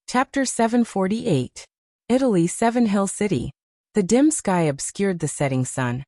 Chapter 748. Italy, Seven Hill City. The dim sky obscured the setting sun,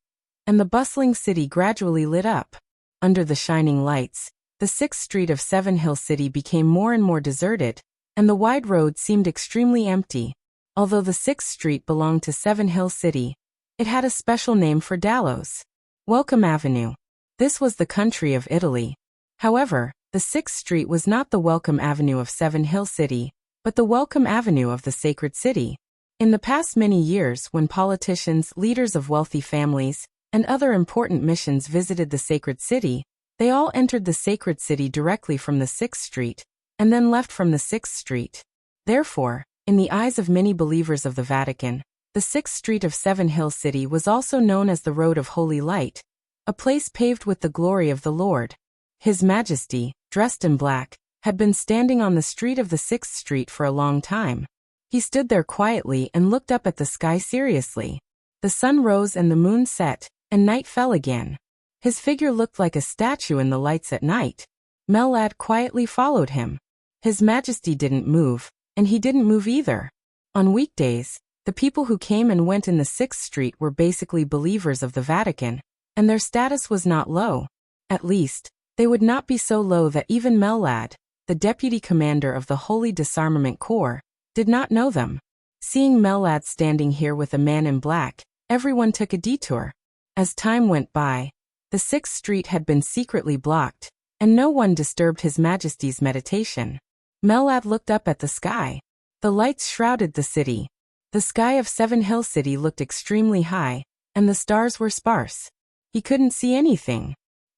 and the bustling city gradually lit up. Under the shining lights, the 6th Street of Seven Hill City became more and more deserted, and the wide road seemed extremely empty. Although the 6th Street belonged to Seven Hill City, it had a special name for Dallows. Welcome Avenue. This was the country of Italy. However, the 6th Street was not the Welcome Avenue of Seven Hill City, but the Welcome Avenue of the Sacred City. In the past many years, when politicians, leaders of wealthy families, and other important missions visited the Sacred City, they all entered the Sacred City directly from the 6th Street, and then left from the 6th Street. Therefore, in the eyes of many believers of the Vatican, the 6th Street of Seven Hill City was also known as the Road of Holy Light, a place paved with the glory of the Lord. His Majesty, dressed in black, had been standing on the street of the 6th Street for a long time. He stood there quietly and looked up at the sky seriously. The sun rose and the moon set, and night fell again. His figure looked like a statue in the lights at night. Mellad quietly followed him. His Majesty didn't move, and he didn't move either. On weekdays, the people who came and went in the 6th Street were basically believers of the Vatican, and their status was not low. At least, they would not be so low that even Mellad, the deputy commander of the Holy Disarmament Corps, did not know them. Seeing Mellad standing here with a man in black, everyone took a detour. As time went by, the 6th Street had been secretly blocked, and no one disturbed His Majesty's meditation. Mellad looked up at the sky. The lights shrouded the city. The sky of Seven Hill City looked extremely high, and the stars were sparse. He couldn't see anything.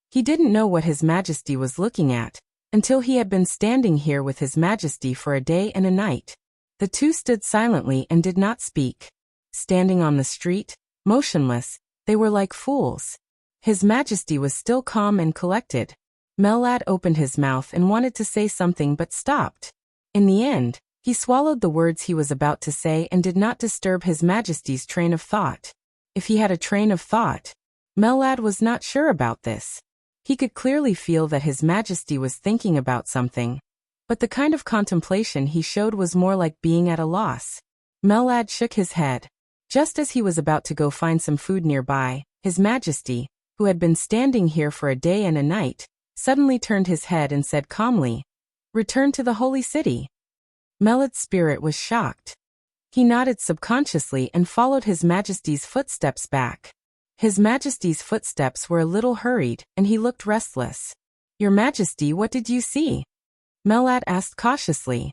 He didn't know what His Majesty was looking at, until he had been standing here with His Majesty for a day and a night. The two stood silently and did not speak. Standing on the street, motionless, they were like fools. His Majesty was still calm and collected. Mellad opened his mouth and wanted to say something but stopped. In the end, he swallowed the words he was about to say and did not disturb His Majesty's train of thought. If he had a train of thought, Mellad was not sure about this. He could clearly feel that His Majesty was thinking about something, but the kind of contemplation he showed was more like being at a loss. Mellad shook his head. Just as he was about to go find some food nearby, His Majesty, who had been standing here for a day and a night, suddenly turned his head and said calmly, "Return to the Holy City." Mellad's spirit was shocked. He nodded subconsciously and followed His Majesty's footsteps back. His Majesty's footsteps were a little hurried, and he looked restless. "Your Majesty, what did you see?" Mellad asked cautiously.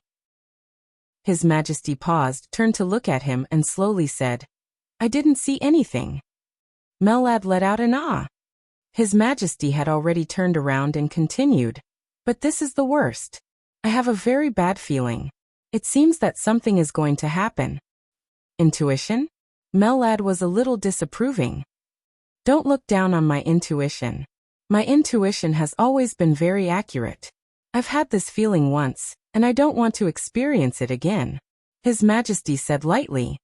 His Majesty paused, turned to look at him, and slowly said, "I didn't see anything." Mellad let out an ah. His Majesty had already turned around and continued, "But this is the worst. I have a very bad feeling. It seems that something is going to happen." Intuition? Mellad was a little disapproving. "Don't look down on my intuition. My intuition has always been very accurate. I've had this feeling once, and I don't want to experience it again," His Majesty said lightly.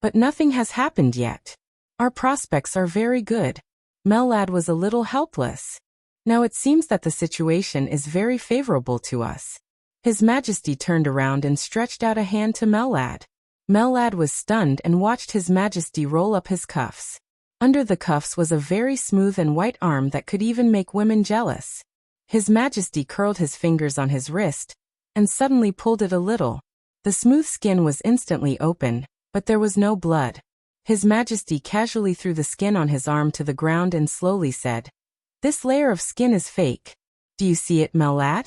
"But nothing has happened yet. Our prospects are very good." Mellad was a little helpless. "Now it seems that the situation is very favorable to us." His Majesty turned around and stretched out a hand to Mellad. Mellad was stunned and watched His Majesty roll up his cuffs. Under the cuffs was a very smooth and white arm that could even make women jealous. His Majesty curled his fingers on his wrist, and suddenly pulled it a little. The smooth skin was instantly opened, but there was no blood. His Majesty casually threw the skin on his arm to the ground and slowly said, "This layer of skin is fake. Do you see it, Mellad?"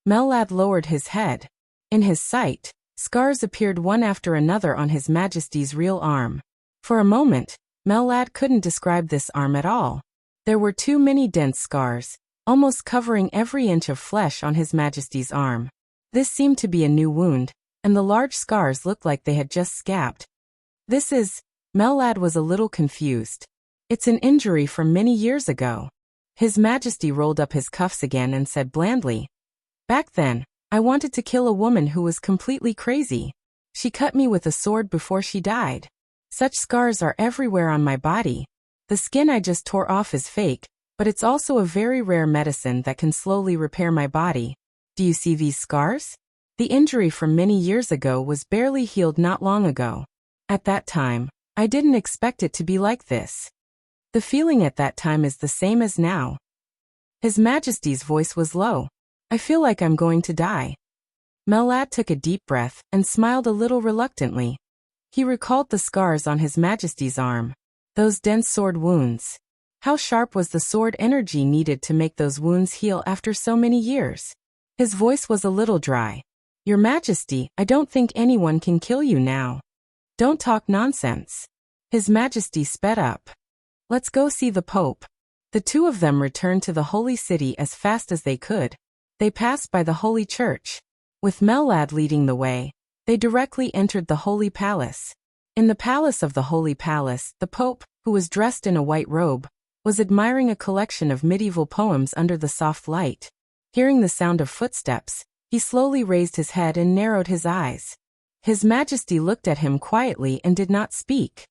Mellad lowered his head. In his sight, scars appeared one after another on His Majesty's real arm. For a moment, Mellad couldn't describe this arm at all. There were too many dense scars, almost covering every inch of flesh on His Majesty's arm. This seemed to be a new wound, and the large scars looked like they had just scabbed. Mellad was a little confused. "It's an injury from many years ago." His Majesty rolled up his cuffs again and said blandly, "Back then, I wanted to kill a woman who was completely crazy. She cut me with a sword before she died. Such scars are everywhere on my body. The skin I just tore off is fake, but it's also a very rare medicine that can slowly repair my body. Do you see these scars? The injury from many years ago was barely healed not long ago. At that time, I didn't expect it to be like this. The feeling at that time is the same as now. His Majesty's voice was low. I feel like I'm going to die. Mellad took a deep breath and smiled a little reluctantly. He recalled the scars on His Majesty's arm. Those dense sword wounds. How sharp was the sword energy needed to make those wounds heal after so many years? His voice was a little dry. Your Majesty, I don't think anyone can kill you now. Don't talk nonsense. His Majesty sped up. Let's go see the Pope. The two of them returned to the Holy City as fast as they could. They passed by the Holy Church. With Mellad leading the way, they directly entered the Holy Palace. In the Palace of the Holy Palace, the Pope, who was dressed in a white robe, was admiring a collection of medieval poems under the soft light. Hearing the sound of footsteps, he slowly raised his head and narrowed his eyes. His Majesty looked at him quietly and did not speak.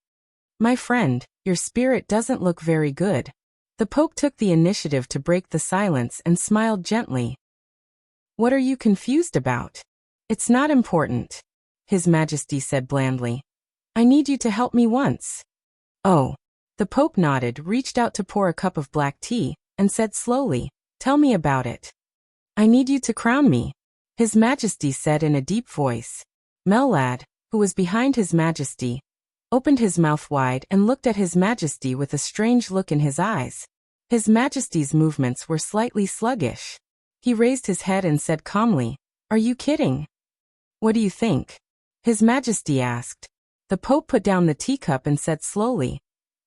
My friend, your spirit doesn't look very good. The Pope took the initiative to break the silence and smiled gently. What are you confused about? It's not important, His Majesty said blandly. I need you to help me once. Oh. The Pope nodded, reached out to pour a cup of black tea, and said slowly, Tell me about it. I need you to crown me, His Majesty said in a deep voice. Mellad, who was behind His Majesty, opened his mouth wide and looked at His Majesty with a strange look in his eyes. His Majesty's movements were slightly sluggish. He raised his head and said calmly, Are you kidding? What do you think? His Majesty asked. The Pope put down the teacup and said slowly,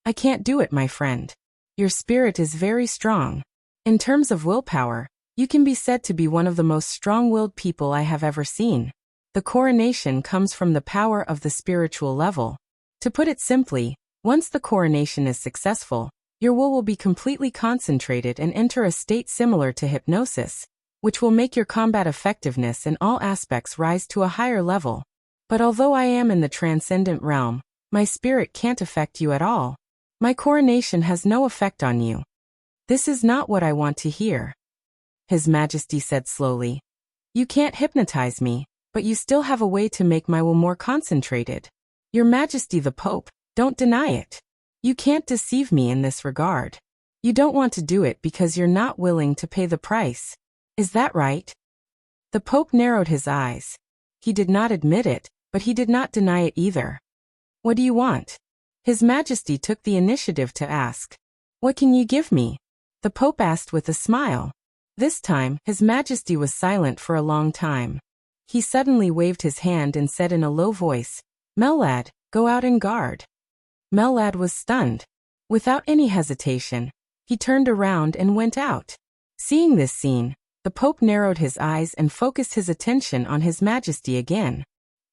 I can't do it, my friend. Your spirit is very strong. In terms of willpower, you can be said to be one of the most strong-willed people I have ever seen. The coronation comes from the power of the spiritual level. To put it simply, once the coronation is successful, your will be completely concentrated and enter a state similar to hypnosis, which will make your combat effectiveness in all aspects rise to a higher level. But although I am in the transcendent realm, my spirit can't affect you at all. My coronation has no effect on you. This is not what I want to hear. His Majesty said slowly. You can't hypnotize me, but you still have a way to make my will more concentrated. Your Majesty the Pope, don't deny it. You can't deceive me in this regard. You don't want to do it because you're not willing to pay the price. Is that right? The Pope narrowed his eyes. He did not admit it, but he did not deny it either. What do you want? His Majesty took the initiative to ask. What can you give me? The Pope asked with a smile. This time, His Majesty was silent for a long time. He suddenly waved his hand and said in a low voice, Mellad, go out and guard. Mellad was stunned. Without any hesitation, he turned around and went out. Seeing this scene, the Pope narrowed his eyes and focused his attention on His Majesty again.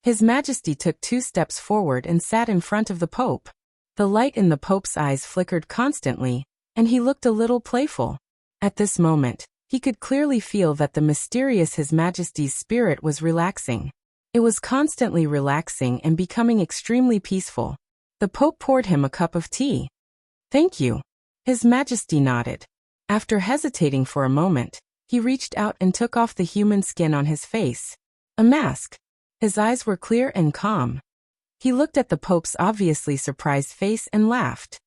His Majesty took 2 steps forward and sat in front of the Pope. The light in the Pope's eyes flickered constantly, and he looked a little playful. At this moment, he could clearly feel that the mysterious His Majesty's spirit was relaxing. It was constantly relaxing and becoming extremely peaceful. The Pope poured him a cup of tea. Thank you. His Majesty nodded. After hesitating for a moment, he reached out and took off the human skin on his face. A mask. His eyes were clear and calm. He looked at the Pope's obviously surprised face and laughed.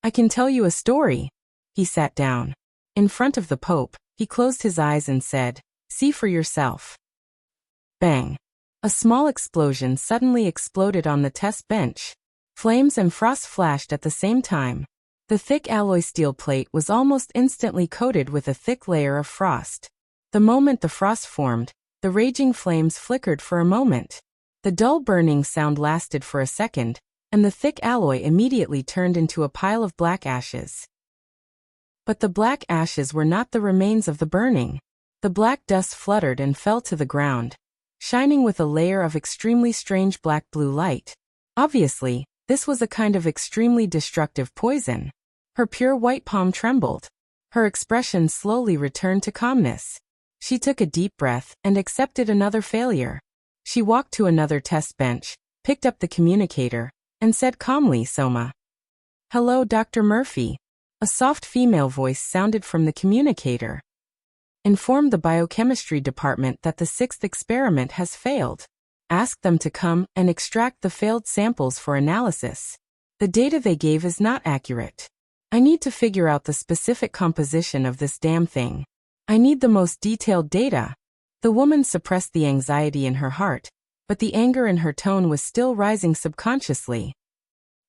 I can tell you a story. He sat down. In front of the Pope, he closed his eyes and said, See for yourself. Bang. A small explosion suddenly exploded on the test bench. Flames and frost flashed at the same time. The thick alloy steel plate was almost instantly coated with a thick layer of frost. The moment the frost formed, the raging flames flickered for a moment. The dull burning sound lasted for a second, and the thick alloy immediately turned into a pile of black ashes. But the black ashes were not the remains of the burning. The black dust fluttered and fell to the ground, shining with a layer of extremely strange black-blue light. Obviously, this was a kind of extremely destructive poison. Her pure white palm trembled. Her expression slowly returned to calmness. She took a deep breath and accepted another failure. She walked to another test bench, picked up the communicator, and said calmly, Soma. Hello, Dr. Murphy. A soft female voice sounded from the communicator. Inform the biochemistry department that the 6th experiment has failed. Ask them to come and extract the failed samples for analysis. The data they gave is not accurate. I need to figure out the specific composition of this damn thing. I need the most detailed data. The woman suppressed the anxiety in her heart, but the anger in her tone was still rising subconsciously.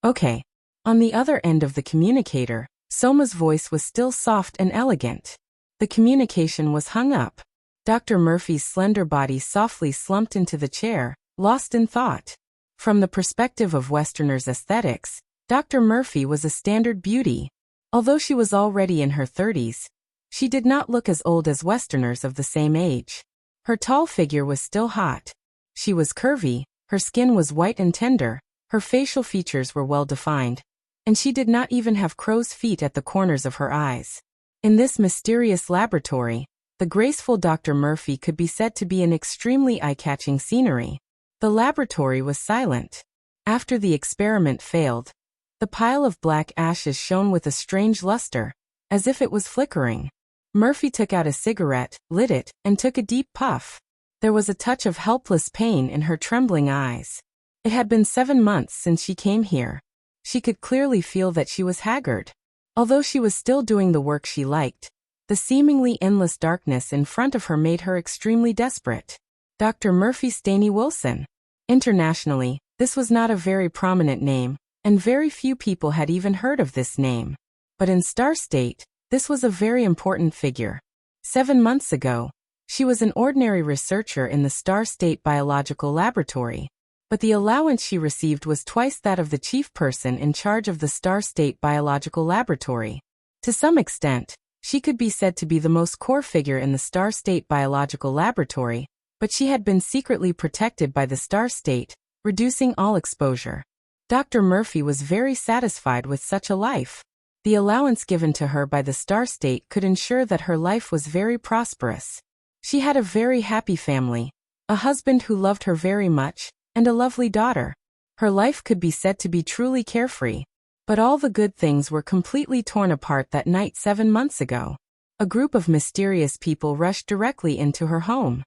Okay. On the other end of the communicator, Soma's voice was still soft and elegant. The communication was hung up. Dr. Murphy's slender body softly slumped into the chair, lost in thought. From the perspective of Westerners' aesthetics, Dr. Murphy was a standard beauty. Although she was already in her 30s, she did not look as old as Westerners of the same age. Her tall figure was still hot. She was curvy, her skin was white and tender, her facial features were well defined, and she did not even have crow's feet at the corners of her eyes. In this mysterious laboratory, the graceful Dr. Murphy could be said to be an extremely eye-catching scenery. The laboratory was silent. After the experiment failed, the pile of black ashes shone with a strange luster, as if it was flickering. Murphy took out a cigarette, lit it, and took a deep puff. There was a touch of helpless pain in her trembling eyes. It had been 7 months since she came here. She could clearly feel that she was haggard. Although she was still doing the work she liked, the seemingly endless darkness in front of her made her extremely desperate. Dr. Murphy Staney Wilson. Internationally, this was not a very prominent name, and very few people had even heard of this name. But in Star State, this was a very important figure. 7 months ago, she was an ordinary researcher in the Star State Biological Laboratory, but the allowance she received was twice that of the chief person in charge of the Star State Biological Laboratory. To some extent, she could be said to be the most core figure in the Star State Biological Laboratory, but she had been secretly protected by the Star State, reducing all exposure. Dr. Murphy was very satisfied with such a life. The allowance given to her by the Star State could ensure that her life was very prosperous. She had a very happy family, a husband who loved her very much, and a lovely daughter. Her life could be said to be truly carefree. But all the good things were completely torn apart that night 7 months ago. A group of mysterious people rushed directly into her home.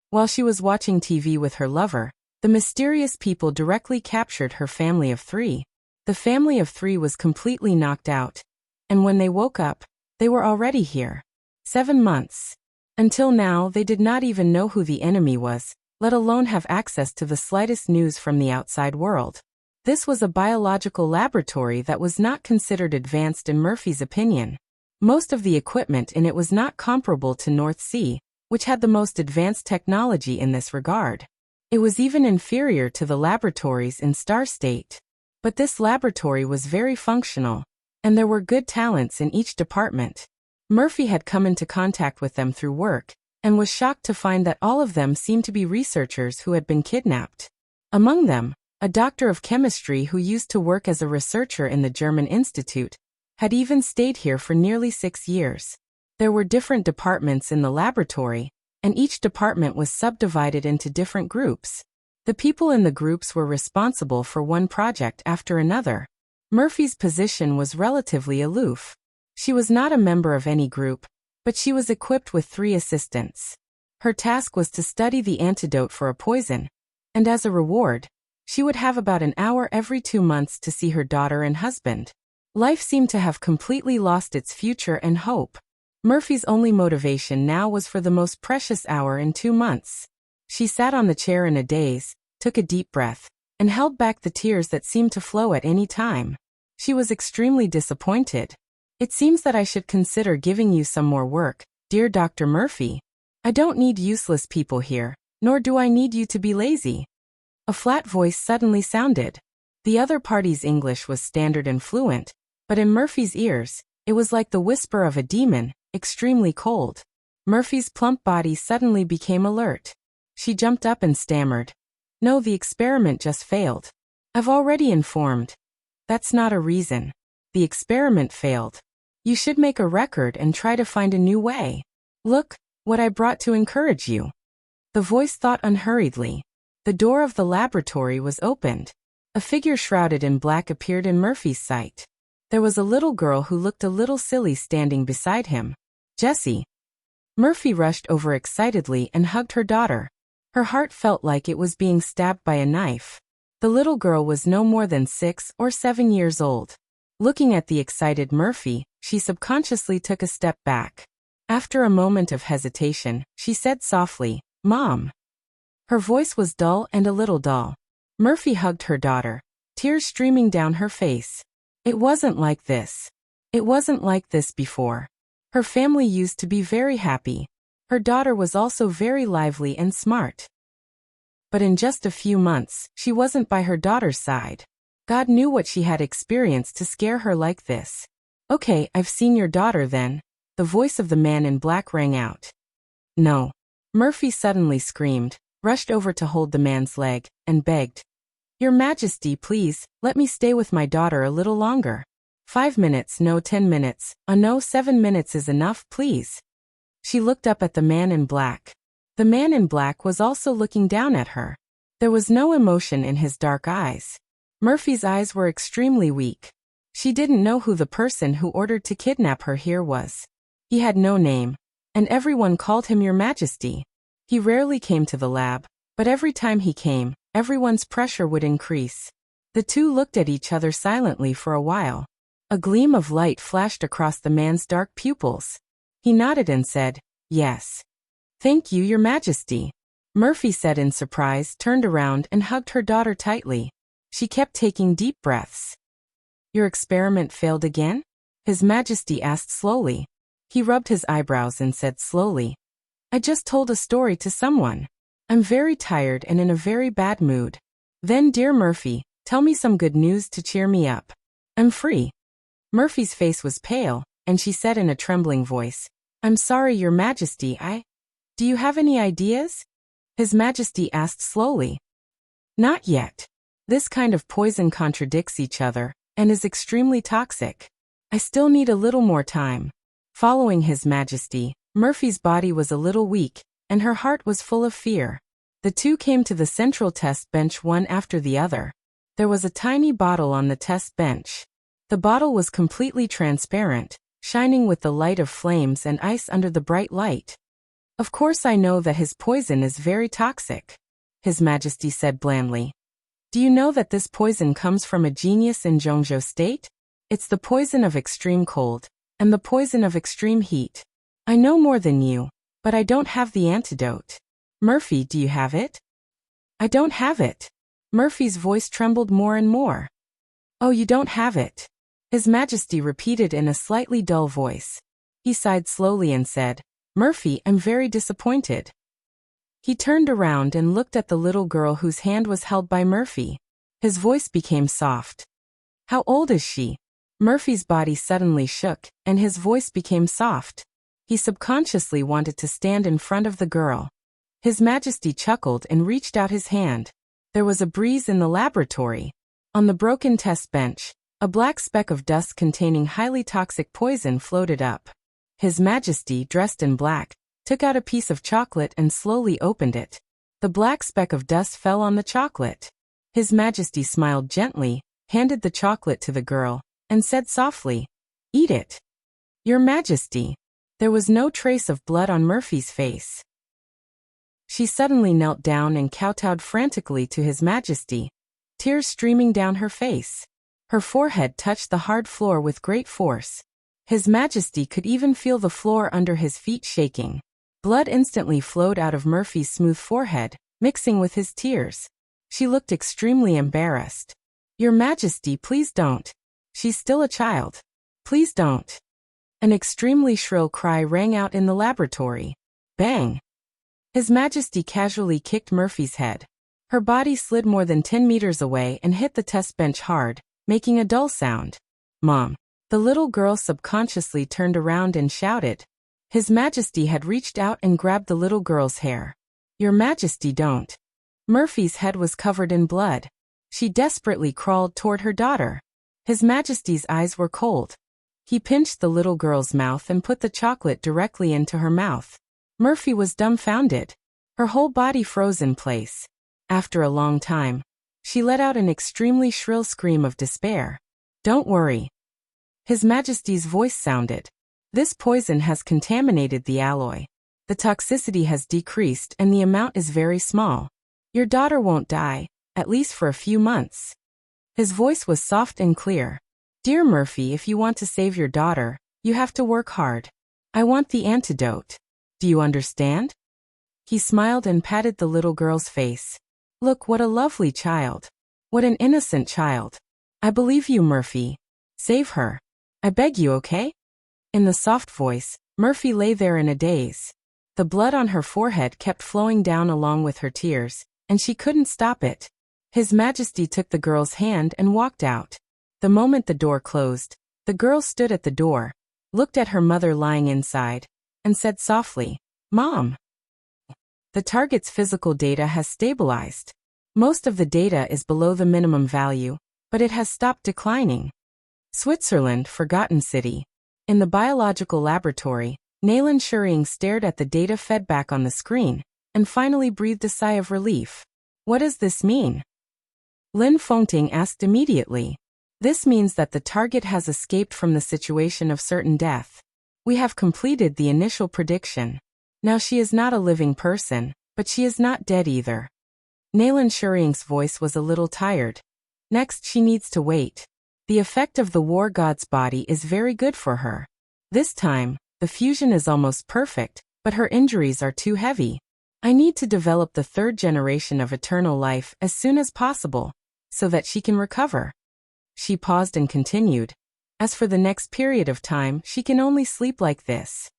While she was watching TV with her lover, the mysterious people directly captured her family of 3. The family of 3 was completely knocked out, and when they woke up, they were already here. 7 months. Until now, they did not even know who the enemy was, let alone have access to the slightest news from the outside world. This was a biological laboratory that was not considered advanced in Murphy's opinion. Most of the equipment in it was not comparable to North Sea, which had the most advanced technology in this regard. It was even inferior to the laboratories in Star State. But this laboratory was very functional, and there were good talents in each department. Murphy had come into contact with them through work, and was shocked to find that all of them seemed to be researchers who had been kidnapped. Among them, a doctor of chemistry who used to work as a researcher in the German Institute, had even stayed here for nearly 6 years. There were different departments in the laboratory, and each department was subdivided into different groups. The people in the groups were responsible for one project after another. Murphy's position was relatively aloof. She was not a member of any group, but she was equipped with 3 assistants. Her task was to study the antidote for a poison, and as a reward, she would have about an hour every 2 months to see her daughter and husband. Life seemed to have completely lost its future and hope. Murphy's only motivation now was for the most precious hour in 2 months. She sat on the chair in a daze, took a deep breath, and held back the tears that seemed to flow at any time. She was extremely disappointed. It seems that I should consider giving you some more work, dear Dr. Murphy. I don't need useless people here, nor do I need you to be lazy. A flat voice suddenly sounded. The other party's English was standard and fluent, but in Murphy's ears, it was like the whisper of a demon, extremely cold. Murphy's plump body suddenly became alert. She jumped up and stammered. No, the experiment just failed. I've already informed. That's not a reason. The experiment failed. You should make a record and try to find a new way. Look, what I brought to encourage you. The voice thought unhurriedly. The door of the laboratory was opened. A figure shrouded in black appeared in Murphy's sight. There was a little girl who looked a little silly standing beside him. Jessie. Murphy rushed over excitedly and hugged her daughter. Her heart felt like it was being stabbed by a knife. The little girl was no more than 6 or 7 years old. Looking at the excited Murphy, she subconsciously took a step back. After a moment of hesitation, she said softly, "Mom." Her voice was dull and a little dull. Murphy hugged her daughter, tears streaming down her face. It wasn't like this. It wasn't like this before. Her family used to be very happy. Her daughter was also very lively and smart. But in just a few months, she wasn't by her daughter's side. God knew what she had experienced to scare her like this. "Okay, I've seen your daughter then." The voice of the man in black rang out. "No." Murphy suddenly screamed, rushed over to hold the man's leg, and begged, "Your Majesty, please, let me stay with my daughter a little longer. 5 minutes, no 10 minutes, no 7 minutes is enough, please." She looked up at the man in black. The man in black was also looking down at her. There was no emotion in his dark eyes. Murphy's eyes were extremely weak. She didn't know who the person who ordered to kidnap her here was. He had no name, and everyone called him Your Majesty. He rarely came to the lab, but every time he came, everyone's pressure would increase. The two looked at each other silently for a while. A gleam of light flashed across the man's dark pupils. He nodded and said, "Yes." "Thank you, Your Majesty." Murphy said in surprise, turned around and hugged her daughter tightly. She kept taking deep breaths. "Your experiment failed again?" His Majesty asked slowly. He rubbed his eyebrows and said slowly, "I just told a story to someone. I'm very tired and in a very bad mood. Then, dear Murphy, tell me some good news to cheer me up. I'm free." Murphy's face was pale, and she said in a trembling voice, "I'm sorry, Your Majesty, Do you have any ideas?" His Majesty asked slowly. "Not yet. This kind of poison contradicts each other, and is extremely toxic. I still need a little more time." Following His Majesty, Murphy's body was a little weak, and her heart was full of fear. The two came to the central test bench one after the other. There was a tiny bottle on the test bench. The bottle was completely transparent, shining with the light of flames and ice under the bright light. "Of course I know that his poison is very toxic," His Majesty said blandly. "Do you know that this poison comes from a genius in Zhongzhou State? It's the poison of extreme cold, and the poison of extreme heat. I know more than you, but I don't have the antidote. Murphy, do you have it?" "I don't have it." Murphy's voice trembled more and more. "Oh, you don't have it," His Majesty repeated in a slightly dull voice. He sighed slowly and said, "Murphy, I'm very disappointed." He turned around and looked at the little girl whose hand was held by Murphy. His voice became soft. "How old is she?" Murphy's body suddenly shook, and his voice became soft. He subconsciously wanted to stand in front of the girl. His Majesty chuckled and reached out his hand. There was a breeze in the laboratory. On the broken test bench, a black speck of dust containing highly toxic poison floated up. His Majesty, dressed in black, took out a piece of chocolate and slowly opened it. The black speck of dust fell on the chocolate. His Majesty smiled gently, handed the chocolate to the girl, and said softly, "Eat it." "Your Majesty." There was no trace of blood on Murphy's face. She suddenly knelt down and kowtowed frantically to His Majesty, tears streaming down her face. Her forehead touched the hard floor with great force. His Majesty could even feel the floor under his feet shaking. Blood instantly flowed out of Murphy's smooth forehead, mixing with his tears. She looked extremely embarrassed. "Your Majesty, please don't. She's still a child. Please don't." An extremely shrill cry rang out in the laboratory. Bang! His Majesty casually kicked Murphy's head. Her body slid more than 10 meters away and hit the test bench hard, making a dull sound. "Mom." The little girl subconsciously turned around and shouted. His Majesty had reached out and grabbed the little girl's hair. "Your Majesty, don't." Murphy's head was covered in blood. She desperately crawled toward her daughter. His Majesty's eyes were cold. He pinched the little girl's mouth and put the chocolate directly into her mouth. Murphy was dumbfounded. Her whole body froze in place. After a long time, she let out an extremely shrill scream of despair. "Don't worry." His Majesty's voice sounded. "This poison has contaminated the alloy. The toxicity has decreased and the amount is very small. Your daughter won't die, at least for a few months. His voice was soft and clear. Dear Murphy, if you want to save your daughter, you have to work hard. I want the antidote. Do you understand? He smiled and patted the little girl's face. Look, what a lovely child. What an innocent child. I believe you, Murphy. Save her. I beg you, okay? In the soft voice, Murphy lay there in a daze. The blood on her forehead kept flowing down along with her tears, and she couldn't stop it. His Majesty took the girl's hand and walked out. The moment the door closed, the girl stood at the door, looked at her mother lying inside, and said softly, Mom. The target's physical data has stabilized. Most of the data is below the minimum value, but it has stopped declining. Switzerland, Forgotten City. In the biological laboratory, Nayland Shuring stared at the data fed back on the screen, and finally breathed a sigh of relief. What does this mean? Lin Fengting asked immediately. This means that the target has escaped from the situation of certain death. We have completed the initial prediction. Now she is not a living person, but she is not dead either. Nayland Shuring's voice was a little tired. Next she needs to wait. The effect of the war god's body is very good for her. This time, the fusion is almost perfect, but her injuries are too heavy. I need to develop the third generation of eternal life as soon as possible, so that she can recover. She paused and continued. As for the next period of time, she can only sleep like this.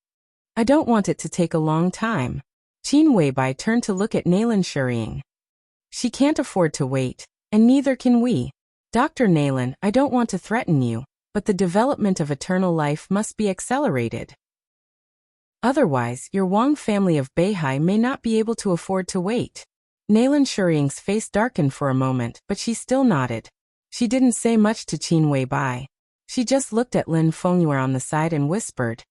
I don't want it to take a long time. Qin Weibai turned to look at Nayland Shuring. She can't afford to wait, and neither can we. Dr. Nayland, I don't want to threaten you, but the development of eternal life must be accelerated. Otherwise, your Wang family of Beihai may not be able to afford to wait. Nayland Shuring's face darkened for a moment, but she still nodded. She didn't say much to Qin Weibai. She just looked at Lin Fengyue on the side and whispered,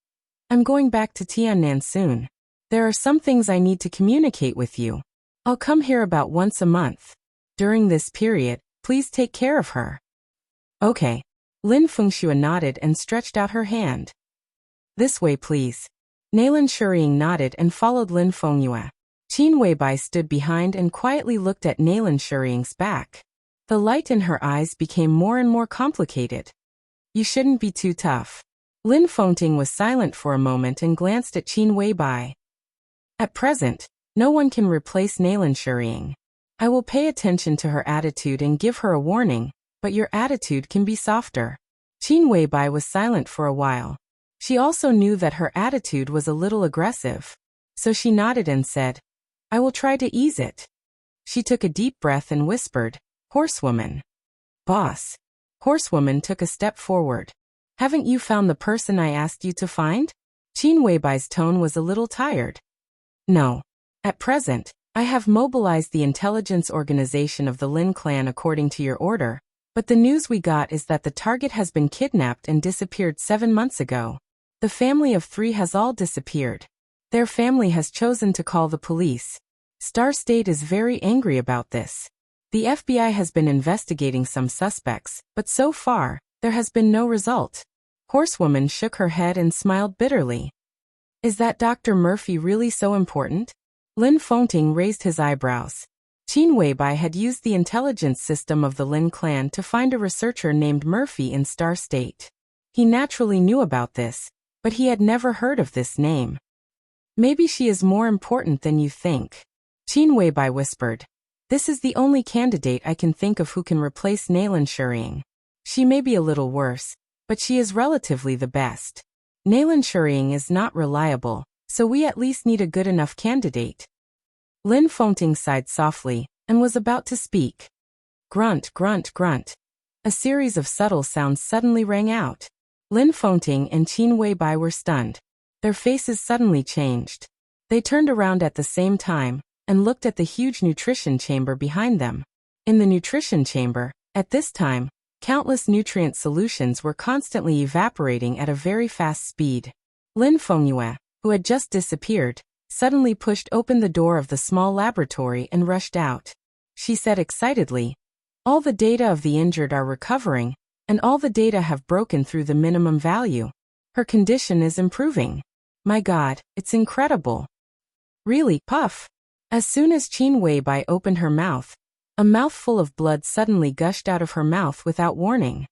I'm going back to Tiannan soon. There are some things I need to communicate with you. I'll come here about once a month. During this period, please take care of her. Okay. Lin Fengyue nodded and stretched out her hand. This way, please. Nayland Shuring nodded and followed Lin Fengyue. Qin Weibai stood behind and quietly looked at Nayland Shuring's back. The light in her eyes became more and more complicated. You shouldn't be too tough. Lin Fengting was silent for a moment and glanced at Qin Weibai. At present, no one can replace Nayland Shuring. I will pay attention to her attitude and give her a warning, but your attitude can be softer. Qin Weibai was silent for a while. She also knew that her attitude was a little aggressive. So she nodded and said, I will try to ease it. She took a deep breath and whispered, Horsewoman. Boss. Horsewoman took a step forward. Haven't you found the person I asked you to find? Qin Weibai's tone was a little tired. No. At present, I have mobilized the intelligence organization of the Lin clan according to your order, but the news we got is that the target has been kidnapped and disappeared 7 months ago. The family of 3 has all disappeared. Their family has chosen to call the police. Star State is very angry about this. The FBI has been investigating some suspects, but so far, there has been no result. Horsewoman shook her head and smiled bitterly. Is that Dr. Murphy really so important? Lin Fengting raised his eyebrows. Qin Weibai had used the intelligence system of the Lin clan to find a researcher named Murphy in Star State. He naturally knew about this, but he had never heard of this name. Maybe she is more important than you think. Qin Weibai whispered. This is the only candidate I can think of who can replace Nayland Shuring. She may be a little worse, but she is relatively the best. Nayland Shuring is not reliable, so we at least need a good enough candidate. Lin Fengting sighed softly, and was about to speak. Grunt, grunt, grunt. A series of subtle sounds suddenly rang out. Lin Fengting and Qin Weibai were stunned. Their faces suddenly changed. They turned around at the same time, and looked at the huge nutrition chamber behind them. In the nutrition chamber, at this time, countless nutrient solutions were constantly evaporating at a very fast speed. Lin Fengyue, who had just disappeared, suddenly pushed open the door of the small laboratory and rushed out. She said excitedly, all the data of the injured are recovering, and all the data have broken through the minimum value. Her condition is improving. My God, it's incredible. Really, puff. As soon as Qin Weibai opened her mouth, a mouthful of blood suddenly gushed out of her mouth without warning.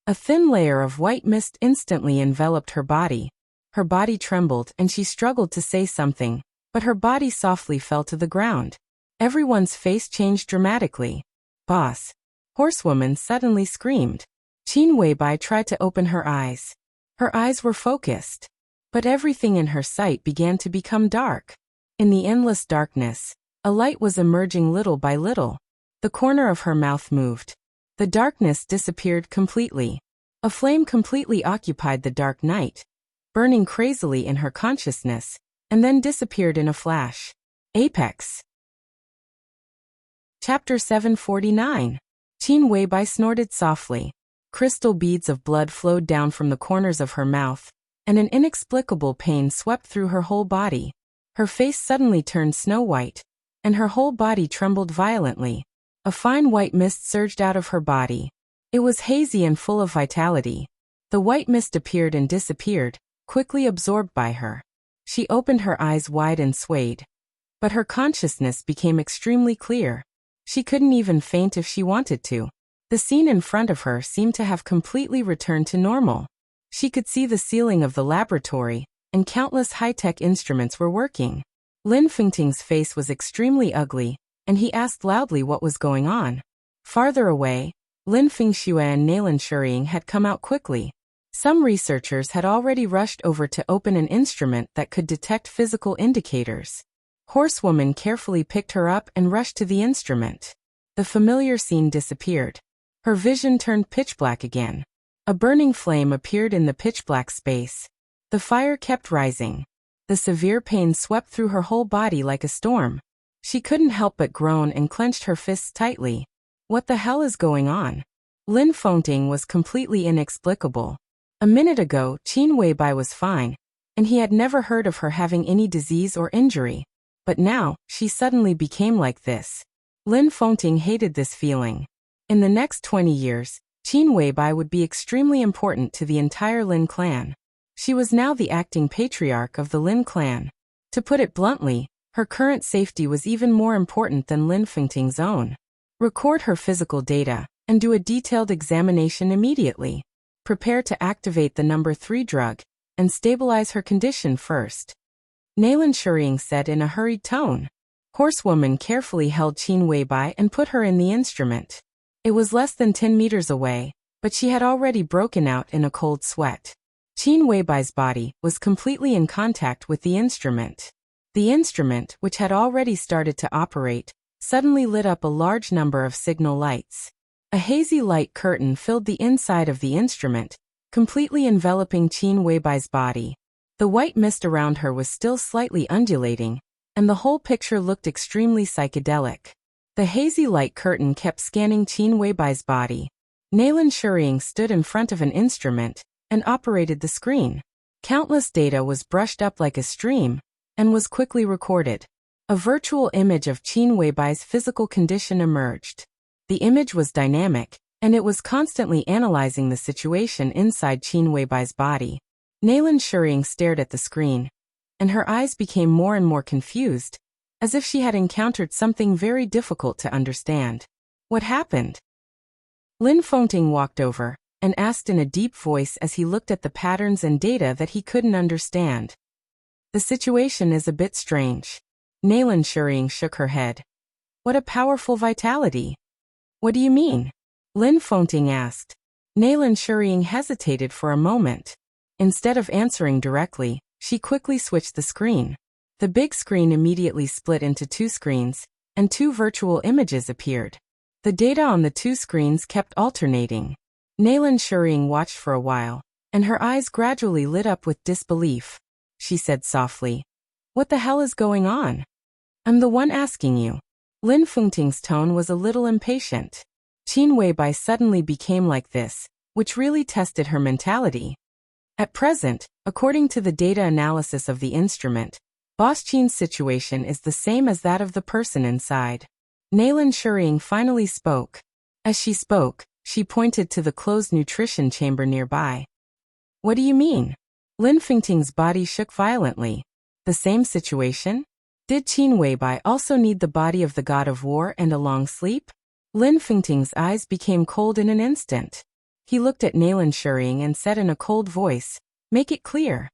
A thin layer of white mist instantly enveloped her body. Her body trembled and she struggled to say something, but her body softly fell to the ground. Everyone's face changed dramatically. Boss! Horsewoman suddenly screamed. Qin Weibai tried to open her eyes. Her eyes were focused, but everything in her sight began to become dark. In the endless darkness, a light was emerging little by little. The corner of her mouth moved. The darkness disappeared completely. A flame completely occupied the dark night, burning crazily in her consciousness, and then disappeared in a flash. Apex. Chapter 749. Qin Weibai snorted softly. Crystal beads of blood flowed down from the corners of her mouth, and an inexplicable pain swept through her whole body. Her face suddenly turned snow-white, and her whole body trembled violently. A fine white mist surged out of her body. It was hazy and full of vitality. The white mist appeared and disappeared, quickly absorbed by her. She opened her eyes wide and swayed. But her consciousness became extremely clear. She couldn't even faint if she wanted to. The scene in front of her seemed to have completely returned to normal. She could see the ceiling of the laboratory, and countless high-tech instruments were working. Lin Fengting's face was extremely ugly, and he asked loudly what was going on. Farther away, Lin Fengxue and Nailan Shuying had come out quickly. Some researchers had already rushed over to open an instrument that could detect physical indicators. Horsewoman carefully picked her up and rushed to the instrument. The familiar scene disappeared. Her vision turned pitch black again. A burning flame appeared in the pitch black space. The fire kept rising. The severe pain swept through her whole body like a storm. She couldn't help but groan and clenched her fists tightly. What the hell is going on? Lin Fengting was completely inexplicable. A minute ago, Qin Weibai was fine, and he had never heard of her having any disease or injury. But now, she suddenly became like this. Lin Fengting hated this feeling. In the next 20 years, Qin Weibai would be extremely important to the entire Lin clan. She was now the acting patriarch of the Lin clan. To put it bluntly, her current safety was even more important than Lin Fengting's own. Record her physical data, and do a detailed examination immediately. Prepare to activate the number 3 drug, and stabilize her condition first. Nailan Shuying said in a hurried tone. Horsewoman carefully held Qin Weibai and put her in the instrument. It was less than 10 meters away, but she had already broken out in a cold sweat. Qin Weibai's body was completely in contact with the instrument. The instrument, which had already started to operate, suddenly lit up a large number of signal lights. A hazy light curtain filled the inside of the instrument, completely enveloping Qin Weibai's body. The white mist around her was still slightly undulating, and the whole picture looked extremely psychedelic. The hazy light curtain kept scanning Qin Weibai's body. Nailan Shuying stood in front of an instrument and operated the screen. Countless data was brushed up like a stream and was quickly recorded. A virtual image of Qin Weibai's physical condition emerged. The image was dynamic, and it was constantly analyzing the situation inside Qin Weibai's body. Nailan Shuying stared at the screen, and her eyes became more and more confused, as if she had encountered something very difficult to understand. What happened? Lin Fengting walked over and asked in a deep voice as he looked at the patterns and data that he couldn't understand. The situation is a bit strange. Nailan Shuying shook her head. What a powerful vitality. What do you mean? Lin Fengting asked. Nailan Shuying hesitated for a moment. Instead of answering directly, she quickly switched the screen. The big screen immediately split into 2 screens, and 2 virtual images appeared. The data on the 2 screens kept alternating. Nailan Shuying watched for a while, and her eyes gradually lit up with disbelief. She said softly, "What the hell is going on? I'm the one asking you." Lin Fengting's tone was a little impatient. Qin Weibai suddenly became like this, which really tested her mentality. At present, according to the data analysis of the instrument, Boss Qin's situation is the same as that of the person inside. Nailan Shuying finally spoke. As she spoke, she pointed to the closed nutrition chamber nearby. What do you mean? Lin Fengting's body shook violently. The same situation? Did Qin Weibai also need the body of the god of war and a long sleep? Lin Fengting's eyes became cold in an instant. He looked at Nalan Shuying and said in a cold voice, "Make it clear."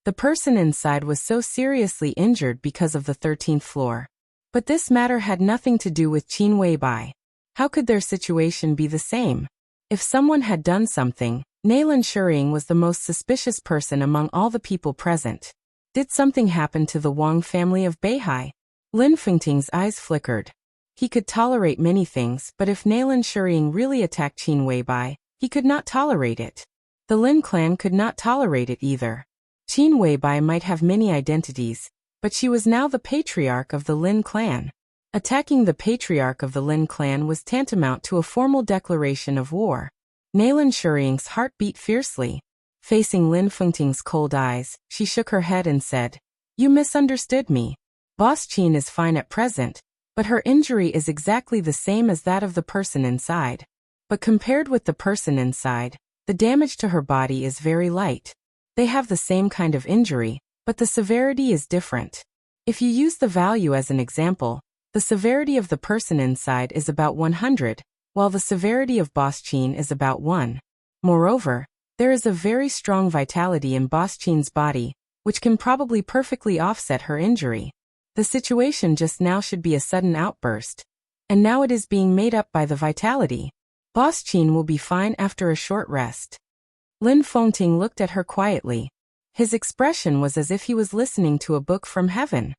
The person inside was so seriously injured because of the 13th floor. But this matter had nothing to do with Qin Weibai. How could their situation be the same? If someone had done something, Nalan Shuying was the most suspicious person among all the people present. Did something happen to the Wang family of Beihai? Lin Fengting's eyes flickered. He could tolerate many things, but if Nalan Shuying really attacked Qin Weibai, he could not tolerate it. The Lin clan could not tolerate it either. Qin Weibai might have many identities, but she was now the patriarch of the Lin clan. Attacking the patriarch of the Lin clan was tantamount to a formal declaration of war. Nalan Shuying's heart beat fiercely. Facing Lin Fengting's cold eyes, she shook her head and said, "You misunderstood me. Boss Qin is fine at present, but her injury is exactly the same as that of the person inside. But compared with the person inside, the damage to her body is very light. They have the same kind of injury, but the severity is different. If you use the value as an example, the severity of the person inside is about 100, while the severity of Boss Qin is about 1. Moreover, there is a very strong vitality in Boss Qin's body, which can probably perfectly offset her injury. The situation just now should be a sudden outburst, and now it is being made up by the vitality. Boss Qin will be fine after a short rest." Lin Fengting looked at her quietly. His expression was as if he was listening to a book from heaven.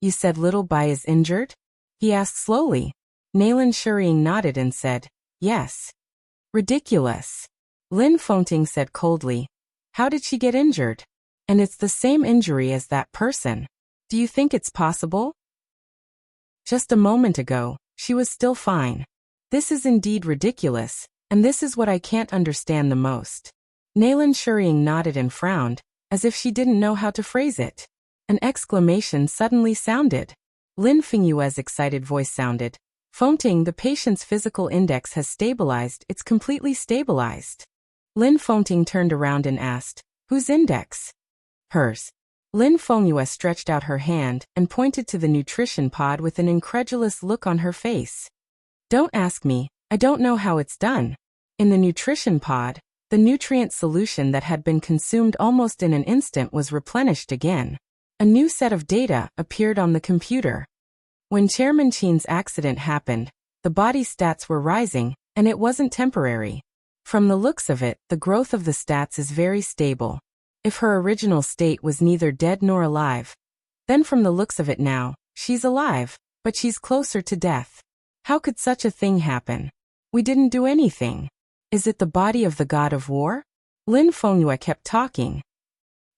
"You said little Bai is injured?" he asked slowly. Nalan Shuying nodded and said, "Yes." "Ridiculous," Lin Fengting said coldly. "How did she get injured? And it's the same injury as that person. Do you think it's possible? Just a moment ago, she was still fine. This is indeed ridiculous, and this is what I can't understand the most." Nalan Shuying nodded and frowned, as if she didn't know how to phrase it. An exclamation suddenly sounded. Lin Fengyue's excited voice sounded. "Fengting, the patient's physical index has stabilized, it's completely stabilized." Lin Fengting turned around and asked, "Whose index?" "Hers." Lin Fengyue stretched out her hand and pointed to the nutrition pod with an incredulous look on her face. "Don't ask me, I don't know how it's done." In the nutrition pod, the nutrient solution that had been consumed almost in an instant was replenished again. A new set of data appeared on the computer. When Chairman Qin's accident happened, the body stats were rising, and it wasn't temporary. From the looks of it, the growth of the stats is very stable. If her original state was neither dead nor alive, then from the looks of it now, she's alive, but she's closer to death. How could such a thing happen? We didn't do anything. Is it the body of the god of war? Lin Fengyue kept talking.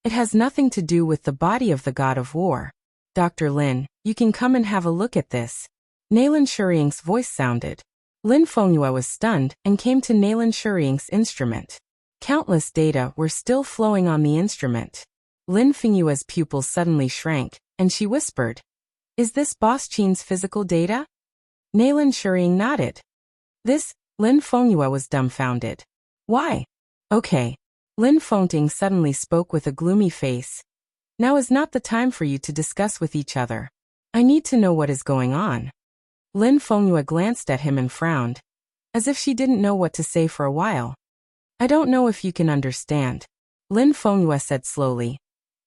It has nothing to do with the body of the god of war. Dr. Lin, you can come and have a look at this. Nalan Shuying's voice sounded. Lin Fengyue was stunned and came to Nalan Shuying's instrument. Countless data were still flowing on the instrument. Lin Fengyue's pupils suddenly shrank, and she whispered, "Is this Boss Qin's physical data?" Nalan Shuying nodded. "This," Lin Fengyue was dumbfounded. "Why?" "Okay." Lin Fengting suddenly spoke with a gloomy face. "Now is not the time for you to discuss with each other. I need to know what is going on." Lin Fengyue glanced at him and frowned, as if she didn't know what to say for a while. "I don't know if you can understand," Lin Fengyue said slowly.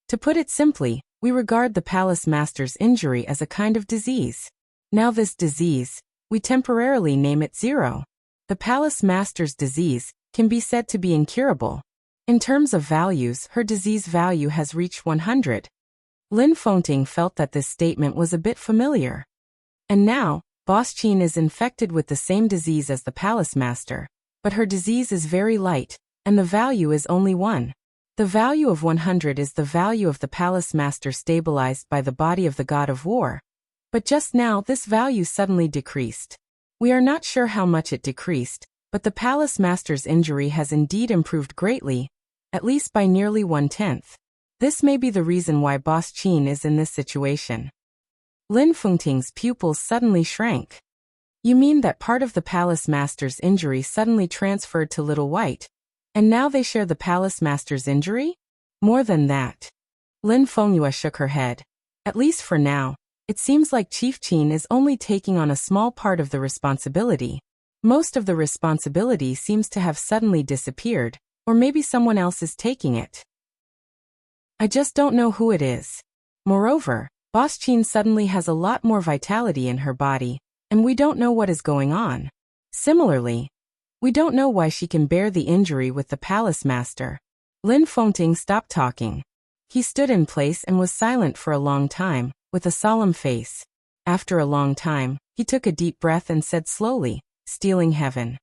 "To put it simply, we regard the palace master's injury as a kind of disease. Now this disease, we temporarily name it 0. The palace master's disease can be said to be incurable. In terms of values, her disease value has reached 100. Lin Fengting felt that this statement was a bit familiar. And now, Boss Qin is infected with the same disease as the palace master, but her disease is very light, and the value is only 1. The value of 100 is the value of the palace master stabilized by the body of the god of war. But just now this value suddenly decreased. We are not sure how much it decreased, but the palace master's injury has indeed improved greatly, at least by nearly 1/10. This may be the reason why Boss Qin is in this situation. Lin Fengting's pupils suddenly shrank. "You mean that part of the palace master's injury suddenly transferred to Little White, and now they share the palace master's injury?" "More than that. Lin Fengyue shook her head. At least for now, it seems like Chief Qin is only taking on a small part of the responsibility. Most of the responsibility seems to have suddenly disappeared, or maybe someone else is taking it. I just don't know who it is. Moreover, Boss Qin suddenly has a lot more vitality in her body, and we don't know what is going on. Similarly, we don't know why she can bear the injury with the palace master. Lin Fengting stopped talking. He stood in place and was silent for a long time, with a solemn face. After a long time, he took a deep breath and said slowly, "Stealing heaven."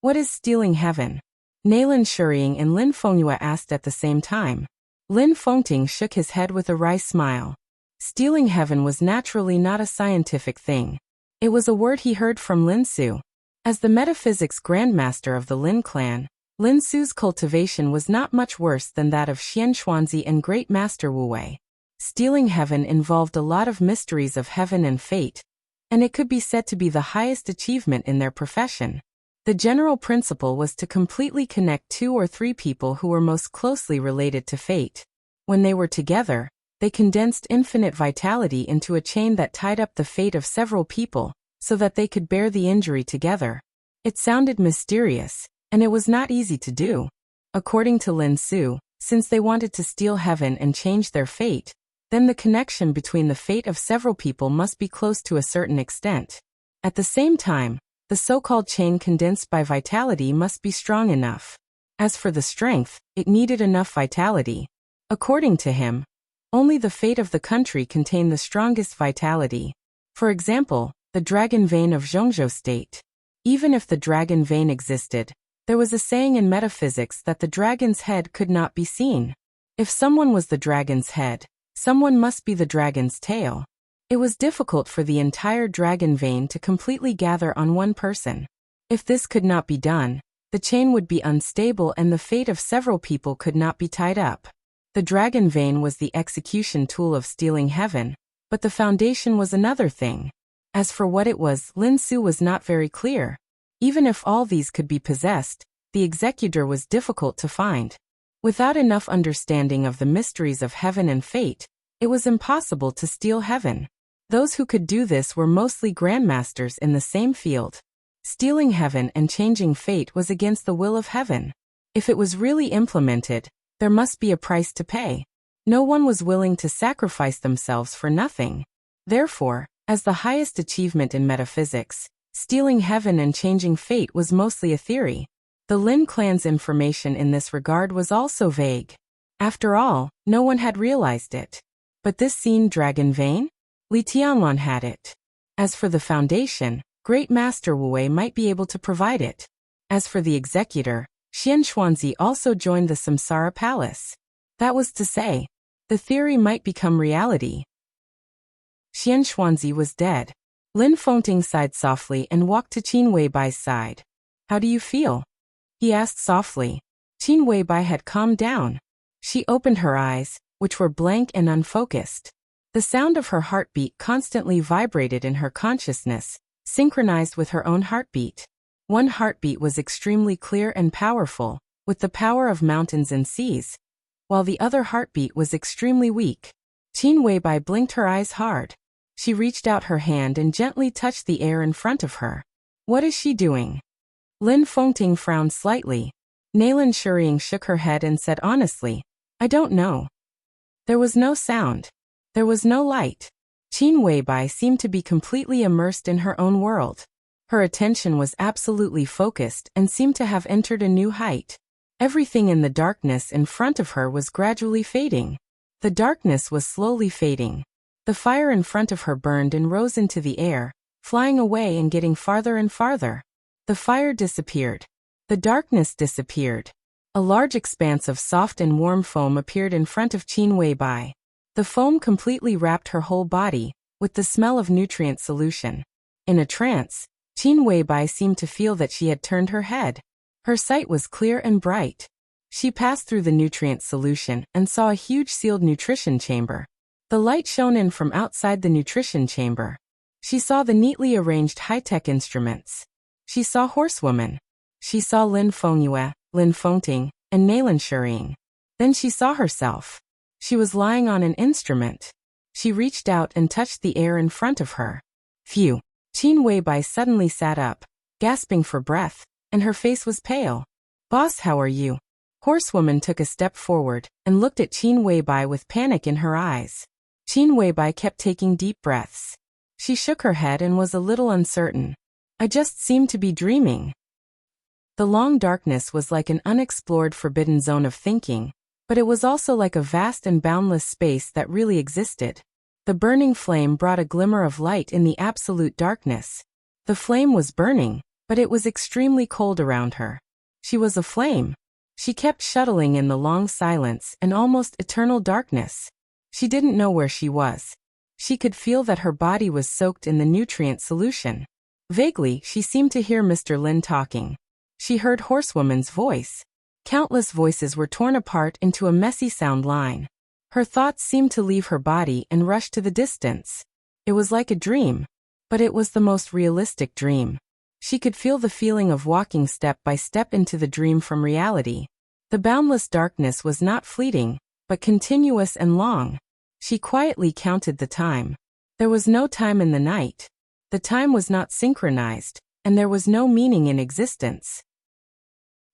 What is stealing heaven? Nailan Shuriying and Lin Fengyue asked at the same time. Lin Fengting shook his head with a wry smile. Stealing heaven was naturally not a scientific thing. It was a word he heard from Lin Su. As the metaphysics grandmaster of the Lin clan, Lin Su's cultivation was not much worse than that of Xian Xuanzi and Great Master Wu Wei. Stealing heaven involved a lot of mysteries of heaven and fate, and it could be said to be the highest achievement in their profession. The general principle was to completely connect 2 or 3 people who were most closely related to fate. When they were together, they condensed infinite vitality into a chain that tied up the fate of several people, so that they could bear the injury together. It sounded mysterious, and it was not easy to do. According to Lin Su, since they wanted to steal heaven and change their fate, then the connection between the fate of several people must be close to a certain extent. At the same time, the so-called chain condensed by vitality must be strong enough. As for the strength, it needed enough vitality. According to him, only the fate of the country contained the strongest vitality. For example, the dragon vein of Zhongzhou state. Even if the dragon vein existed, there was a saying in metaphysics that the dragon's head could not be seen. If someone was the dragon's head, someone must be the dragon's tail. It was difficult for the entire dragon vein to completely gather on one person. If this could not be done, the chain would be unstable and the fate of several people could not be tied up. The dragon vein was the execution tool of stealing heaven, but the foundation was another thing. As for what it was, Lin Su was not very clear. Even if all these could be possessed, the executor was difficult to find. Without enough understanding of the mysteries of heaven and fate, it was impossible to steal heaven. Those who could do this were mostly grandmasters in the same field. Stealing heaven and changing fate was against the will of heaven. If it was really implemented, there must be a price to pay. No one was willing to sacrifice themselves for nothing. Therefore, as the highest achievement in metaphysics, stealing heaven and changing fate was mostly a theory. The Lin clan's information in this regard was also vague. After all, no one had realized it. But this seen dragon vein? Li Tianlan had it. As for the foundation, Great Master Wu Wei might be able to provide it. As for the executor, Xian Xuanzi also joined the Samsara Palace. That was to say, the theory might become reality. Xian Xuanzi was dead. Lin Fengting sighed softly and walked to Qin Weibai's side. How do you feel? He asked softly. Qin Weibai had calmed down. She opened her eyes, which were blank and unfocused. The sound of her heartbeat constantly vibrated in her consciousness, synchronized with her own heartbeat. One heartbeat was extremely clear and powerful, with the power of mountains and seas, while the other heartbeat was extremely weak. Qin Weibai blinked her eyes hard. She reached out her hand and gently touched the air in front of her. What is she doing? Lin Fengting frowned slightly. Nailan Shuriying shook her head and said honestly, I don't know. There was no sound. There was no light. Qin Weibai seemed to be completely immersed in her own world. Her attention was absolutely focused and seemed to have entered a new height. Everything in the darkness in front of her was gradually fading. The darkness was slowly fading. The fire in front of her burned and rose into the air, flying away and getting farther and farther. The fire disappeared. The darkness disappeared. A large expanse of soft and warm foam appeared in front of Qin Weibai. The foam completely wrapped her whole body, with the smell of nutrient solution. In a trance, Qin Weibai seemed to feel that she had turned her head. Her sight was clear and bright. She passed through the nutrient solution and saw a huge sealed nutrition chamber. The light shone in from outside the nutrition chamber. She saw the neatly arranged high-tech instruments. She saw horsewomen. She saw Lin Fengyue, Lin Fengting, and Nailan Shuriying. Then she saw herself. She was lying on an instrument. She reached out and touched the air in front of her. Phew! Qin Weibai suddenly sat up, gasping for breath, and her face was pale. Boss, how are you? Horsewoman took a step forward and looked at Qin Weibai with panic in her eyes. Qin Weibai kept taking deep breaths. She shook her head and was a little uncertain. I just seemed to be dreaming. The long darkness was like an unexplored forbidden zone of thinking, but it was also like a vast and boundless space that really existed. The burning flame brought a glimmer of light in the absolute darkness. The flame was burning, but it was extremely cold around her. She was a flame. She kept shuttling in the long silence and almost eternal darkness. She didn't know where she was. She could feel that her body was soaked in the nutrient solution. Vaguely, she seemed to hear Mr. Lin talking. She heard Horsewoman's voice. Countless voices were torn apart into a messy sound line. Her thoughts seemed to leave her body and rush to the distance. It was like a dream, but it was the most realistic dream. She could feel the feeling of walking step by step into the dream from reality. The boundless darkness was not fleeting, but continuous and long. She quietly counted the time. There was no time in the night. The time was not synchronized, and there was no meaning in existence.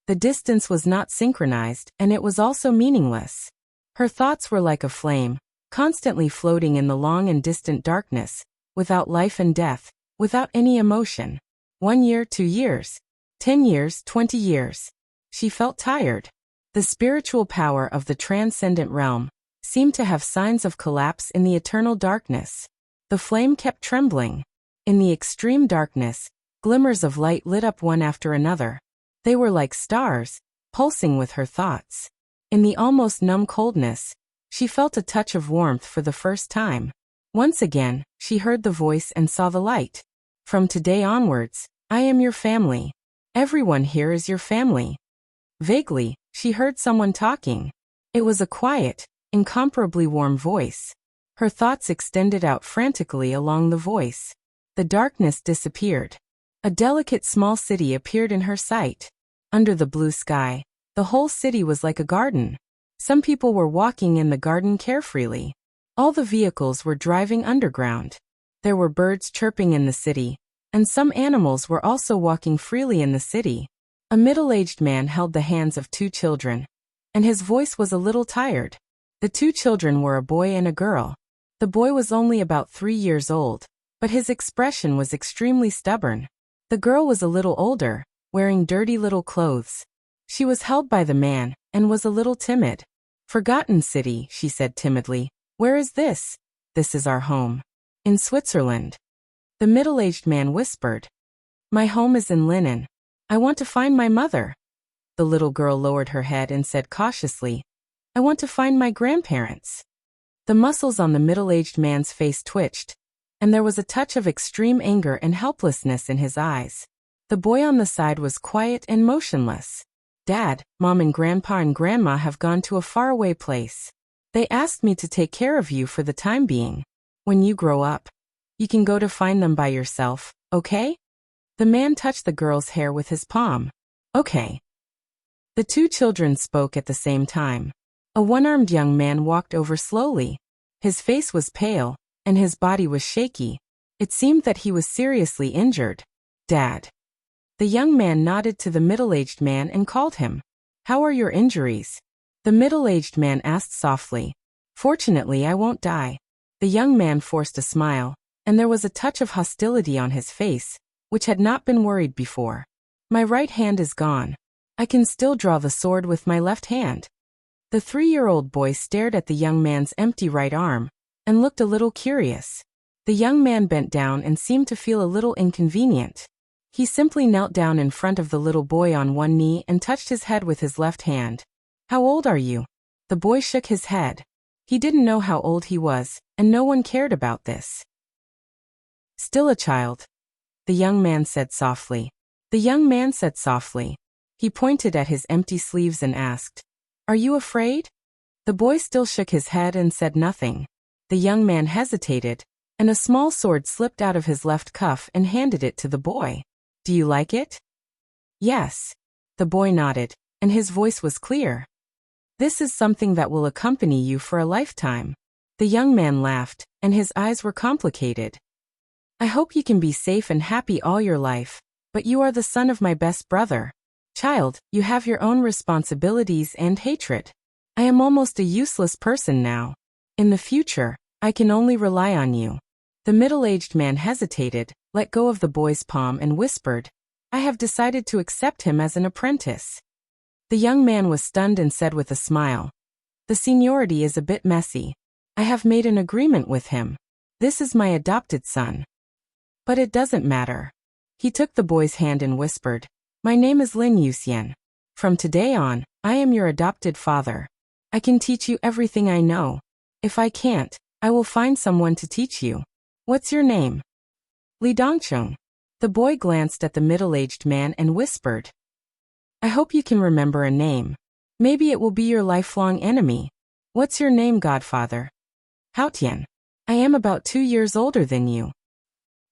The distance was not synchronized, and it was also meaningless. Her thoughts were like a flame, constantly floating in the long and distant darkness, without life and death, without any emotion. 1 year, 2 years, 10 years, 20 years. She felt tired. The spiritual power of the transcendent realm seemed to have signs of collapse in the eternal darkness. The flame kept trembling. In the extreme darkness, glimmers of light lit up one after another. They were like stars, pulsing with her thoughts. In the almost numb coldness, she felt a touch of warmth for the first time. Once again, she heard the voice and saw the light. From today onwards, I am your family. Everyone here is your family. Vaguely, she heard someone talking. It was a quiet, incomparably warm voice. Her thoughts extended out frantically along the voice. The darkness disappeared. A delicate small city appeared in her sight. Under the blue sky, the whole city was like a garden. Some people were walking in the garden carefreely. All the vehicles were driving underground. There were birds chirping in the city, and some animals were also walking freely in the city. A middle-aged man held the hands of 2 children, and his voice was a little tired. The 2 children were a boy and a girl. The boy was only about 3 years old, but his expression was extremely stubborn. The girl was a little older, wearing dirty little clothes. She was held by the man, and was a little timid. Forgotten city, she said timidly. Where is this? This is our home. In Switzerland. The middle-aged man whispered. My home is in Linen. I want to find my mother. The little girl lowered her head and said cautiously, I want to find my grandparents. The muscles on the middle-aged man's face twitched, and there was a touch of extreme anger and helplessness in his eyes. The boy on the side was quiet and motionless. Dad, Mom and Grandpa and Grandma have gone to a faraway place. They asked me to take care of you for the time being. When you grow up, you can go to find them by yourself, okay? The man touched the girl's hair with his palm. Okay. The 2 children spoke at the same time. A one-armed young man walked over slowly. His face was pale, and his body was shaky. It seemed that he was seriously injured. Dad. The young man nodded to the middle-aged man and called him. How are your injuries? The middle-aged man asked softly. Fortunately, I won't die. The young man forced a smile, and there was a touch of hostility on his face, which had not been worried before. My right hand is gone. I can still draw the sword with my left hand. The 3-year-old boy stared at the young man's empty right arm, and looked a little curious. The young man bent down and seemed to feel a little inconvenient. He simply knelt down in front of the little boy on one knee and touched his head with his left hand. How old are you? The boy shook his head. He didn't know how old he was, and no one cared about this. Still a child. The young man said softly. The young man said softly. He pointed at his empty sleeves and asked, Are you afraid? The boy still shook his head and said nothing. The young man hesitated, and a small sword slipped out of his left cuff and handed it to the boy. Do you like it? Yes. The boy nodded, and his voice was clear. This is something that will accompany you for a lifetime. The young man laughed, and his eyes were complicated. I hope you can be safe and happy all your life, but you are the son of my best brother. Child, you have your own responsibilities and hatred. I am almost a useless person now. In the future, I can only rely on you. The middle-aged man hesitated, let go of the boy's palm and whispered, I have decided to accept him as an apprentice. The young man was stunned and said with a smile, the seniority is a bit messy. I have made an agreement with him. This is my adopted son. But it doesn't matter. He took the boy's hand and whispered, my name is Lin Yuxian. From today on, I am your adopted father. I can teach you everything I know. If I can't, I will find someone to teach you. What's your name? Li Dongcheng. The boy glanced at the middle-aged man and whispered, I hope you can remember a name. Maybe it will be your lifelong enemy. What's your name, godfather? Haotian. I am about 2 years older than you.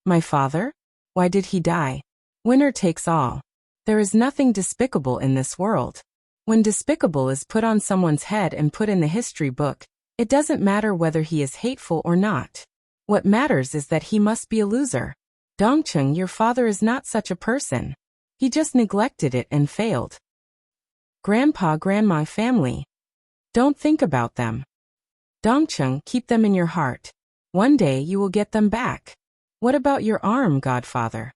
My father? Why did he die? Winner takes all. There is nothing despicable in this world. When despicable is put on someone's head and put in the history book, it doesn't matter whether he is hateful or not. What matters is that he must be a loser. Dongcheng, your father is not such a person. He just neglected it and failed. Grandpa, grandma, family. Don't think about them. Dongcheng, keep them in your heart. One day you will get them back. What about your arm, godfather?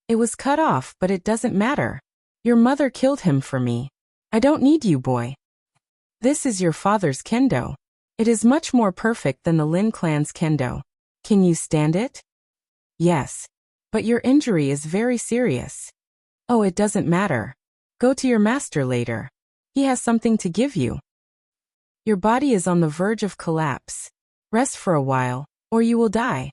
It was cut off, but it doesn't matter. Your mother killed him for me. I don't need you, boy. This is your father's kendo. It is much more perfect than the Lin clan's kendo. Can you stand it? Yes. But your injury is very serious. Oh, it doesn't matter. Go to your master later. He has something to give you. Your body is on the verge of collapse. Rest for a while, or you will die.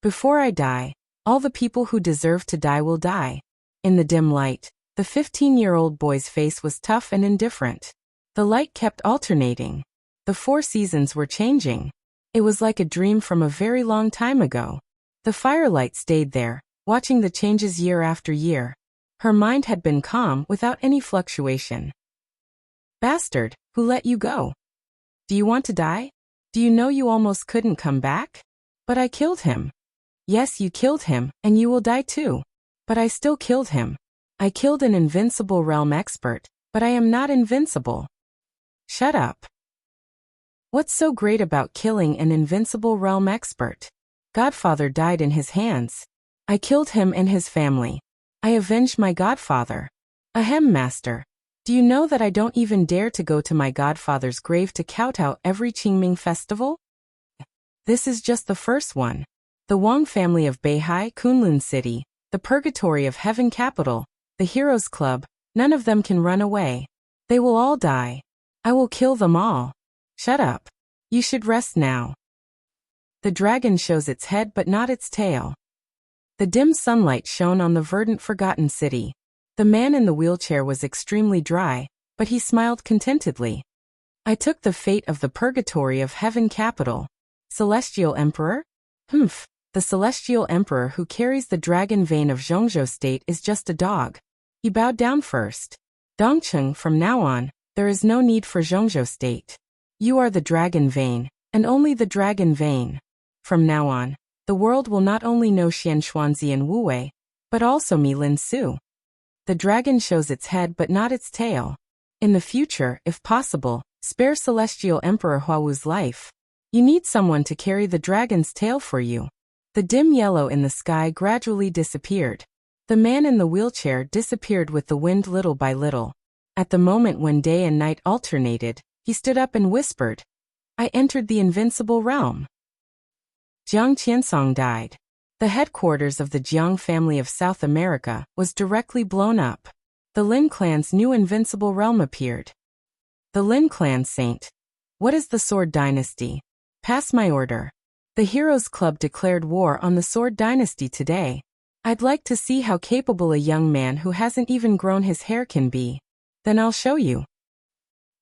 Before I die, all the people who deserve to die will die. In the dim light, the 15-year-old boy's face was tough and indifferent. The light kept alternating. The 4 seasons were changing. It was like a dream from a very long time ago. The firelight stayed there, watching the changes year after year. Her mind had been calm without any fluctuation. Bastard, who let you go? Do you want to die? Do you know you almost couldn't come back? But I killed him. Yes, you killed him, and you will die too. But I still killed him. I killed an invincible realm expert, but I am not invincible. Shut up. What's so great about killing an invincible realm expert? Godfather died in his hands. I killed him and his family. I avenged my godfather. Ahem, master. Do you know that I don't even dare to go to my godfather's grave to kowtow every Qingming festival? This is just the first one. The Wang family of Beihai, Kunlun City, the Purgatory of Heaven Capital, the Heroes Club, none of them can run away. They will all die. I will kill them all. Shut up. You should rest now. The dragon shows its head but not its tail. The dim sunlight shone on the verdant forgotten city. The man in the wheelchair was extremely dry, but he smiled contentedly. I took the fate of the Purgatory of Heaven Capital. Celestial Emperor? Humph. The Celestial Emperor who carries the dragon vein of Zhongzhou State is just a dog. He bowed down first. Dongcheng, from now on, there is no need for Zhongzhou State. You are the dragon vein, and only the dragon vein. From now on, the world will not only know Xian Xuanzi and Wu Wei, but also me Lin Su. The dragon shows its head but not its tail. In the future, if possible, spare Celestial Emperor Huawu's life. You need someone to carry the dragon's tail for you. The dim yellow in the sky gradually disappeared. The man in the wheelchair disappeared with the wind little by little. At the moment when day and night alternated, he stood up and whispered, I entered the invincible realm. Jiang Qiansong died. The headquarters of the Jiang family of South America was directly blown up. The Lin clan's new invincible realm appeared. The Lin clan saint. What is the Sword Dynasty? Pass my order. The Heroes Club declared war on the Sword Dynasty today. I'd like to see how capable a young man who hasn't even grown his hair can be. Then I'll show you.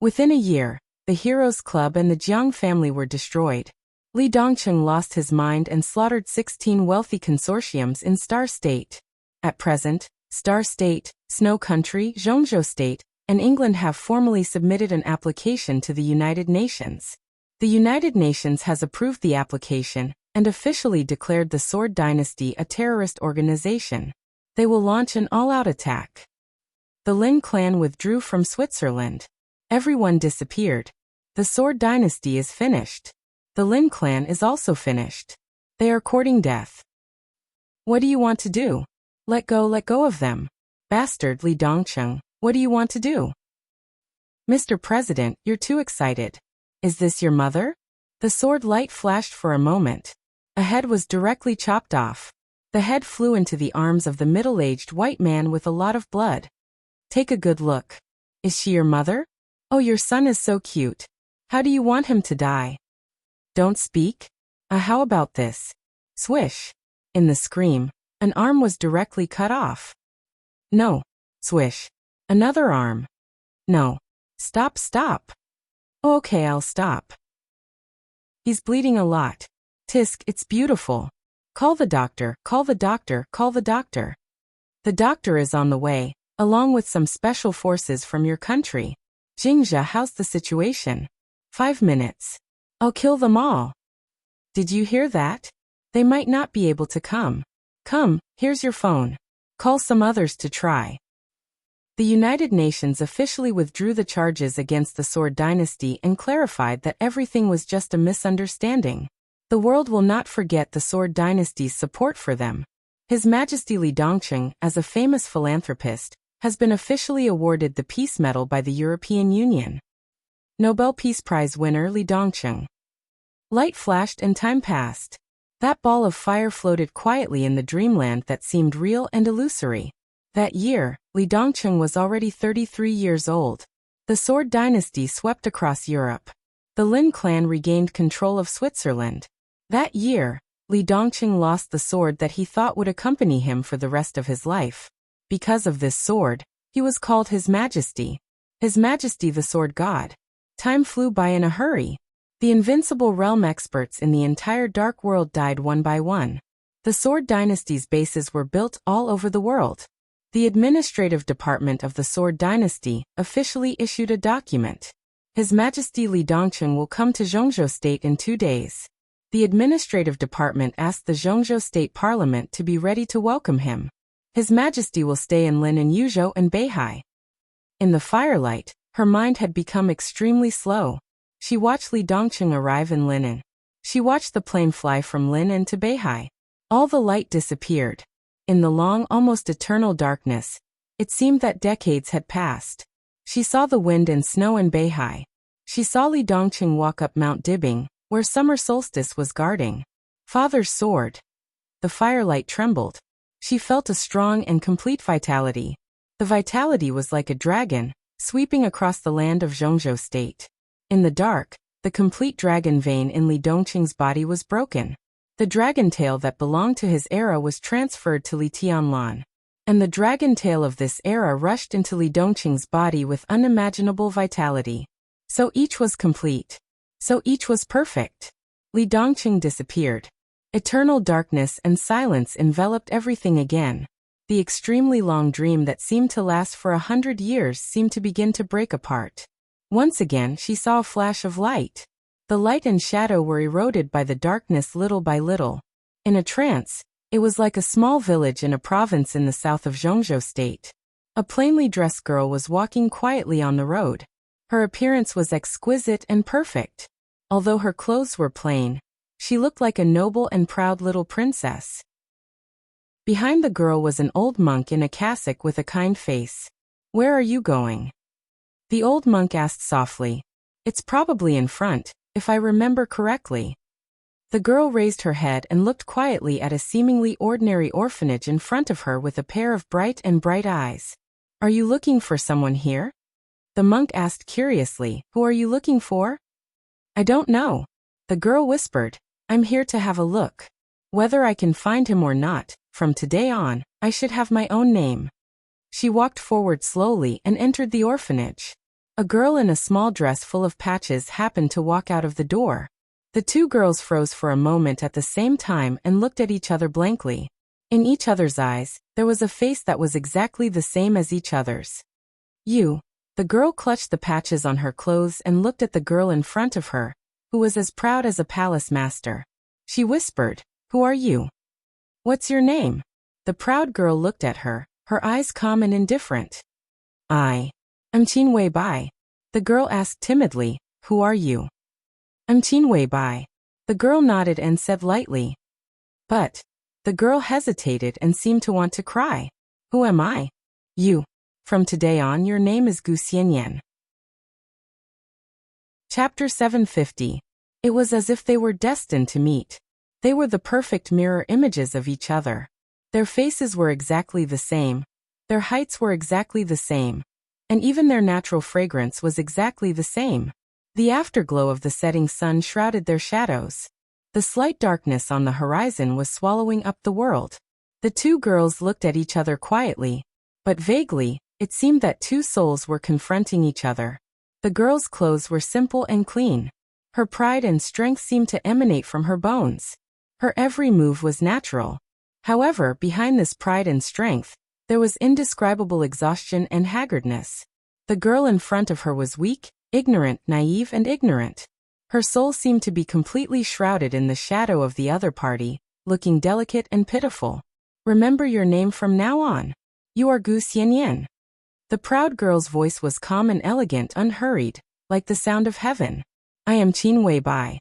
Within a year, the Heroes Club and the Jiang family were destroyed. Li Dongcheng lost his mind and slaughtered 16 wealthy consortiums in Star State. At present, Star State, Snow Country, Zhongzhou State, and England have formally submitted an application to the United Nations. The United Nations has approved the application and officially declared the Sword Dynasty a terrorist organization. They will launch an all-out attack. The Lin clan withdrew from Switzerland. Everyone disappeared. The Sword Dynasty is finished. The Lin clan is also finished. They are courting death. What do you want to do? Let go of them. Bastard Li Dongcheng, what do you want to do? Mr. President, you're too excited. Is this your mother? The sword light flashed for a moment. A head was directly chopped off. The head flew into the arms of the middle-aged white man with a lot of blood. Take a good look. Is she your mother? Oh, your son is so cute. How do you want him to die? Don't speak? How about this? Swish. In the scream, an arm was directly cut off. No. Swish. Another arm. No. Stop. Oh, okay, I'll stop. He's bleeding a lot. Tisk, it's beautiful. Call the doctor. The doctor is on the way, along with some special forces from your country. Jingzha, how's the situation? 5 minutes. I'll kill them all. Did you hear that? They might not be able to come. Come, here's your phone. Call some others to try. The United Nations officially withdrew the charges against the Sword Dynasty and clarified that everything was just a misunderstanding. The world will not forget the Sword Dynasty's support for them. His Majesty Li Dongcheng, as a famous philanthropist, has been officially awarded the Peace Medal by the European Union. Nobel Peace Prize winner Li Dongcheng. Light flashed and time passed. That ball of fire floated quietly in the dreamland that seemed real and illusory. That year, Li Dongcheng was already 33 years old. The Sword Dynasty swept across Europe. The Lin clan regained control of Switzerland. That year, Li Dongcheng lost the sword that he thought would accompany him for the rest of his life. Because of this sword, he was called His Majesty. His Majesty the Sword God. Time flew by in a hurry. The invincible realm experts in the entire Dark World died one by one. The Sword Dynasty's bases were built all over the world. The administrative department of the Sword Dynasty officially issued a document. His Majesty Li Dongcheng will come to Zhongzhou State in 2 days. The administrative department asked the Zhongzhou State Parliament to be ready to welcome him. His Majesty will stay in Lin and Yuzhou and Beihai. In the firelight, her mind had become extremely slow. She watched Li Dongcheng arrive in Linen. She watched the plane fly from Linen to Beihai. All the light disappeared. In the long, almost eternal darkness, it seemed that decades had passed. She saw the wind and snow in Beihai. She saw Li Dongcheng walk up Mount Dibing, where summer solstice was guarding. Father's sword. The firelight trembled. She felt a strong and complete vitality. The vitality was like a dragon, sweeping across the land of Zhongzhou State. In the dark, the complete dragon vein in Li Dongcheng's body was broken. The dragon tail that belonged to his era was transferred to Li Tianlan. And the dragon tail of this era rushed into Li Dongcheng's body with unimaginable vitality. So each was complete. So each was perfect. Li Dongcheng disappeared. Eternal darkness and silence enveloped everything again. The extremely long dream that seemed to last for 100 years seemed to begin to break apart. Once again she saw a flash of light. The light and shadow were eroded by the darkness little by little. In a trance, it was like a small village in a province in the south of Zhongzhou State. A plainly dressed girl was walking quietly on the road. Her appearance was exquisite and perfect. Although her clothes were plain, she looked like a noble and proud little princess. Behind the girl was an old monk in a cassock with a kind face. "Where are you going?" The old monk asked softly. "It's probably in front, if I remember correctly." The girl raised her head and looked quietly at a seemingly ordinary orphanage in front of her with a pair of bright eyes. "Are you looking for someone here?" The monk asked curiously. "Who are you looking for?" "I don't know." The girl whispered. "I'm here to have a look. Whether I can find him or not, from today on, I should have my own name." She walked forward slowly and entered the orphanage. A girl in a small dress full of patches happened to walk out of the door. The two girls froze for a moment at the same time and looked at each other blankly. In each other's eyes, there was a face that was exactly the same as each other's. "You." The girl clutched the patches on her clothes and looked at the girl in front of her, who was as proud as a palace master. She whispered, "Who are you? What's your name?" The proud girl looked at her, her eyes calm and indifferent. "I'm Qin Wei Bai." The girl asked timidly, "Who are you?" "I'm Qin Wei Bai." The girl nodded and said lightly. "But..." The girl hesitated and seemed to want to cry. "Who am I?" "You. From today on your name is Gu Xianyan." Chapter 750. It was as if they were destined to meet. They were the perfect mirror images of each other. Their faces were exactly the same. Their heights were exactly the same. And even their natural fragrance was exactly the same. The afterglow of the setting sun shrouded their shadows. The slight darkness on the horizon was swallowing up the world. The two girls looked at each other quietly, but vaguely, it seemed that two souls were confronting each other. The girl's clothes were simple and clean. Her pride and strength seemed to emanate from her bones. Her every move was natural. However, behind this pride and strength, there was indescribable exhaustion and haggardness. The girl in front of her was weak, ignorant, naive, and ignorant. Her soul seemed to be completely shrouded in the shadow of the other party, looking delicate and pitiful. "Remember your name from now on. You are Gu Xianyan." The proud girl's voice was calm and elegant, unhurried, like the sound of heaven. "I am Qin Wei Bai."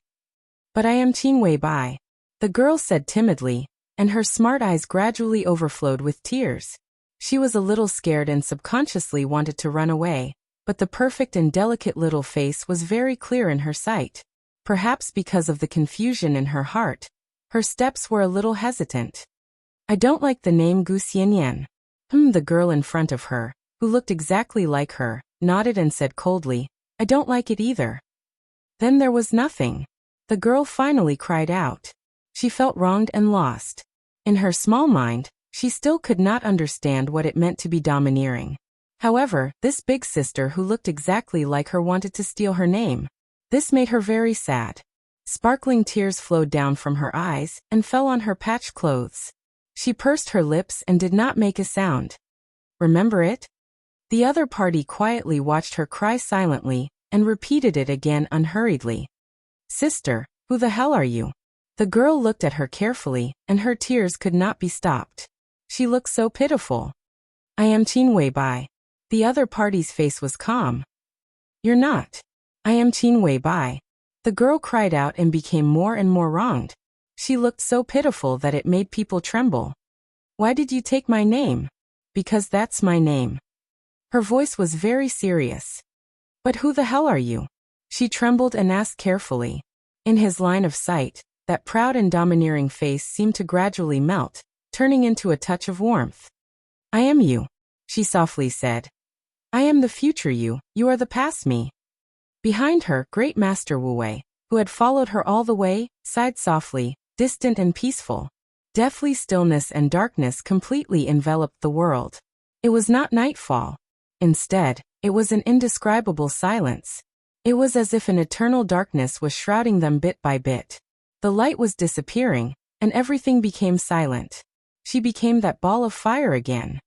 "But I am Qin Wei Bai," the girl said timidly, and her smart eyes gradually overflowed with tears. She was a little scared and subconsciously wanted to run away, but the perfect and delicate little face was very clear in her sight. Perhaps because of the confusion in her heart, her steps were a little hesitant. "I don't like the name Gu Xianyan." The girl in front of her, who looked exactly like her, nodded and said coldly, "I don't like it either." Then there was nothing. The girl finally cried out. She felt wronged and lost. In her small mind, she still could not understand what it meant to be domineering. However, this big sister who looked exactly like her wanted to steal her name. This made her very sad. Sparkling tears flowed down from her eyes and fell on her patched clothes. She pursed her lips and did not make a sound. "Remember it?" The other party quietly watched her cry silently and repeated it again unhurriedly. "Sister, who the hell are you?" The girl looked at her carefully, and her tears could not be stopped. She looked so pitiful. "I am Qin Wei Bai." The other party's face was calm. "You're not." "I am Qin Wei Bai." The girl cried out and became more and more wronged. She looked so pitiful that it made people tremble. "Why did you take my name?" "Because that's my name." Her voice was very serious. "But who the hell are you?" She trembled and asked carefully. In his line of sight, that proud and domineering face seemed to gradually melt, turning into a touch of warmth. "I am you," she softly said. "I am the future you are the past me." Behind her, great Master Wu Wei, who had followed her all the way, sighed softly, distant and peaceful. Deathly stillness and darkness completely enveloped the world. It was not nightfall. Instead, it was an indescribable silence. It was as if an eternal darkness was shrouding them bit by bit. The light was disappearing, and everything became silent. She became that ball of fire again.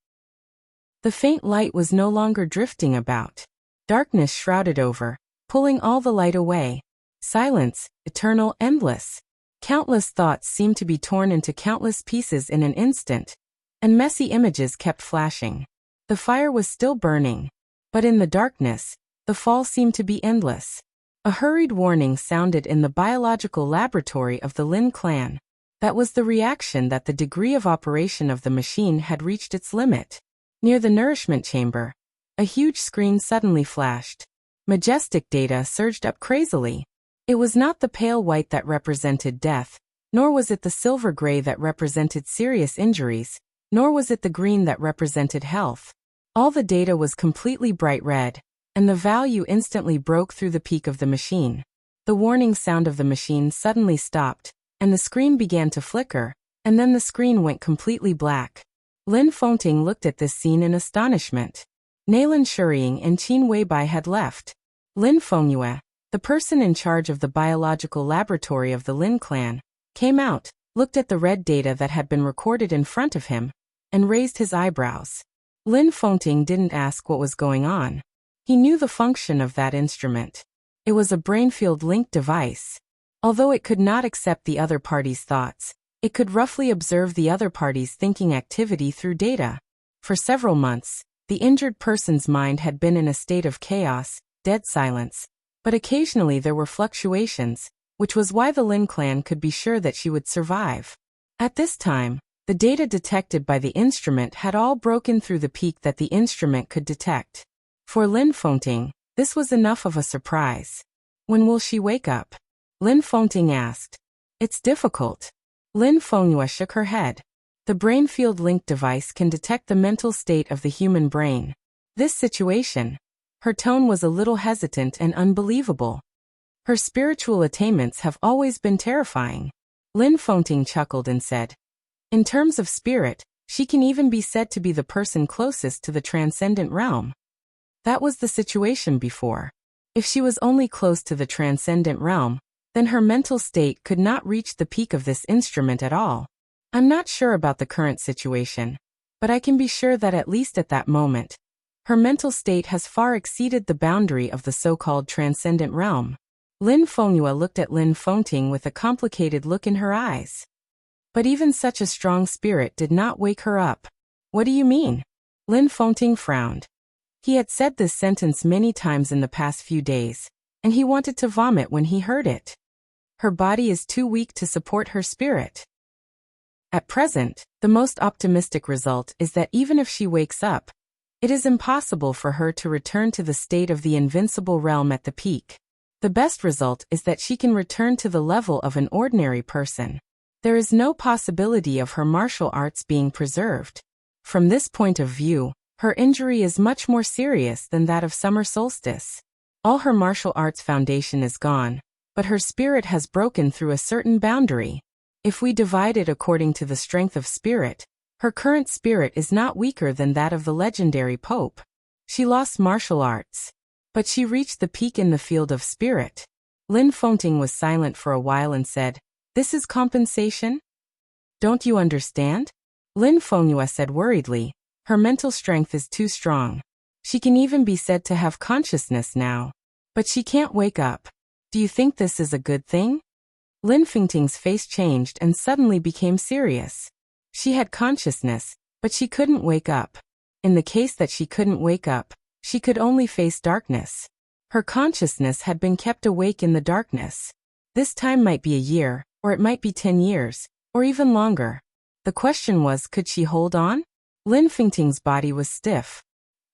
The faint light was no longer drifting about. Darkness shrouded over, pulling all the light away. Silence, eternal, endless. Countless thoughts seemed to be torn into countless pieces in an instant, and messy images kept flashing. The fire was still burning, but in the darkness, the fall seemed to be endless. A hurried warning sounded in the biological laboratory of the Lin clan. That was the reaction that the degree of operation of the machine had reached its limit. Near the nourishment chamber, a huge screen suddenly flashed. Majestic data surged up crazily. It was not the pale white that represented death, nor was it the silver gray that represented serious injuries, nor was it the green that represented health. All the data was completely bright red, and the value instantly broke through the peak of the machine. The warning sound of the machine suddenly stopped, and the screen began to flicker, and then the screen went completely black. Lin Fengting looked at this scene in astonishment. Nalan Shuriying and Qin Weibai had left. Lin Fengyue, the person in charge of the biological laboratory of the Lin clan, came out, looked at the red data that had been recorded in front of him, and raised his eyebrows. Lin Fengting didn't ask what was going on. He knew the function of that instrument. It was a brainfield link device. Although it could not accept the other party's thoughts, it could roughly observe the other party's thinking activity through data. For several months, the injured person's mind had been in a state of chaos, dead silence, but occasionally there were fluctuations, which was why the Lin clan could be sure that she would survive. At this time, the data detected by the instrument had all broken through the peak that the instrument could detect. For Lin Fengting, this was enough of a surprise. When will she wake up? Lin Fengting asked. It's difficult. Lin Fengyue shook her head. The brainfield link device can detect the mental state of the human brain. This situation. Her tone was a little hesitant and unbelievable. Her spiritual attainments have always been terrifying. Lin Fengting chuckled and said, in terms of spirit, she can even be said to be the person closest to the transcendent realm. That was the situation before. If she was only close to the transcendent realm, then her mental state could not reach the peak of this instrument at all. I'm not sure about the current situation, but I can be sure that at least at that moment, her mental state has far exceeded the boundary of the so-called transcendent realm. Lin Fengyue looked at Lin Fengting with a complicated look in her eyes. But even such a strong spirit did not wake her up. What do you mean? Lin Fengting frowned. He had said this sentence many times in the past few days, and he wanted to vomit when he heard it. Her body is too weak to support her spirit. At present, the most optimistic result is that even if she wakes up, it is impossible for her to return to the state of the invincible realm at the peak. The best result is that she can return to the level of an ordinary person. There is no possibility of her martial arts being preserved. From this point of view, her injury is much more serious than that of summer solstice. All her martial arts foundation is gone, but her spirit has broken through a certain boundary. If we divide it according to the strength of spirit, her current spirit is not weaker than that of the legendary Pope. She lost martial arts, but she reached the peak in the field of spirit. Lin Fengting was silent for a while and said, this is compensation? Don't you understand? Lin Fengyue said worriedly, her mental strength is too strong. She can even be said to have consciousness now. But she can't wake up. Do you think this is a good thing? Lin Fengting's face changed and suddenly became serious. She had consciousness, but she couldn't wake up. In the case that she couldn't wake up, she could only face darkness. Her consciousness had been kept awake in the darkness. This time might be a year, or it might be 10 years, or even longer. The question was, could she hold on? Lin Fengting's body was stiff.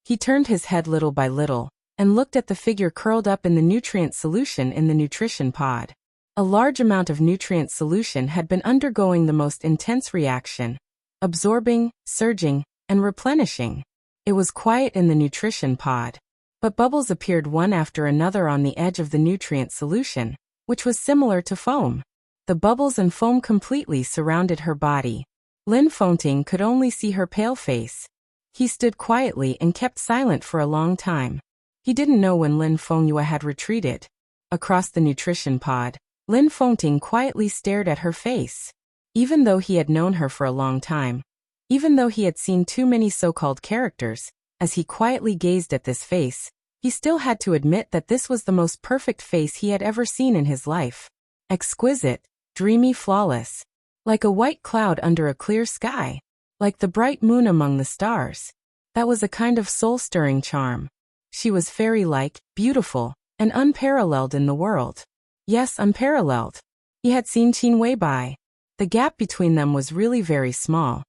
He turned his head little by little, and looked at the figure curled up in the nutrient solution in the nutrition pod. A large amount of nutrient solution had been undergoing the most intense reaction, absorbing, surging, and replenishing. It was quiet in the nutrition pod, but bubbles appeared one after another on the edge of the nutrient solution, which was similar to foam. The bubbles and foam completely surrounded her body. Lin Fengting could only see her pale face. He stood quietly and kept silent for a long time. He didn't know when Lin Fengyue had retreated. Across the nutrition pod, Lin Fengting quietly stared at her face. Even though he had known her for a long time, even though he had seen too many so-called characters, as he quietly gazed at this face, he still had to admit that this was the most perfect face he had ever seen in his life. Exquisite, dreamy, flawless. Like a white cloud under a clear sky. Like the bright moon among the stars. That was a kind of soul-stirring charm. She was fairy-like, beautiful, and unparalleled in the world. Yes, unparalleled. He had seen Qin Weibai. The gap between them was really very small.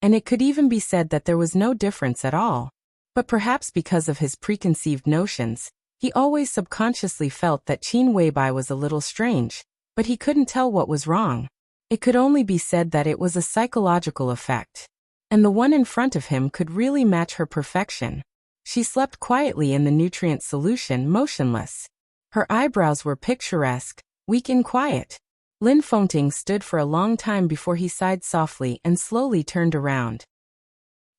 And it could even be said that there was no difference at all. But perhaps because of his preconceived notions, he always subconsciously felt that Qin Weibai was a little strange, but he couldn't tell what was wrong. It could only be said that it was a psychological effect. And the one in front of him could really match her perfection. She slept quietly in the nutrient solution, motionless. Her eyebrows were picturesque, weak and quiet. Lin Fengting stood for a long time before he sighed softly and slowly turned around.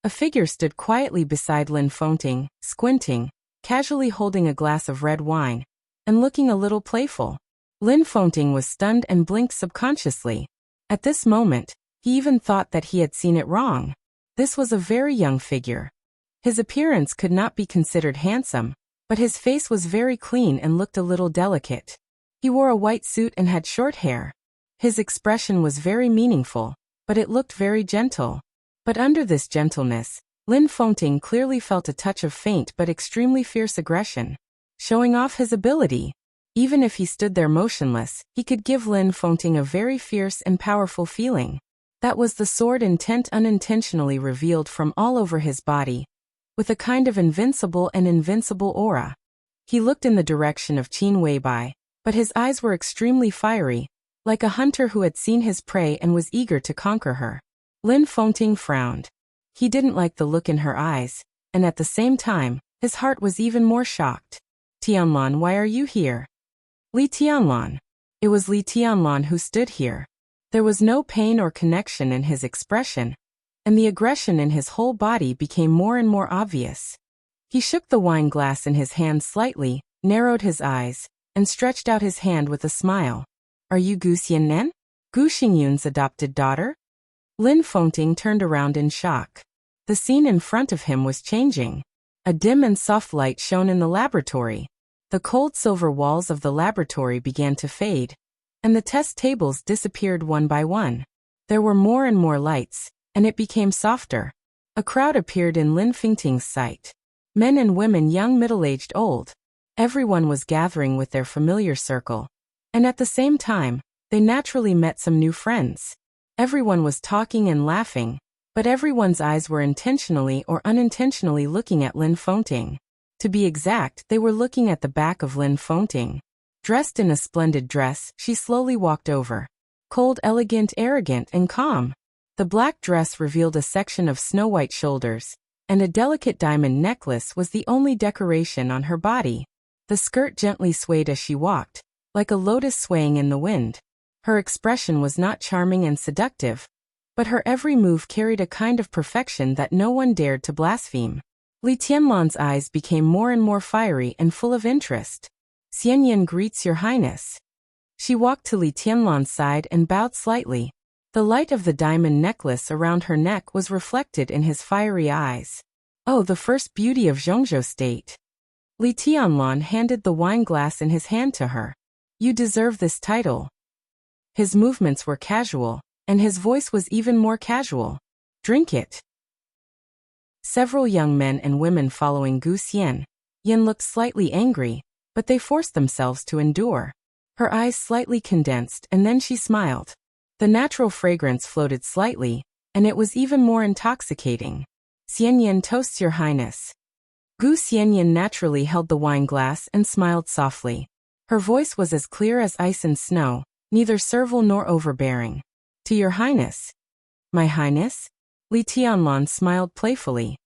A figure stood quietly beside Lin Fengting, squinting, casually holding a glass of red wine, and looking a little playful. Lin Fengting was stunned and blinked subconsciously. At this moment, he even thought that he had seen it wrong. This was a very young figure. His appearance could not be considered handsome, but his face was very clean and looked a little delicate. He wore a white suit and had short hair. His expression was very meaningful, but it looked very gentle. But under this gentleness, Lin Fengting clearly felt a touch of faint but extremely fierce aggression. Showing off his ability. Even if he stood there motionless, he could give Lin Fengting a very fierce and powerful feeling. That was the sword intent unintentionally revealed from all over his body, with a kind of invincible aura. He looked in the direction of Qin Weibai, but his eyes were extremely fiery, like a hunter who had seen his prey and was eager to conquer her. Lin Fengting frowned. He didn't like the look in her eyes, and at the same time, his heart was even more shocked. Tianlan, why are you here? Li Tianlan. It was Li Tianlan who stood here. There was no pain or connection in his expression, and the aggression in his whole body became more and more obvious. He shook the wine glass in his hand slightly, narrowed his eyes, and stretched out his hand with a smile. Are you Gu Xiannian? Gu Xingyun's adopted daughter? Lin Fengting turned around in shock. The scene in front of him was changing. A dim and soft light shone in the laboratory. The cold silver walls of the laboratory began to fade, and the test tables disappeared one by one. There were more and more lights, and it became softer. A crowd appeared in Lin Fengting's sight. Men and women, young, middle-aged, old. Everyone was gathering with their familiar circle. And at the same time, they naturally met some new friends. Everyone was talking and laughing, but everyone's eyes were intentionally or unintentionally looking at Lin Fengting. To be exact, they were looking at the back of Lin Fengting. Dressed in a splendid dress, she slowly walked over. Cold, elegant, arrogant, and calm. The black dress revealed a section of snow-white shoulders, and a delicate diamond necklace was the only decoration on her body. The skirt gently swayed as she walked, like a lotus swaying in the wind. Her expression was not charming and seductive, but her every move carried a kind of perfection that no one dared to blaspheme. Li Tianlan's eyes became more and more fiery and full of interest. Xianyan greets your highness. She walked to Li Tianlan's side and bowed slightly. The light of the diamond necklace around her neck was reflected in his fiery eyes. Oh, the first beauty of Zhongzhou State. Li Tianlan handed the wine glass in his hand to her. You deserve this title. His movements were casual, and his voice was even more casual. Drink it. Several young men and women following Gu Xian. Yin looked slightly angry, but they forced themselves to endure. Her eyes slightly condensed, and then she smiled. The natural fragrance floated slightly, and it was even more intoxicating. Xianyan toasts your highness. Gu Xianyan naturally held the wine glass and smiled softly. Her voice was as clear as ice and snow, neither servile nor overbearing. To your highness. My highness? Li Tianlan smiled playfully.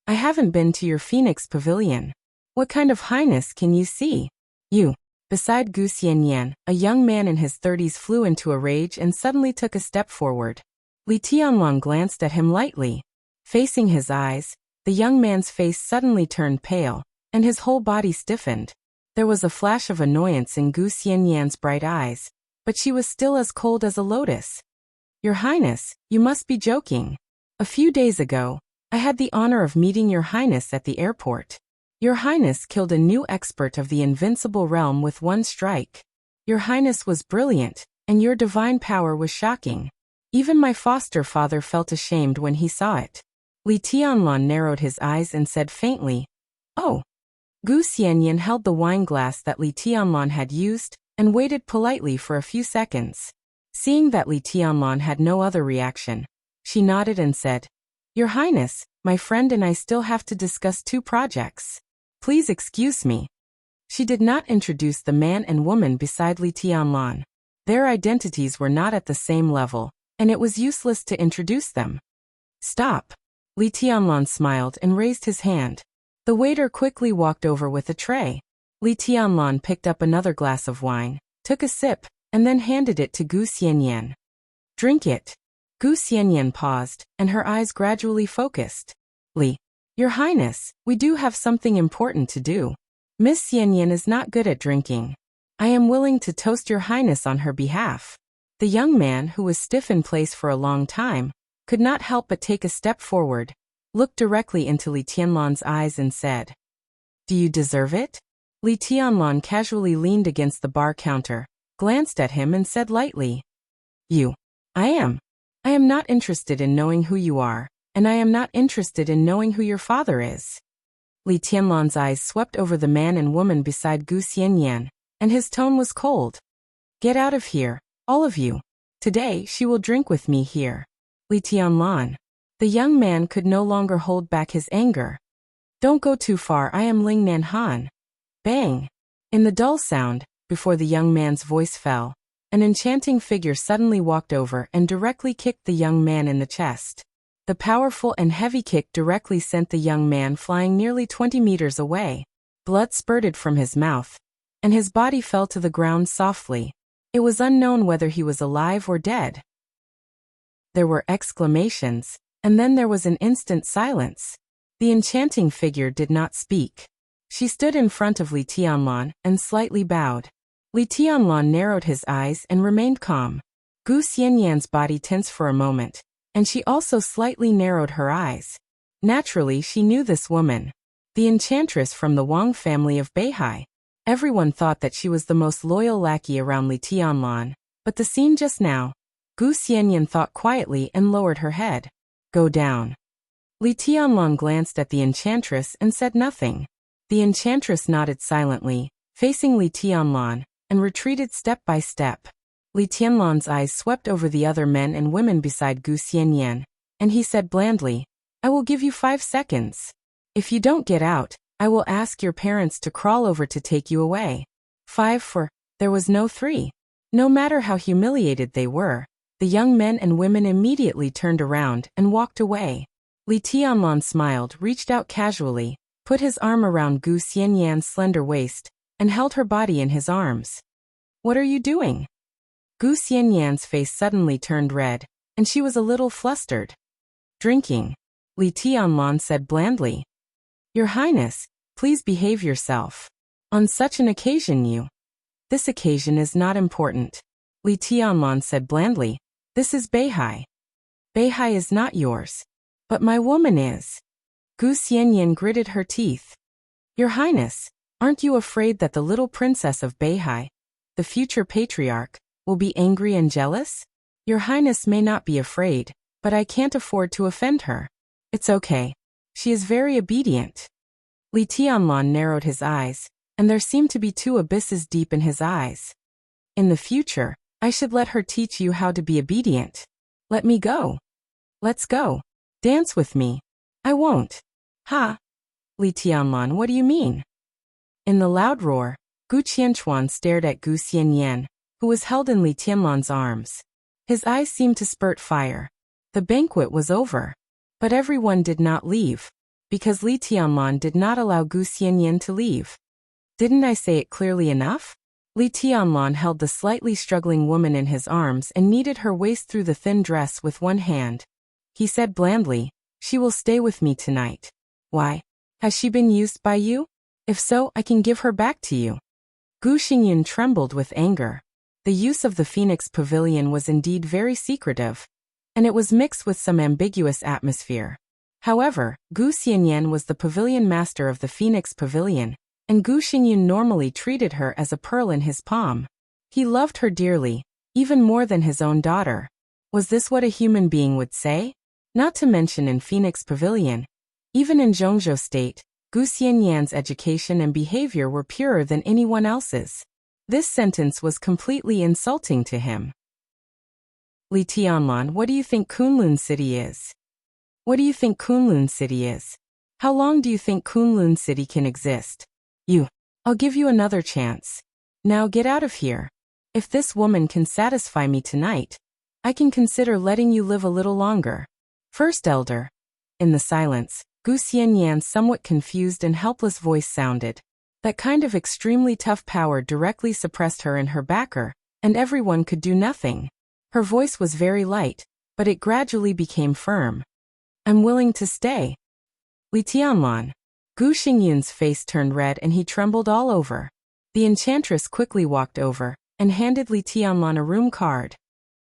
I haven't been to your Phoenix Pavilion. What kind of highness can you see? You. Beside Gu Xianyan, a young man in his 30s flew into a rage and suddenly took a step forward. Li Tianlan glanced at him lightly. Facing his eyes, the young man's face suddenly turned pale, and his whole body stiffened. There was a flash of annoyance in Gu Xianyan's bright eyes, but she was still as cold as a lotus. Your highness, you must be joking. A few days ago, I had the honor of meeting your highness at the airport. Your highness killed a new expert of the invincible realm with one strike. Your highness was brilliant, and your divine power was shocking. Even my foster father felt ashamed when he saw it. Li Tianlan narrowed his eyes and said faintly, Oh. Gu Xianyan held the wine glass that Li Tianlan had used, and waited politely for a few seconds. Seeing that Li Tianlan had no other reaction, she nodded and said, Your highness, my friend and I still have to discuss 2 projects. Please excuse me. She did not introduce the man and woman beside Li Tianlan. Their identities were not at the same level, and it was useless to introduce them. Stop. Li Tianlan smiled and raised his hand. The waiter quickly walked over with a tray. Li Tianlan picked up another glass of wine, took a sip, and then handed it to Gu Xianyan. Drink it. Gu Xianyan paused, and her eyes gradually focused. Li. Your highness, we do have something important to do. Miss Xianyan is not good at drinking. I am willing to toast your highness on her behalf. The young man, who was stiff in place for a long time, could not help but take a step forward, looked directly into Li Tianlan's eyes and said, Do you deserve it? Li Tianlan casually leaned against the bar counter, glanced at him and said lightly. You. I am not interested in knowing who you are, and I am not interested in knowing who your father is. Li Tianlan's eyes swept over the man and woman beside Gu Xianyan, and his tone was cold. Get out of here, all of you. Today she will drink with me here. Li Tianlan. The young man could no longer hold back his anger. Don't go too far, I am Ling Nanhan. Bang! In the dull sound, before the young man's voice fell, an enchanting figure suddenly walked over and directly kicked the young man in the chest. The powerful and heavy kick directly sent the young man flying nearly 20 meters away. Blood spurted from his mouth, and his body fell to the ground softly. It was unknown whether he was alive or dead. There were exclamations, and then there was an instant silence. The enchanting figure did not speak. She stood in front of Li Tianlan and slightly bowed. Li Tianlan narrowed his eyes and remained calm. Gu Xianyan's body tensed for a moment, and she also slightly narrowed her eyes. Naturally, she knew this woman. The enchantress from the Wang family of Beihai. Everyone thought that she was the most loyal lackey around Li Tianlan, but the scene just now. Gu Xianyan thought quietly and lowered her head. Go down. Li Tianlan glanced at the enchantress and said nothing. The enchantress nodded silently, facing Li Tianlan, and retreated step by step. Li Tianlan's eyes swept over the other men and women beside Gu Xianyan, and he said blandly, I will give you 5 seconds. If you don't get out, I will ask your parents to crawl over to take you away. 5 for, there was no 3. No matter how humiliated they were, the young men and women immediately turned around and walked away. Li Tianlan smiled, reached out casually, put his arm around Gu Xianyan's slender waist, and held her body in his arms. What are you doing? Gu Xianyan's face suddenly turned red, and she was a little flustered. Drinking. Li Tianlan said blandly. Your Highness, please behave yourself. On such an occasion you. This occasion is not important. Li Tianlan said blandly. This is Beihai. Beihai is not yours. But my woman is. Gu Xianyan gritted her teeth. Your Highness, aren't you afraid that the little princess of Beihai, the future patriarch, will be angry and jealous? Your Highness may not be afraid, but I can't afford to offend her. It's okay. She is very obedient. Li Tianlan narrowed his eyes, and there seemed to be 2 abysses deep in his eyes. In the future, I should let her teach you how to be obedient. Let me go. Let's go. Dance with me. I won't. Ha! Li Tianlan, what do you mean? In the loud roar, Gu Qianchuan stared at Gu Xianyan, who was held in Li Tianlan's arms. His eyes seemed to spurt fire. The banquet was over. But everyone did not leave, because Li Tianlan did not allow Gu Xianyan to leave. Didn't I say it clearly enough? Li Tianlan held the slightly struggling woman in his arms and kneaded her waist through the thin dress with one hand. He said blandly, she will stay with me tonight. Why? Has she been used by you? If so, I can give her back to you. Gu Xingyun trembled with anger. The use of the Phoenix Pavilion was indeed very secretive, and it was mixed with some ambiguous atmosphere. However, Gu Xianyan was the pavilion master of the Phoenix Pavilion, and Gu Xingyun normally treated her as a pearl in his palm. He loved her dearly, even more than his own daughter. Was this what a human being would say? Not to mention in Phoenix Pavilion, even in Zhongzhou State, Gu Xianyan's education and behavior were purer than anyone else's. This sentence was completely insulting to him. Li Tianlan, what do you think Kunlun City is? What do you think Kunlun City is? How long do you think Kunlun City can exist? I'll give you another chance. Now get out of here. If this woman can satisfy me tonight, I can consider letting you live a little longer. First elder. In the silence, Gu Xianyan's somewhat confused and helpless voice sounded. That kind of extremely tough power directly suppressed her and her backer, and everyone could do nothing. Her voice was very light, but it gradually became firm. I'm willing to stay. Li Tianlan. Gu Xingyun's face turned red and he trembled all over. The enchantress quickly walked over and handed Li Tianlan a room card.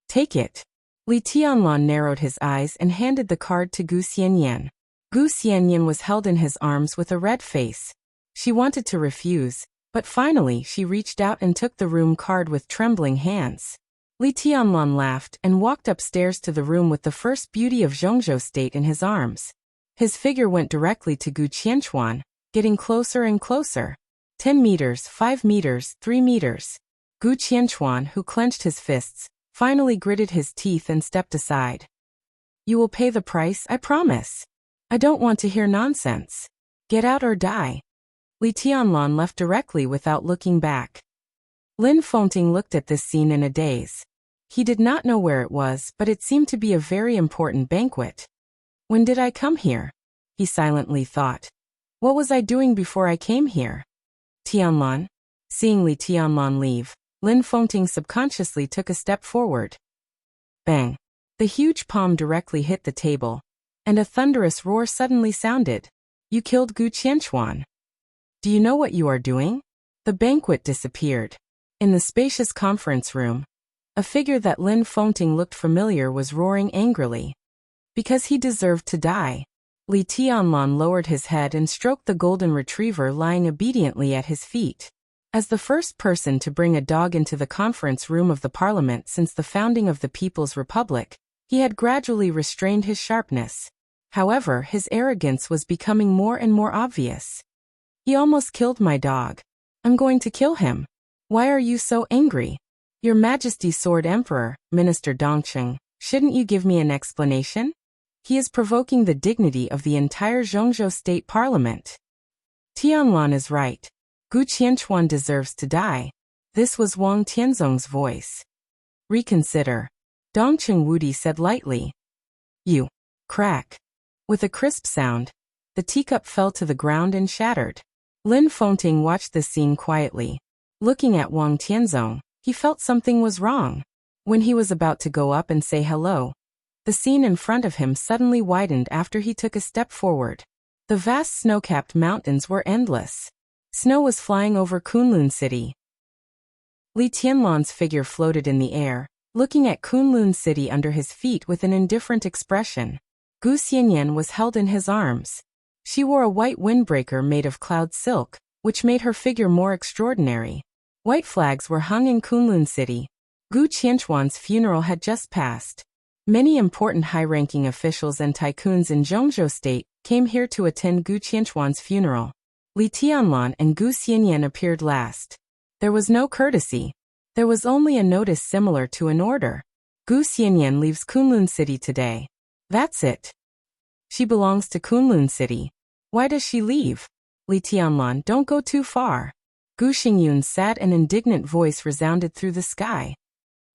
Take it. Li Tianlan narrowed his eyes and handed the card to Gu Xianyan. Gu Xianyan was held in his arms with a red face. She wanted to refuse, but finally she reached out and took the room card with trembling hands. Li Tianlan laughed and walked upstairs to the room with the first beauty of Zhongzhou state in his arms. His figure went directly to Gu Qianchuan, getting closer and closer. 10 meters, 5 meters, 3 meters. Gu Qianchuan, who clenched his fists, finally gritted his teeth and stepped aside. You will pay the price, I promise. I don't want to hear nonsense. Get out or die. Li Tianlan left directly without looking back. Lin Fengting looked at this scene in a daze. He did not know where it was, but it seemed to be a very important banquet. When did I come here? He silently thought. What was I doing before I came here? Tianlan? Seeing Li Tianlan leave, Lin Fengting subconsciously took a step forward. Bang! The huge palm directly hit the table, and a thunderous roar suddenly sounded. You killed Gu Qianchuan. Do you know what you are doing? The banquet disappeared. In the spacious conference room, a figure that Lin Fengting looked familiar was roaring angrily. Because he deserved to die. Li Tianlan lowered his head and stroked the golden retriever lying obediently at his feet. As the first person to bring a dog into the conference room of the parliament since the founding of the People's Republic, he had gradually restrained his sharpness. However, his arrogance was becoming more and more obvious. He almost killed my dog. I'm going to kill him. Why are you so angry? Your Majesty Sword Emperor, Minister Dongqing, shouldn't you give me an explanation? He is provoking the dignity of the entire Zhongzhou State Parliament. Tianlan is right. Gu Qianchuan deserves to die. This was Wang Tianzong's voice. Reconsider. Dongqing Wudi said lightly. You. Crack. With a crisp sound, the teacup fell to the ground and shattered. Lin Fengting watched this scene quietly. Looking at Wang Tianzong, he felt something was wrong. When he was about to go up and say hello, the scene in front of him suddenly widened after he took a step forward. The vast snow-capped mountains were endless. Snow was flying over Kunlun City. Li Tianlan's figure floated in the air, looking at Kunlun City under his feet with an indifferent expression. Gu Xianyan was held in his arms. She wore a white windbreaker made of cloud silk, which made her figure more extraordinary. White flags were hung in Kunlun City. Gu Qianchuan's funeral had just passed. Many important high-ranking officials and tycoons in Zhongzhou State came here to attend Gu Qianchuan's funeral. Li Tianlan and Gu Xianyan appeared last. There was no courtesy. There was only a notice similar to an order. Gu Xianyan leaves Kunlun City today. That's it. She belongs to Kunlun City. Why does she leave? Li Tianlan, don't go too far. Gu Xingyun's sad and indignant voice resounded through the sky.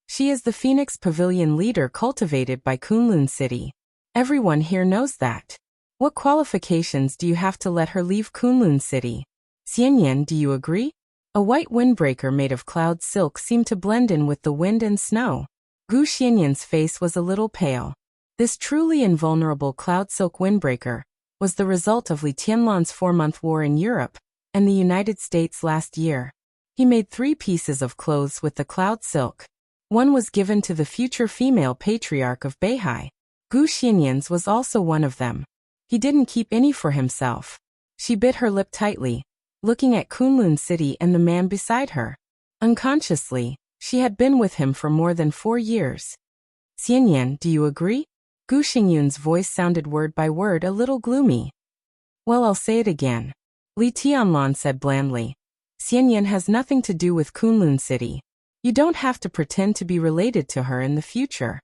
She is the Phoenix Pavilion leader cultivated by Kunlun City. Everyone here knows that. What qualifications do you have to let her leave Kunlun City? Xianyan, do you agree? A white windbreaker made of cloud silk seemed to blend in with the wind and snow. Gu Xianyan's face was a little pale. This truly invulnerable cloud silk windbreaker was the result of Li Tianlan's 4-month war in Europe and the United States last year. He made 3 pieces of clothes with the cloud silk. One was given to the future female patriarch of Beihai. Gu Xianyan's was also one of them. He didn't keep any for himself. She bit her lip tightly, looking at Kunlun City and the man beside her. Unconsciously, she had been with him for more than 4 years. Xianyan, do you agree? Gu Xingyun's voice sounded word by word a little gloomy. Well, I'll say it again. Li Tianlan said blandly. Xianyan has nothing to do with Kunlun City. You don't have to pretend to be related to her in the future.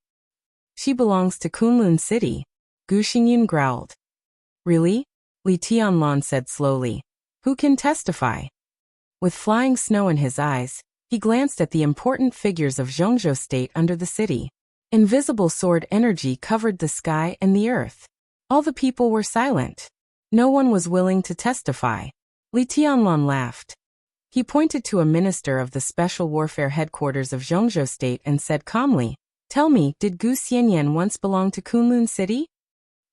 She belongs to Kunlun City. Gu Xingyun growled. Really? Li Tianlan said slowly. Who can testify? With flying snow in his eyes, he glanced at the important figures of Zhongzhou State under the city. Invisible sword energy covered the sky and the earth. All the people were silent. No one was willing to testify. Li Tianlan laughed. He pointed to a minister of the Special Warfare Headquarters of Zhongzhou State and said calmly, Tell me, did Gu Xianyan once belong to Kunlun City?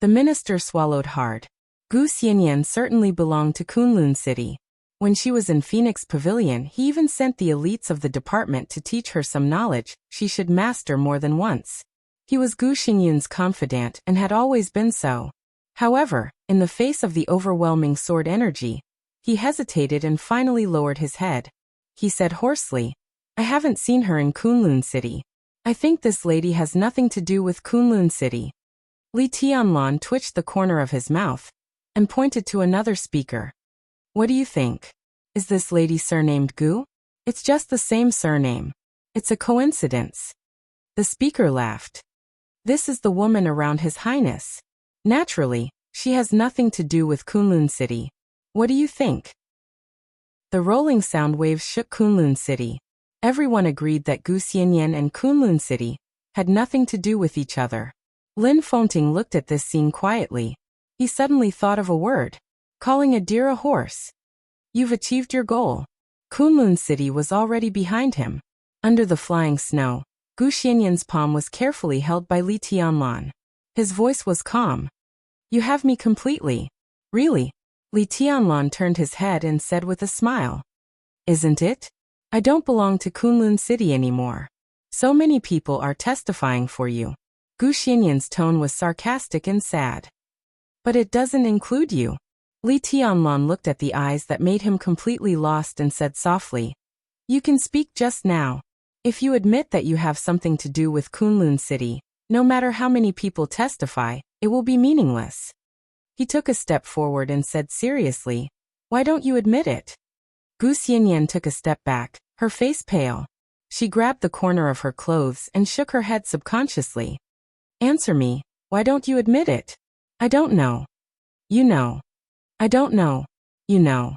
The minister swallowed hard. Gu Xianyan certainly belonged to Kunlun City. When she was in Phoenix Pavilion, he even sent the elites of the department to teach her some knowledge she should master more than once. He was Gu Xingyun's confidant and had always been so. However, in the face of the overwhelming sword energy, He hesitated and finally lowered his head. He said hoarsely, I haven't seen her in Kunlun City. I think this lady has nothing to do with Kunlun City. Li Tianlan twitched the corner of his mouth and pointed to another speaker. What do you think? Is this lady surnamed Gu? It's just the same surname. It's a coincidence. The speaker laughed. This is the woman around His Highness. Naturally, she has nothing to do with Kunlun City. What do you think? The rolling sound waves shook Kunlun City. Everyone agreed that Gu Xianyan and Kunlun City had nothing to do with each other. Lin Fengting looked at this scene quietly. He suddenly thought of a word. Calling a deer a horse. You've achieved your goal. Kunlun City was already behind him. Under the flying snow, Gu Xianyan's palm was carefully held by Li Tianlan. His voice was calm. You have me completely. Really? Li Tianlan turned his head and said with a smile. Isn't it? I don't belong to Kunlun City anymore. So many people are testifying for you. Gu Xianyan's tone was sarcastic and sad. But it doesn't include you. Li Tianlan looked at the eyes that made him completely lost and said softly. You can speak just now. If you admit that you have something to do with Kunlun City, no matter how many people testify, it will be meaningless. He took a step forward and said seriously, why don't you admit it? Gu Xianyan took a step back, her face pale. She grabbed the corner of her clothes and shook her head subconsciously. Answer me, why don't you admit it? I don't know. You know. I don't know. You know.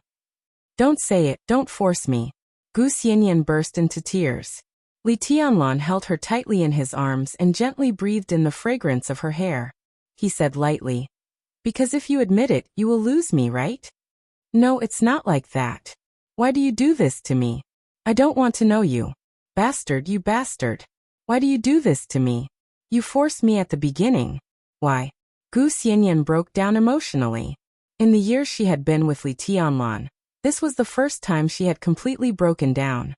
Don't say it, don't force me. Gu Xianyan burst into tears. Li Tianlan held her tightly in his arms and gently breathed in the fragrance of her hair. He said lightly, because if you admit it, you will lose me, right? No, it's not like that. Why do you do this to me? I don't want to know you. Bastard, you bastard. Why do you do this to me? You forced me at the beginning. Why? Gu Xianyan broke down emotionally. In the years she had been with Li Tianlan, this was the first time she had completely broken down.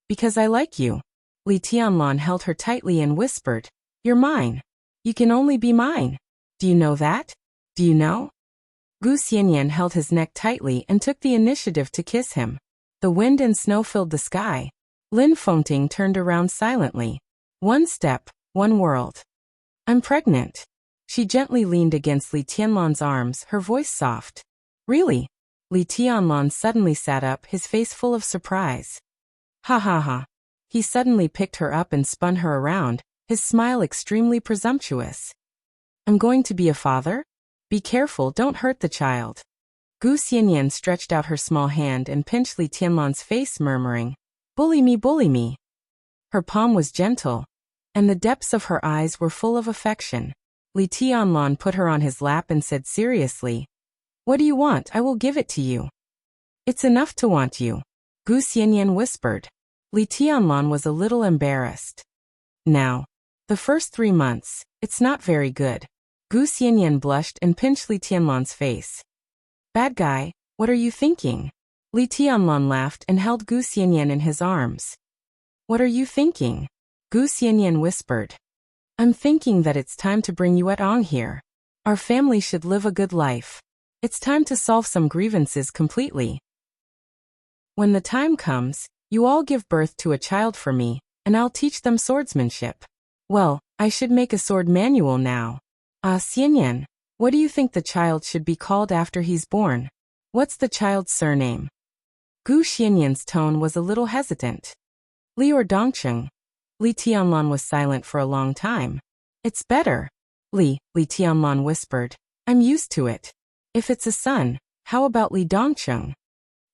Because I like you. Li Tianlan held her tightly and whispered, you're mine. You can only be mine. Do you know that? Do you know? Gu Xianyan held his neck tightly and took the initiative to kiss him. The wind and snow filled the sky. Lin Fengting turned around silently. One step, one world. I'm pregnant. She gently leaned against Li Tianlan's arms, her voice soft. Really? Li Tianlan suddenly sat up, his face full of surprise. Ha ha ha. He suddenly picked her up and spun her around, his smile extremely presumptuous. I'm going to be a father? Be careful, don't hurt the child. Gu Xianyan stretched out her small hand and pinched Li Tianlan's face, murmuring, bully me, bully me. Her palm was gentle, and the depths of her eyes were full of affection. Li Tianlan put her on his lap and said seriously, what do you want? I will give it to you. It's enough to want you. Gu Xianyan whispered. Li Tianlan was a little embarrassed. Now, the first 3 months, it's not very good. Gu Xianyan blushed and pinched Li Tianlan's face. Bad guy, what are you thinking? Li Tianlan laughed and held Gu Xianyan in his arms. What are you thinking? Gu Xianyan whispered. I'm thinking that it's time to bring Yuetong here. Our family should live a good life. It's time to solve some grievances completely. When the time comes, you all give birth to a child for me, and I'll teach them swordsmanship. Well, I should make a sword manual now. Xianyan, what do you think the child should be called after he's born? What's the child's surname? Gu Xianyan's tone was a little hesitant. Li or Dongcheng? Li Tianlan was silent for a long time. It's better. Li Tianlan whispered. I'm used to it. If it's a son, how about Li Dongcheng?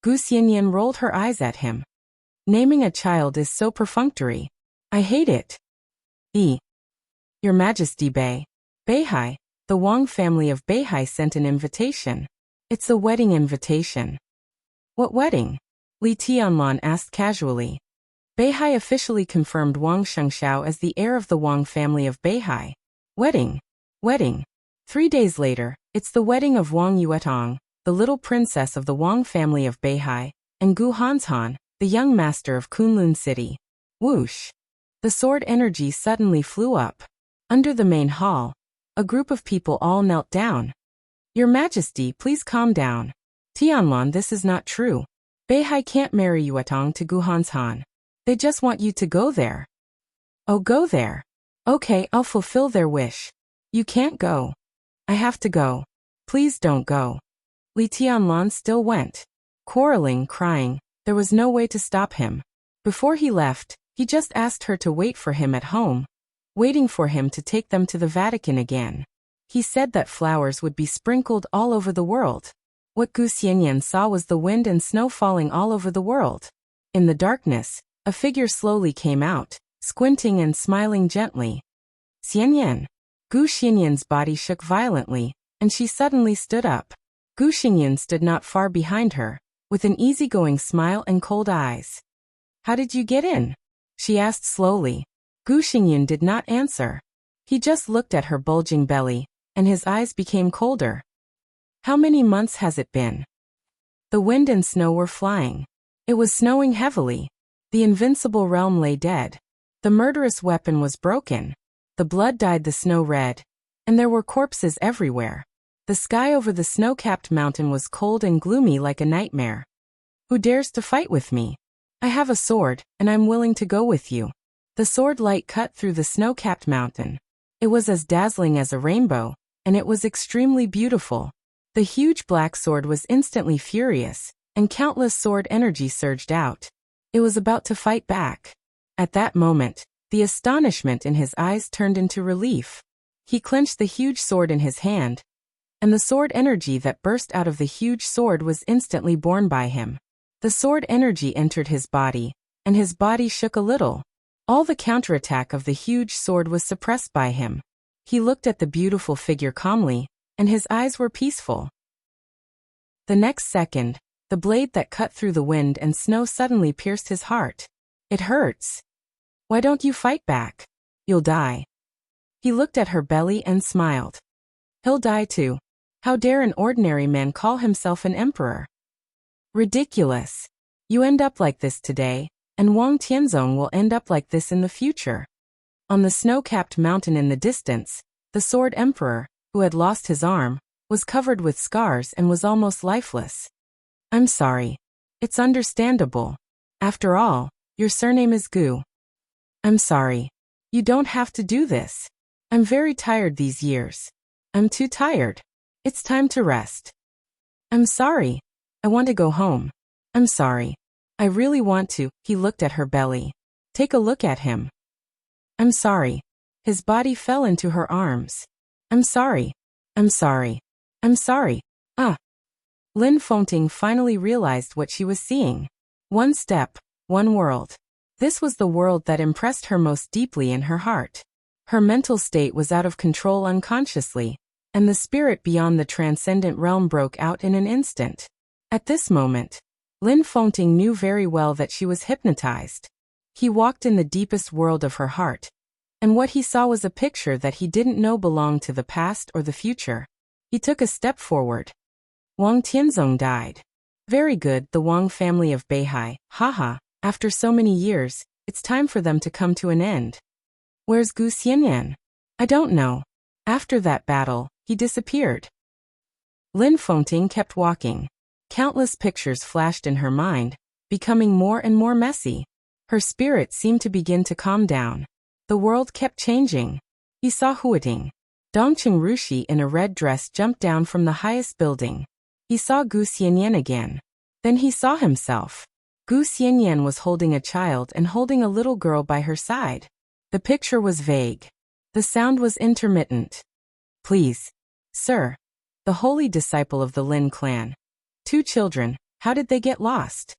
Gu Xianyan rolled her eyes at him. Naming a child is so perfunctory. I hate it. Your Majesty Beihai, the Wang family of Beihai sent an invitation. It's a wedding invitation. What wedding? Li Tianlan asked casually. Beihai officially confirmed Wang Shengxiao as the heir of the Wang family of Beihai. Wedding. 3 days later, it's the wedding of Wang Yuetong, the little princess of the Wang family of Beihai, and Gu Hanshan, the young master of Kunlun City. Whoosh! The sword energy suddenly flew up. Under the main hall, a group of people all knelt down. Your Majesty, please calm down. Tianlan, this is not true. Beihai can't marry Yuetong to Guhan's Han. They just want you to go there. Oh, go there. Okay, I'll fulfill their wish. You can't go. I have to go. Please don't go. Li Tianlan still went. Quarreling, crying, there was no way to stop him. Before he left, he just asked her to wait for him at home, waiting for him to take them to the Vatican again. He said that flowers would be sprinkled all over the world. What Gu Xianyan saw was the wind and snow falling all over the world. In the darkness, a figure slowly came out, squinting and smiling gently. Xianyan. Gu Xianyan's body shook violently, and she suddenly stood up. Gu Xianyan stood not far behind her, with an easygoing smile and cold eyes. How did you get in? She asked slowly. Gu Xianyan did not answer. He just looked at her bulging belly, and his eyes became colder. How many months has it been? The wind and snow were flying. It was snowing heavily. The invincible realm lay dead. The murderous weapon was broken. The blood dyed the snow red, and there were corpses everywhere. The sky over the snow-capped mountain was cold and gloomy like a nightmare. Who dares to fight with me? I have a sword, and I'm willing to go with you. The sword light cut through the snow-capped mountain. It was as dazzling as a rainbow, and it was extremely beautiful. The huge black sword was instantly furious, and countless sword energy surged out. It was about to fight back. At that moment, the astonishment in his eyes turned into relief. He clenched the huge sword in his hand, and the sword energy that burst out of the huge sword was instantly borne by him. The sword energy entered his body, and his body shook a little. All the counterattack of the huge sword was suppressed by him. He looked at the beautiful figure calmly, and his eyes were peaceful. The next second, the blade that cut through the wind and snow suddenly pierced his heart. It hurts. Why don't you fight back? You'll die. He looked at her belly and smiled. He'll die too. How dare an ordinary man call himself an emperor? Ridiculous. You end up like this today, and Wang Tianzong will end up like this in the future. On the snow-capped mountain in the distance, the sword emperor, who had lost his arm, was covered with scars and was almost lifeless. I'm sorry. It's understandable. After all, your surname is Gu. I'm sorry. You don't have to do this. I'm very tired these years. I'm too tired. It's time to rest. I'm sorry. I want to go home. I'm sorry. I really want to. He looked at her belly. Take a look at him. I'm sorry. His body fell into her arms. I'm sorry. I'm sorry. I'm sorry. Lin Fengting finally realized what she was seeing. One step, one world. This was the world that impressed her most deeply in her heart. Her mental state was out of control unconsciously, and the spirit beyond the transcendent realm broke out in an instant. At this moment, Lin Fengting knew very well that she was hypnotized. He walked in the deepest world of her heart, and what he saw was a picture that he didn't know belonged to the past or the future. He took a step forward. Wang Tianzong died. Very good, the Wang family of Beihai, haha, after so many years, it's time for them to come to an end. Where's Gu Xianyan? I don't know. After that battle, he disappeared. Lin Fengting kept walking. Countless pictures flashed in her mind, becoming more and more messy. Her spirit seemed to begin to calm down. The world kept changing. He saw Huiting. Dongqing Rushi in a red dress jumped down from the highest building. He saw Gu Xianyan again. Then he saw himself. Gu Xianyan was holding a child and holding a little girl by her side. The picture was vague. The sound was intermittent. Please. Sir. The holy disciple of the Lin clan. 2 children, how did they get lost?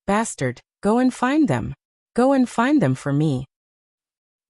Bastard, go and find them. Go and find them for me.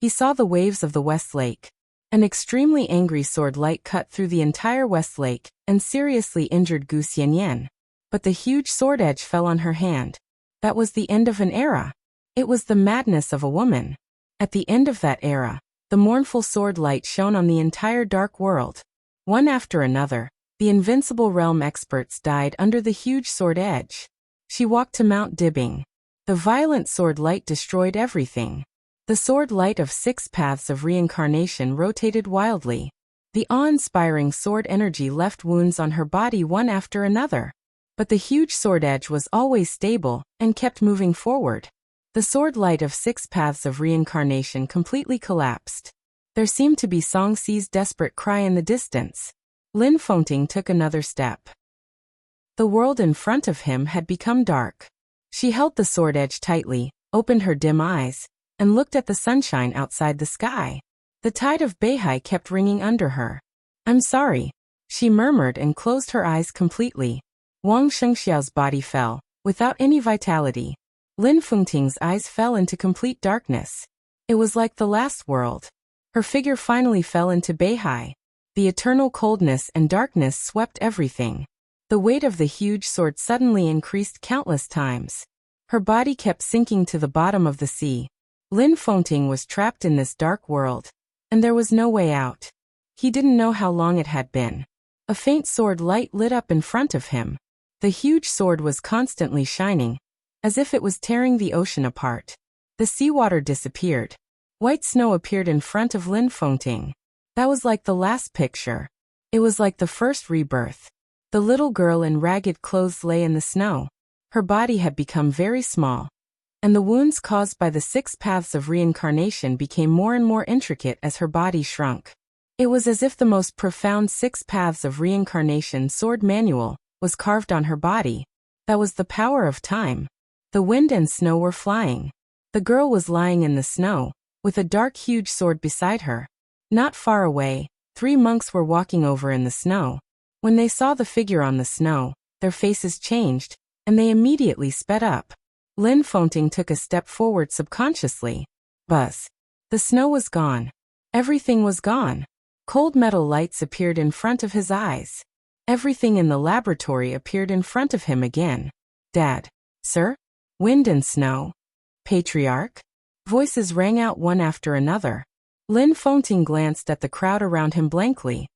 He saw the waves of the West Lake. An extremely angry sword light cut through the entire West Lake and seriously injured Gu Xianyan. But the huge sword edge fell on her hand. That was the end of an era. It was the madness of a woman. At the end of that era, the mournful sword light shone on the entire dark world. One after another, the invincible realm experts died under the huge sword edge. She walked to Mount Dibbing. The violent sword light destroyed everything. The sword light of 6 paths of reincarnation rotated wildly. The awe-inspiring sword energy left wounds on her body one after another. but the huge sword edge was always stable and kept moving forward. The sword light of 6 paths of reincarnation completely collapsed. There seemed to be Song Si's desperate cry in the distance. Lin Fengting took another step. The world in front of him had become dark. She held the sword edge tightly, opened her dim eyes, and looked at the sunshine outside the sky. The tide of Beihai kept ringing under her. "I'm sorry," she murmured and closed her eyes completely. Wang Shengxiao's body fell, without any vitality. Lin Fengting's eyes fell into complete darkness. It was like the last world. Her figure finally fell into Beihai. The eternal coldness and darkness swept everything. The weight of the huge sword suddenly increased countless times. Her body kept sinking to the bottom of the sea. Lin Fengting was trapped in this dark world, and there was no way out. He didn't know how long it had been. A faint sword light lit up in front of him. The huge sword was constantly shining, as if it was tearing the ocean apart. The seawater disappeared. White snow appeared in front of Lin Fengting. That was like the last picture. It was like the first rebirth. The little girl in ragged clothes lay in the snow. Her body had become very small, and the wounds caused by the 6 paths of reincarnation became more and more intricate as her body shrunk. It was as if the most profound 6 paths of reincarnation sword manual was carved on her body. That was the power of time. The wind and snow were flying. The girl was lying in the snow, with a dark huge sword beside her. Not far away, 3 monks were walking over in the snow. When they saw the figure on the snow, their faces changed, and they immediately sped up. Lin Fengting took a step forward subconsciously. Buzz. The snow was gone. Everything was gone. Cold metal lights appeared in front of his eyes. Everything in the laboratory appeared in front of him again. Dad. Sir? Wind and snow? Patriarch? Voices rang out one after another. Lin Fengting glanced at the crowd around him blankly.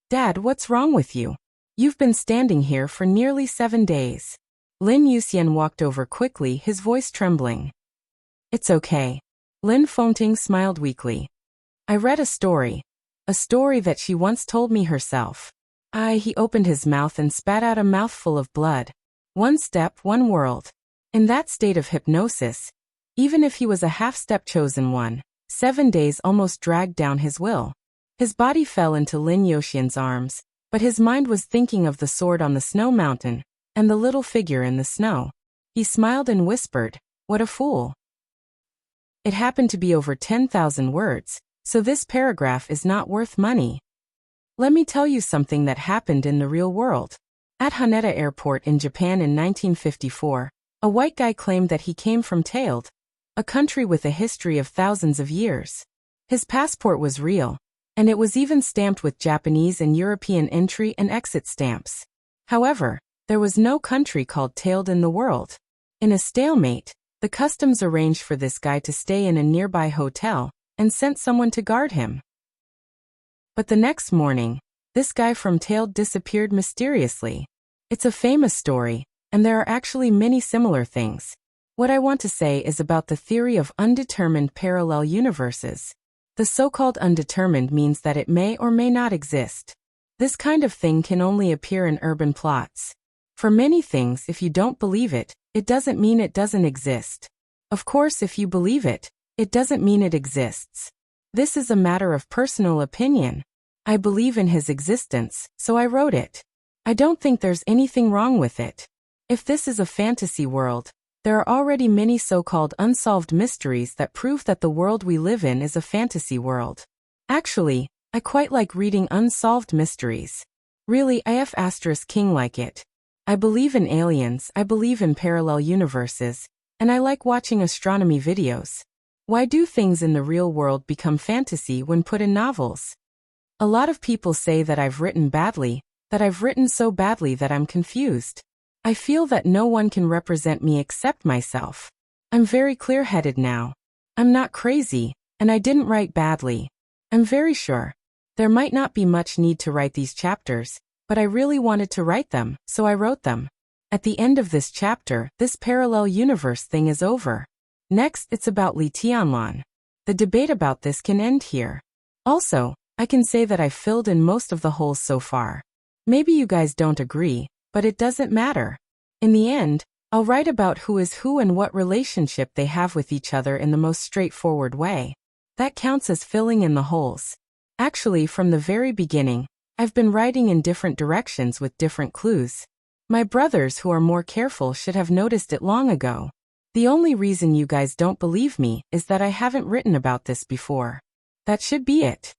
Dad, what's wrong with you? You've been standing here for nearly 7 days. Lin Yuxian walked over quickly, his voice trembling. It's okay. Lin Fengting smiled weakly. I read a story that she once told me herself. He opened his mouth and spat out a mouthful of blood. 1 step, 1 world. In that state of hypnosis, even if he was a half-step chosen one, 7 days almost dragged down his will. His body fell into Lin Yuxian's arms, but his mind was thinking of the sword on the snow mountain, and the little figure in the snow. He smiled and whispered, "What a fool." It happened to be over 10,000 words, so this paragraph is not worth money. Let me tell you something that happened in the real world. At Haneda Airport in Japan in 1954, a white guy claimed that he came from Tailed, a country with a history of thousands of years. His passport was real, and it was even stamped with Japanese and European entry and exit stamps. However, there was no country called Tailed in the world. In a stalemate, the customs arranged for this guy to stay in a nearby hotel and sent someone to guard him. But the next morning, this guy from Tailed disappeared mysteriously. It's a famous story, and there are actually many similar things. What I want to say is about the theory of undetermined parallel universes. The so-called undetermined means that it may or may not exist. This kind of thing can only appear in urban plots. For many things, if you don't believe it, it doesn't mean it doesn't exist. Of course, if you believe it, it doesn't mean it exists. This is a matter of personal opinion. I believe in his existence, so I wrote it. I don't think there's anything wrong with it. If this is a fantasy world, there are already many so-called unsolved mysteries that prove that the world we live in is a fantasy world. Actually, I quite like reading unsolved mysteries. Really, king like it. I believe in aliens, I believe in parallel universes, and I like watching astronomy videos. Why do things in the real world become fantasy when put in novels? A lot of people say that I've written badly, that I've written so badly that I'm confused. I feel that no one can represent me except myself. I'm very clear-headed now. I'm not crazy, and I didn't write badly. I'm very sure. There might not be much need to write these chapters, but I really wanted to write them, so I wrote them. At the end of this chapter, this parallel universe thing is over. Next, it's about Li Tianlan. The debate about this can end here. Also, I can say that I've filled in most of the holes so far. Maybe you guys don't agree, But it doesn't matter. In the end, I'll write about who is who and what relationship they have with each other in the most straightforward way. That counts as filling in the holes. Actually, from the very beginning, I've been writing in different directions with different clues. My brothers who are more careful should have noticed it long ago. The only reason you guys don't believe me is that I haven't written about this before. That should be it.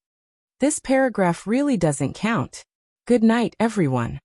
This paragraph really doesn't count. Good night, everyone.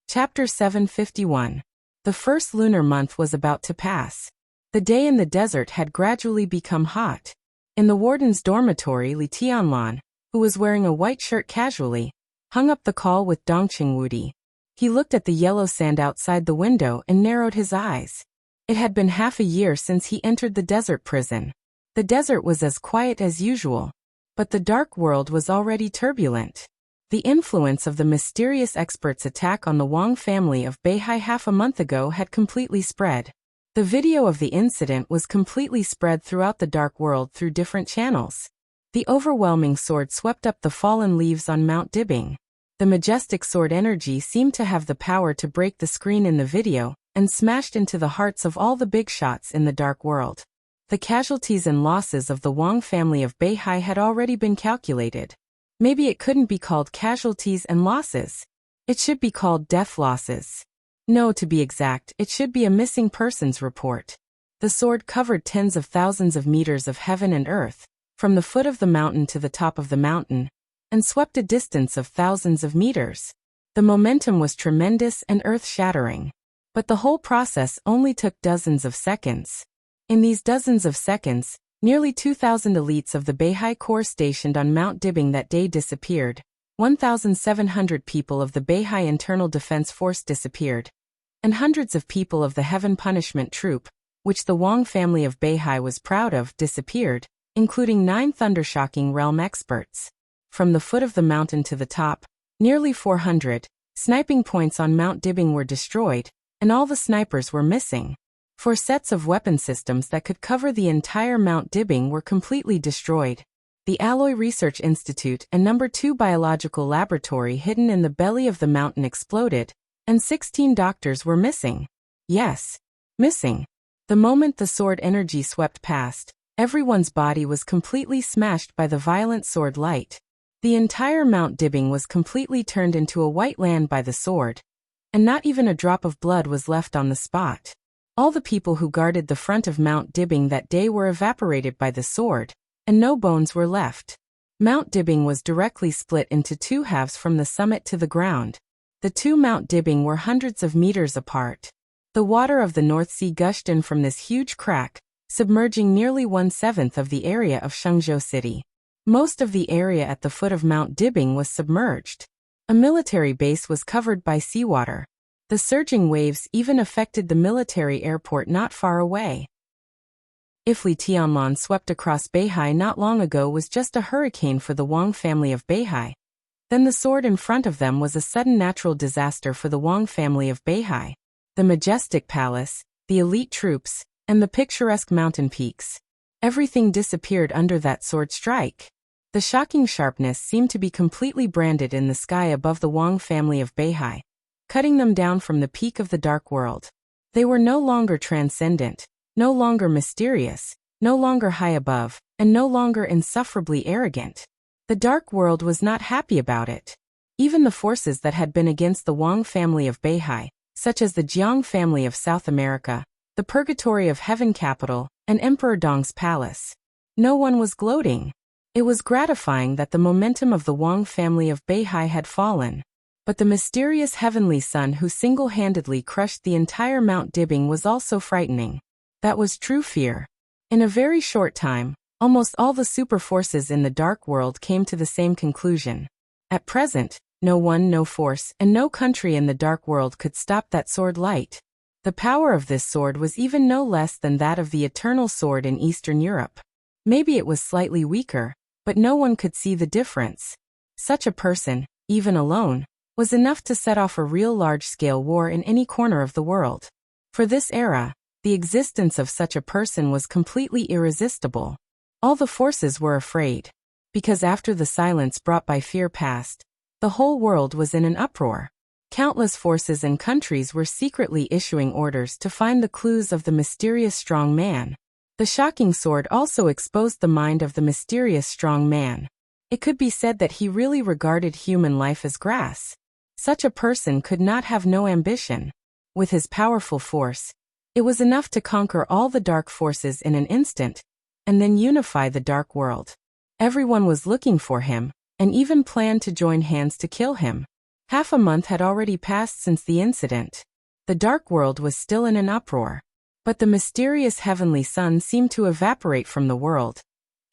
Chapter 751. The first lunar month was about to pass. The day in the desert had gradually become hot. In the warden's dormitory, Li Tianlan, who was wearing a white shirt casually, hung up the call with Dongqing Wudi. He looked at the yellow sand outside the window and narrowed his eyes. It had been half a year since he entered the desert prison. The desert was as quiet as usual, but the dark world was already turbulent. The influence of the mysterious expert's attack on the Wang family of Beihai half a month ago had completely spread. The video of the incident was completely spread throughout the dark world through different channels. The overwhelming sword swept up the fallen leaves on Mount Dibing. The majestic sword energy seemed to have the power to break the screen in the video and smashed into the hearts of all the big shots in the dark world. The casualties and losses of the Wang family of Beihai had already been calculated. Maybe it couldn't be called casualties and losses. It should be called death losses. No, to be exact, it should be a missing persons report. The sword covered tens of thousands of meters of heaven and earth, from the foot of the mountain to the top of the mountain, and swept a distance of thousands of meters. The momentum was tremendous and earth-shattering. But the whole process only took dozens of seconds. In these dozens of seconds, nearly 2,000 elites of the Beihai Corps stationed on Mount Dibing that day disappeared. 1,700 people of the Beihai Internal Defense Force disappeared. And hundreds of people of the Heaven Punishment Troop, which the Wang family of Beihai was proud of, disappeared, including 9 thundershocking realm experts. From the foot of the mountain to the top, nearly 400 sniping points on Mount Dibing were destroyed, and all the snipers were missing. 4 sets of weapon systems that could cover the entire Mount Dibing were completely destroyed. The Alloy Research Institute and No. 2 Biological Laboratory hidden in the belly of the mountain exploded, and 16 doctors were missing. Yes, missing. The moment the sword energy swept past, everyone's body was completely smashed by the violent sword light. The entire Mount Dibing was completely turned into a white land by the sword, and not even a drop of blood was left on the spot. All the people who guarded the front of Mount Dibing that day were evaporated by the sword, and no bones were left. Mount Dibing was directly split into 2 halves from the summit to the ground. The 2 Mount Dibing were hundreds of meters apart. The water of the North Sea gushed in from this huge crack, submerging nearly 1/7 of the area of Shenzhou City. Most of the area at the foot of Mount Dibing was submerged. A military base was covered by seawater. The surging waves even affected the military airport not far away. If Li Tianlan swept across Beihai not long ago was just a hurricane for the Wang family of Beihai, then the sword in front of them was a sudden natural disaster for the Wang family of Beihai. The majestic palace, the elite troops, and the picturesque mountain peaks. Everything disappeared under that sword strike. The shocking sharpness seemed to be completely branded in the sky above the Wang family of Beihai, cutting them down from the peak of the dark world. They were no longer transcendent, no longer mysterious, no longer high above, and no longer insufferably arrogant. The dark world was not happy about it. Even the forces that had been against the Wang family of Beihai, such as the Jiang family of South America, the Purgatory of Heaven capital, and Emperor Dong's palace. No one was gloating. It was gratifying that the momentum of the Wang family of Beihai had fallen. But the mysterious heavenly sun who single-handedly crushed the entire Mount Dibing was also frightening. That was true fear. In a very short time, almost all the super forces in the dark world came to the same conclusion. At present, no one, no force, and no country in the dark world could stop that sword light. The power of this sword was even no less than that of the eternal sword in Eastern Europe. Maybe it was slightly weaker, but no one could see the difference. Such a person, even alone, was enough to set off a real large-scale war in any corner of the world. For this era, the existence of such a person was completely irresistible. All the forces were afraid. Because after the silence brought by fear passed, the whole world was in an uproar. Countless forces and countries were secretly issuing orders to find the clues of the mysterious strong man. The shocking sword also exposed the mind of the mysterious strong man. It could be said that he really regarded human life as grass. Such a person could not have no ambition. With his powerful force, it was enough to conquer all the dark forces in an instant, and then unify the dark world. Everyone was looking for him, and even planned to join hands to kill him. Half a month had already passed since the incident. The dark world was still in an uproar. But the mysterious heavenly sun seemed to evaporate from the world,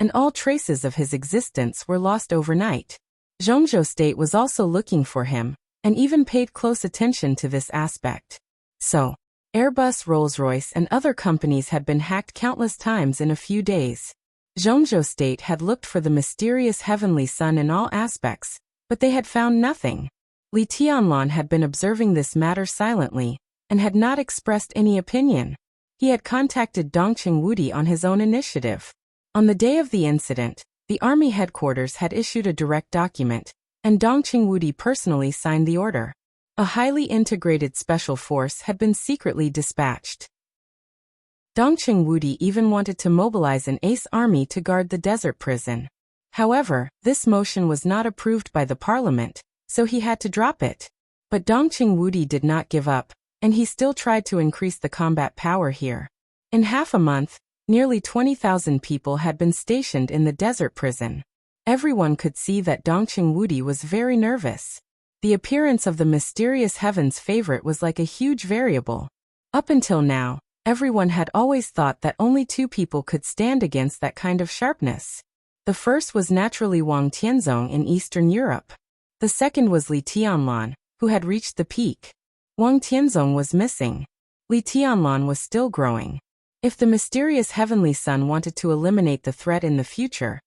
and all traces of his existence were lost overnight. Zhongzhou State was also looking for him, and even paid close attention to this aspect. So, Airbus, Rolls-Royce, and other companies had been hacked countless times in a few days. Zhongzhou State had looked for the mysterious heavenly sun in all aspects, but they had found nothing. Li Tianlan had been observing this matter silently, and had not expressed any opinion. He had contacted Dongqing Wudi on his own initiative. On the day of the incident, the army headquarters had issued a direct document, and Dongqing Wudi personally signed the order. A highly integrated special force had been secretly dispatched. Dongqing Wudi even wanted to mobilize an ace army to guard the desert prison. However, this motion was not approved by the parliament, so he had to drop it. But Dongqing Wudi did not give up, and he still tried to increase the combat power here. In half a month, nearly 20,000 people had been stationed in the desert prison. Everyone could see that Dongqing Wudi was very nervous. The appearance of the mysterious heaven's favorite was like a huge variable. Up until now, everyone had always thought that only two people could stand against that kind of sharpness. The first was naturally Wang Tianzong in Eastern Europe. The second was Li Tianlan, who had reached the peak. Wang Tianzong was missing. Li Tianlan was still growing. If the mysterious heavenly sun wanted to eliminate the threat in the future,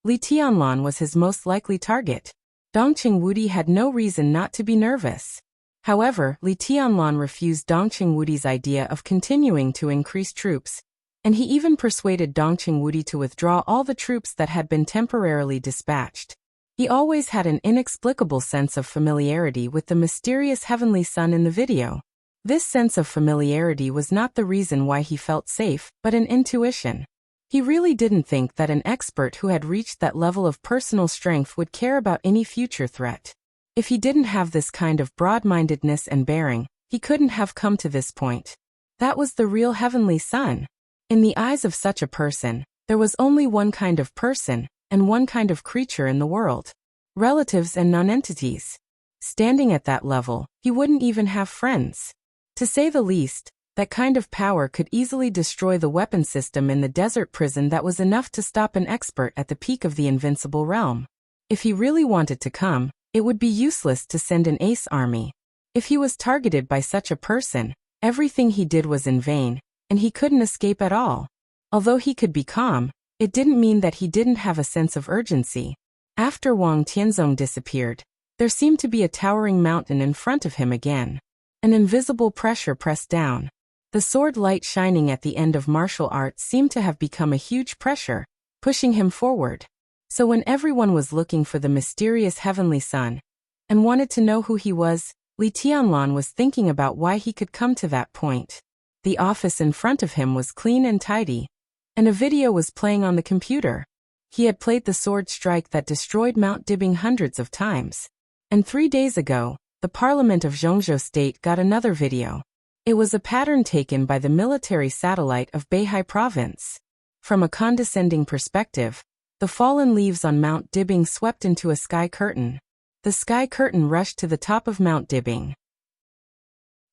Li Tianlan was his most likely target. Dongqing Wudi had no reason not to be nervous. However, Li Tianlan refused Dongqing Wudi's idea of continuing to increase troops, and he even persuaded Dongqing Wudi to withdraw all the troops that had been temporarily dispatched. He always had an inexplicable sense of familiarity with the mysterious heavenly sun in the video. This sense of familiarity was not the reason why he felt safe, but an intuition. He really didn't think that an expert who had reached that level of personal strength would care about any future threat. If he didn't have this kind of broad-mindedness and bearing, he couldn't have come to this point. That was the real heavenly sun. In the eyes of such a person, there was only one kind of person, and one kind of creature in the world. Relatives and nonentities. Standing at that level, he wouldn't even have friends. To say the least, that kind of power could easily destroy the weapon system in the desert prison that was enough to stop an expert at the peak of the invincible realm. If he really wanted to come, it would be useless to send an ace army. If he was targeted by such a person, everything he did was in vain, and he couldn't escape at all. Although he could be calm, it didn't mean that he didn't have a sense of urgency. After Wang Tianzong disappeared, there seemed to be a towering mountain in front of him again. An invisible pressure pressed down. The sword light shining at the end of martial arts seemed to have become a huge pressure, pushing him forward. So when everyone was looking for the mysterious heavenly sun, and wanted to know who he was, Li Tianlan was thinking about why he could come to that point. The office in front of him was clean and tidy, and a video was playing on the computer. He had played the sword strike that destroyed Mount Dibing hundreds of times. And 3 days ago, the Parliament of Zhongzhou State got another video. It was a pattern taken by the military satellite of Beihai Province. From a condescending perspective, the fallen leaves on Mount Dibing swept into a sky curtain. The sky curtain rushed to the top of Mount Dibing.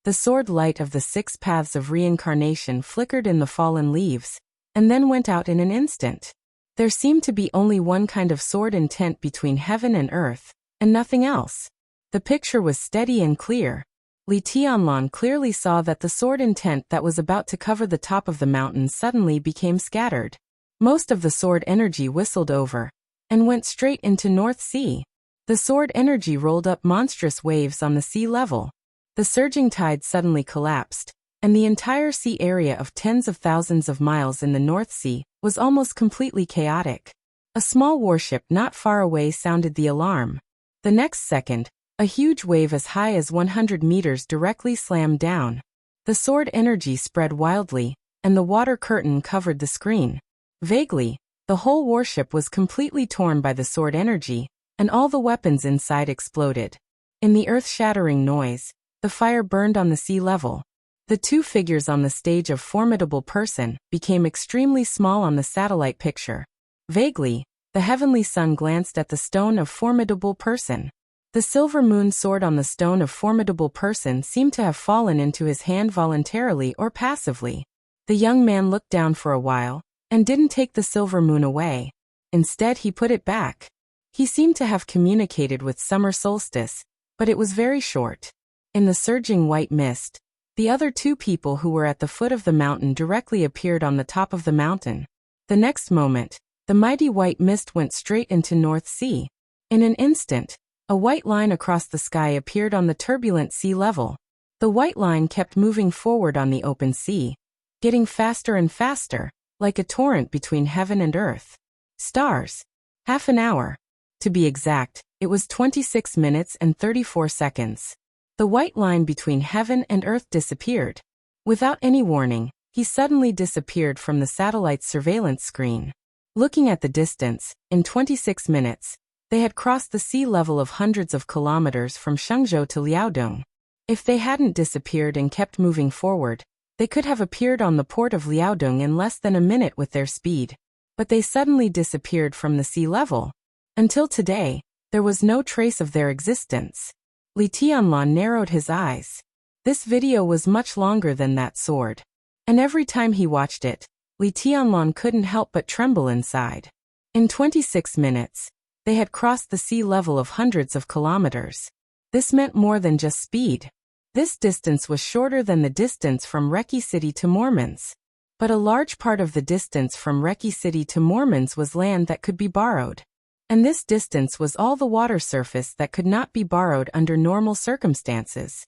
The sword light of the 6 paths of reincarnation flickered in the fallen leaves, and then went out in an instant. There seemed to be only one kind of sword intent between heaven and earth, and nothing else. The picture was steady and clear. Li Tianlan clearly saw that the sword intent that was about to cover the top of the mountain suddenly became scattered. Most of the sword energy whistled over, and went straight into North Sea. The sword energy rolled up monstrous waves on the sea level. The surging tide suddenly collapsed, and the entire sea area of tens of thousands of miles in the North Sea was almost completely chaotic. A small warship not far away sounded the alarm. The next second, A huge wave as high as 100 meters directly slammed down. The sword energy spread wildly, and the water curtain covered the screen. Vaguely, the whole warship was completely torn by the sword energy, and all the weapons inside exploded. In the earth-shattering noise, the fire burned on the sea level. The two figures on the stage of Formidable Person became extremely small on the satellite picture. Vaguely, the heavenly sun glanced at the stone of Formidable Person. The silver moon sword on the stone of Formidable Person seemed to have fallen into his hand voluntarily or passively. The young man looked down for a while, and didn't take the silver moon away. Instead he put it back. He seemed to have communicated with summer solstice, but it was very short. In the surging white mist, the other two people who were at the foot of the mountain directly appeared on the top of the mountain. The next moment, the mighty white mist went straight into North Sea. In an instant, a white line across the sky appeared on the turbulent sea level. The white line kept moving forward on the open sea, getting faster and faster, like a torrent between heaven and earth. Stars. Half an hour. To be exact, it was 26 minutes and 34 seconds. The white line between heaven and earth disappeared. Without any warning, he suddenly disappeared from the satellite's surveillance screen. Looking at the distance, in 26 minutes, they had crossed the sea level of hundreds of kilometers from Shenzhou to Liaodong. If they hadn't disappeared and kept moving forward, they could have appeared on the port of Liaodong in less than a minute with their speed. But they suddenly disappeared from the sea level. Until today, there was no trace of their existence. Li Tianlan narrowed his eyes. This video was much longer than that sword. And every time he watched it, Li Tianlan couldn't help but tremble inside. In 26 minutes, they had crossed the sea level of hundreds of kilometers. This meant more than just speed. This distance was shorter than the distance from Reki City to Mormons. But a large part of the distance from Reki City to Mormons was land that could be borrowed. And this distance was all the water surface that could not be borrowed under normal circumstances.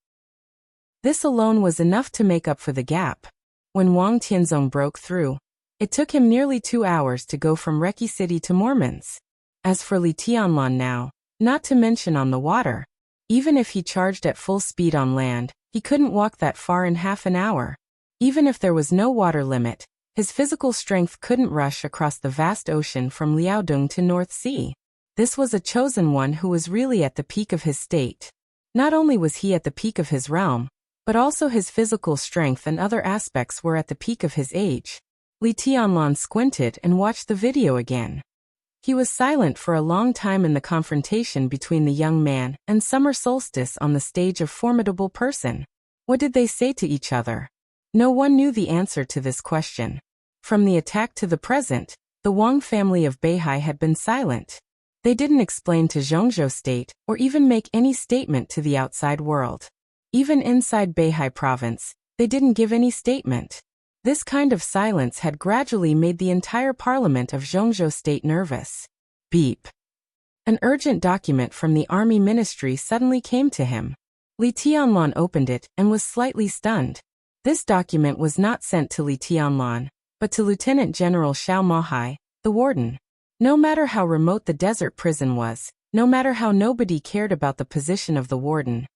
This alone was enough to make up for the gap. When Wang Tianzong broke through, it took him nearly 2 hours to go from Reki City to Mormons. As for Li Tianlan now, not to mention on the water, even if he charged at full speed on land, he couldn't walk that far in half an hour. Even if there was no water limit, his physical strength couldn't rush across the vast ocean from Liaodong to North Sea. This was a chosen one who was really at the peak of his state. Not only was he at the peak of his realm, but also his physical strength and other aspects were at the peak of his age. Li Tianlan squinted and watched the video again. He was silent for a long time in the confrontation between the young man and summer solstice on the stage of Formidable Person. What did they say to each other? No one knew the answer to this question. From the attack to the present, the Wang family of Beihai had been silent. They didn't explain to Zhongzhou State or even make any statement to the outside world. Even inside Beihai province, they didn't give any statement. This kind of silence had gradually made the entire parliament of Zhongzhou State nervous. Beep. An urgent document from the army ministry suddenly came to him. Li Tianlan opened it and was slightly stunned. This document was not sent to Li Tianlan, but to Lieutenant General Xiao Mahai, the warden. No matter how remote the desert prison was, no matter how nobody cared about the position of the warden,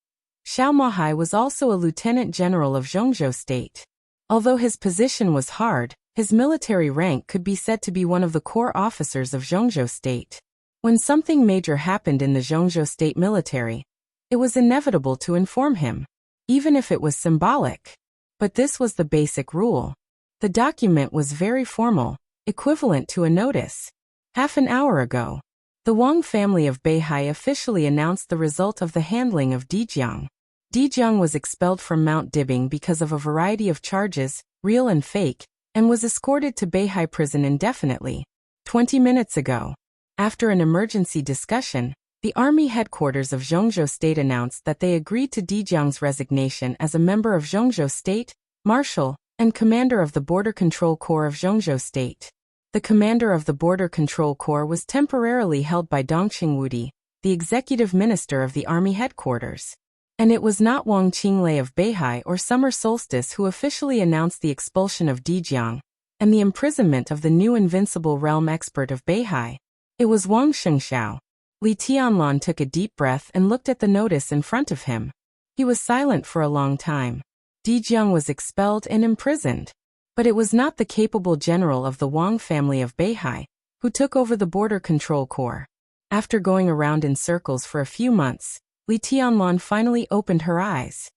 Xiao Mahai was also a lieutenant general of Zhongzhou State. Although his position was hard, his military rank could be said to be one of the core officers of Zhongzhou State. When something major happened in the Zhongzhou State military, it was inevitable to inform him, even if it was symbolic. But this was the basic rule. The document was very formal, equivalent to a notice. Half an hour ago, the Wang family of Beihai officially announced the result of the handling of Dijiang. Dijiang was expelled from Mount Dibing because of a variety of charges, real and fake, and was escorted to Beihai prison indefinitely. 20 minutes ago, after an emergency discussion, the army headquarters of Zhongzhou State announced that they agreed to Dijiang's resignation as a member of Zhongzhou State, marshal, and commander of the Border Control Corps of Zhongzhou State. The commander of the Border Control Corps was temporarily held by Dongqing Wudi, the executive minister of the army headquarters. And it was not Wang Qinglei of Beihai or Summer Solstice who officially announced the expulsion of Dijiang and the imprisonment of the new invincible realm expert of Beihai. It was Wang Shengxiao. Li Tianlan took a deep breath and looked at the notice in front of him. He was silent for a long time. Di Jiang was expelled and imprisoned. But it was not the capable general of the Wang family of Beihai who took over the border control corps. After going around in circles for a few months, Li Tianlan finally opened her eyes.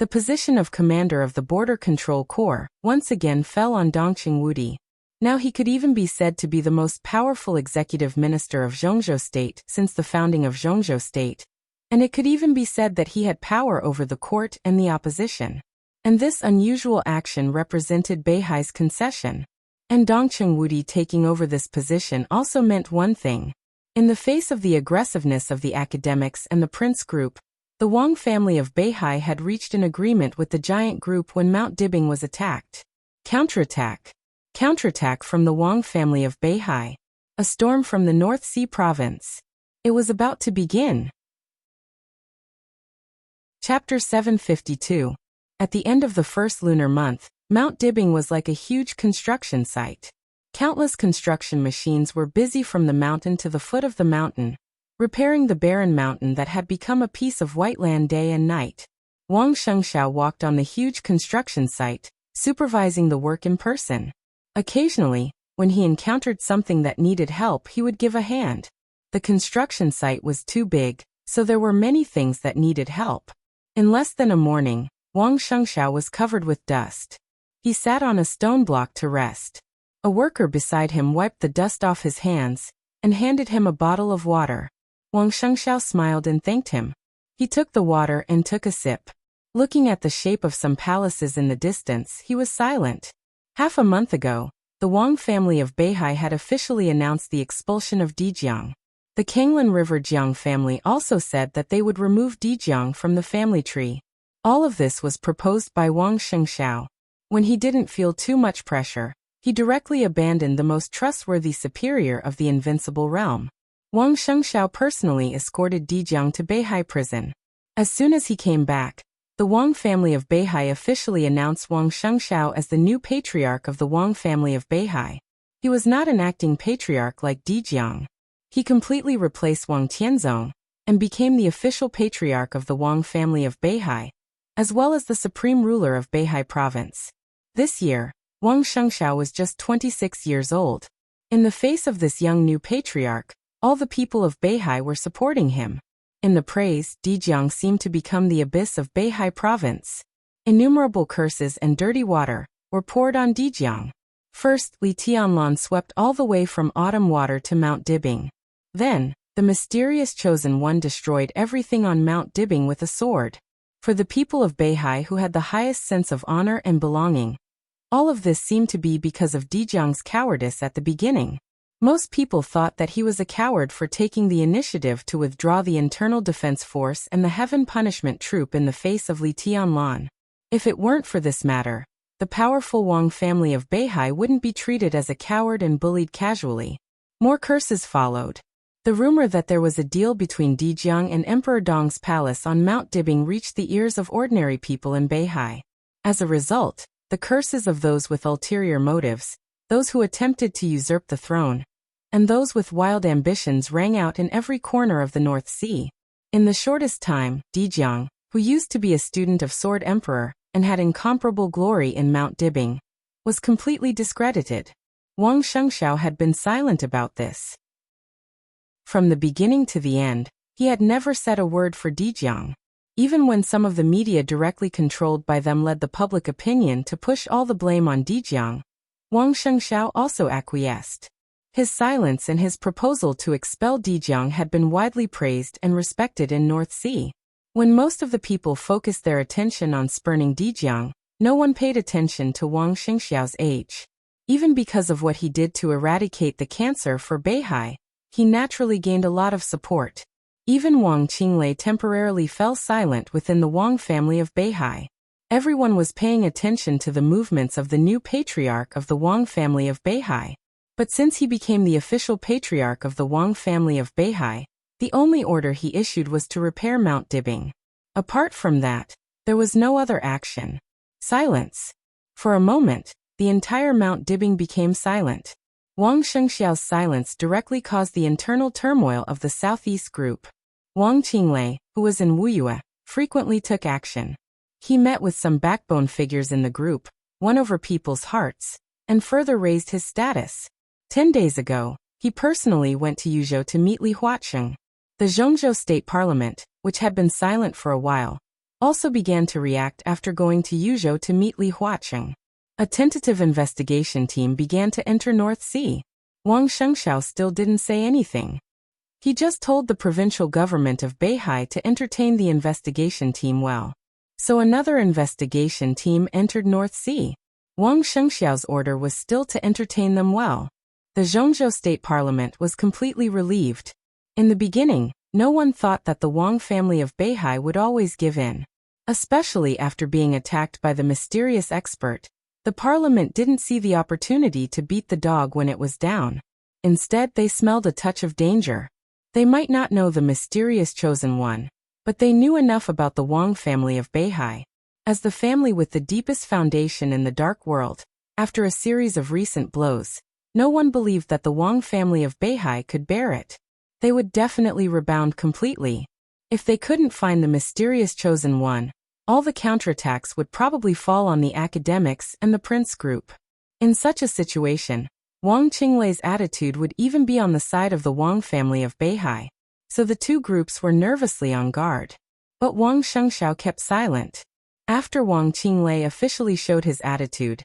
The position of commander of the border control corps once again fell on Dongqing Wudi. Now he could even be said to be the most powerful executive minister of Zhongzhou State since the founding of Zhongzhou State, and it could even be said that he had power over the court and the opposition. And this unusual action represented Beihai's concession. And Dongqing Wudi taking over this position also meant one thing. In the face of the aggressiveness of the academics and the prince group, the Wang family of Beihai had reached an agreement with the giant group when Mount Dibing was attacked. Counterattack. Counterattack from the Wang family of Beihai. A storm from the North Sea province. It was about to begin. Chapter 752. At the end of the first lunar month, Mount Dibing was like a huge construction site. Countless construction machines were busy from the mountain to the foot of the mountain, repairing the barren mountain that had become a piece of white land day and night. Wang Shengxiao walked on the huge construction site, supervising the work in person. Occasionally, when he encountered something that needed help, he would give a hand. The construction site was too big, so there were many things that needed help. In less than a morning, Wang Shengxiao was covered with dust. He sat on a stone block to rest. A worker beside him wiped the dust off his hands and handed him a bottle of water. Wang Shengxiao smiled and thanked him. He took the water and took a sip. Looking at the shape of some palaces in the distance, he was silent. Half a month ago, the Wang family of Beihai had officially announced the expulsion of Dijiang. The Kanglan River Jiang family also said that they would remove Dijiang from the family tree. All of this was proposed by Wang Shengxiao. When he didn't feel too much pressure, he directly abandoned the most trustworthy superior of the invincible realm. Wang Shengxiao personally escorted Dijiang to Beihai prison. As soon as he came back, the Wang family of Beihai officially announced Wang Shengxiao as the new patriarch of the Wang family of Beihai. He was not an acting patriarch like Dijiang. He completely replaced Wang Tianzong and became the official patriarch of the Wang family of Beihai, as well as the supreme ruler of Beihai province. This year, Wang Shengxiao was just 26 years old. In the face of this young new patriarch, all the people of Beihai were supporting him. In the praise, Dijiang seemed to become the abyss of Beihai province. Innumerable curses and dirty water were poured on Dijiang. First, Li Tianlan swept all the way from autumn water to Mount Dibing. Then, the mysterious chosen one destroyed everything on Mount Dibing with a sword. For the people of Beihai who had the highest sense of honor and belonging, all of this seemed to be because of Dijiang's cowardice at the beginning. Most people thought that he was a coward for taking the initiative to withdraw the Internal Defense Force and the Heaven Punishment Troop in the face of Li Tianlan. If it weren't for this matter, the powerful Wang family of Beihai wouldn't be treated as a coward and bullied casually. More curses followed. The rumor that there was a deal between Dijiang and Emperor Dong's palace on Mount Dibing reached the ears of ordinary people in Beihai. As a result, the curses of those with ulterior motives, those who attempted to usurp the throne, and those with wild ambitions rang out in every corner of the North Sea. In the shortest time, Dijiang, who used to be a student of Sword Emperor and had incomparable glory in Mount Dibing, was completely discredited. Wang Shengxiao had been silent about this. From the beginning to the end, he had never said a word for Dijiang. Even when some of the media directly controlled by them led the public opinion to push all the blame on Dijiang, Wang Shengxiao also acquiesced. His silence and his proposal to expel Dijiang had been widely praised and respected in North Sea. When most of the people focused their attention on spurning Dijiang, no one paid attention to Wang Shengxiao's age. Even because of what he did to eradicate the cancer for Beihai, he naturally gained a lot of support. Even Wang Qinglei temporarily fell silent within the Wang family of Beihai. Everyone was paying attention to the movements of the new patriarch of the Wang family of Beihai. But since he became the official patriarch of the Wang family of Beihai, the only order he issued was to repair Mount Dibing. Apart from that, there was no other action. Silence. For a moment, the entire Mount Dibing became silent. Wang Shengxiao's silence directly caused the internal turmoil of the Southeast group. Wang Qinglei, who was in Wuxia, frequently took action. He met with some backbone figures in the group, won over people's hearts, and further raised his status. 10 days ago, he personally went to Yuzhou to meet Li Huaqing. The Zhongzhou State Parliament, which had been silent for a while, also began to react after going to Yuzhou to meet Li Huaqing. A tentative investigation team began to enter North Sea. Wang Shengxiao still didn't say anything. He just told the provincial government of Beihai to entertain the investigation team well. So another investigation team entered North Sea. Wang Shengxiao's order was still to entertain them well. The Zhongzhou State Parliament was completely relieved. In the beginning, no one thought that the Wang family of Beihai would always give in. Especially after being attacked by the mysterious expert, the parliament didn't see the opportunity to beat the dog when it was down. Instead, they smelled a touch of danger. They might not know the mysterious chosen one, but they knew enough about the Wang family of Beihai. As the family with the deepest foundation in the dark world, after a series of recent blows, no one believed that the Wang family of Beihai could bear it. They would definitely rebound completely. If they couldn't find the mysterious chosen one, all the counterattacks would probably fall on the academics and the prince group. In such a situation, Wang Qinglei's attitude would even be on the side of the Wang family of Beihai, so the two groups were nervously on guard. But Wang Shengxiao kept silent. After Wang Qinglei officially showed his attitude,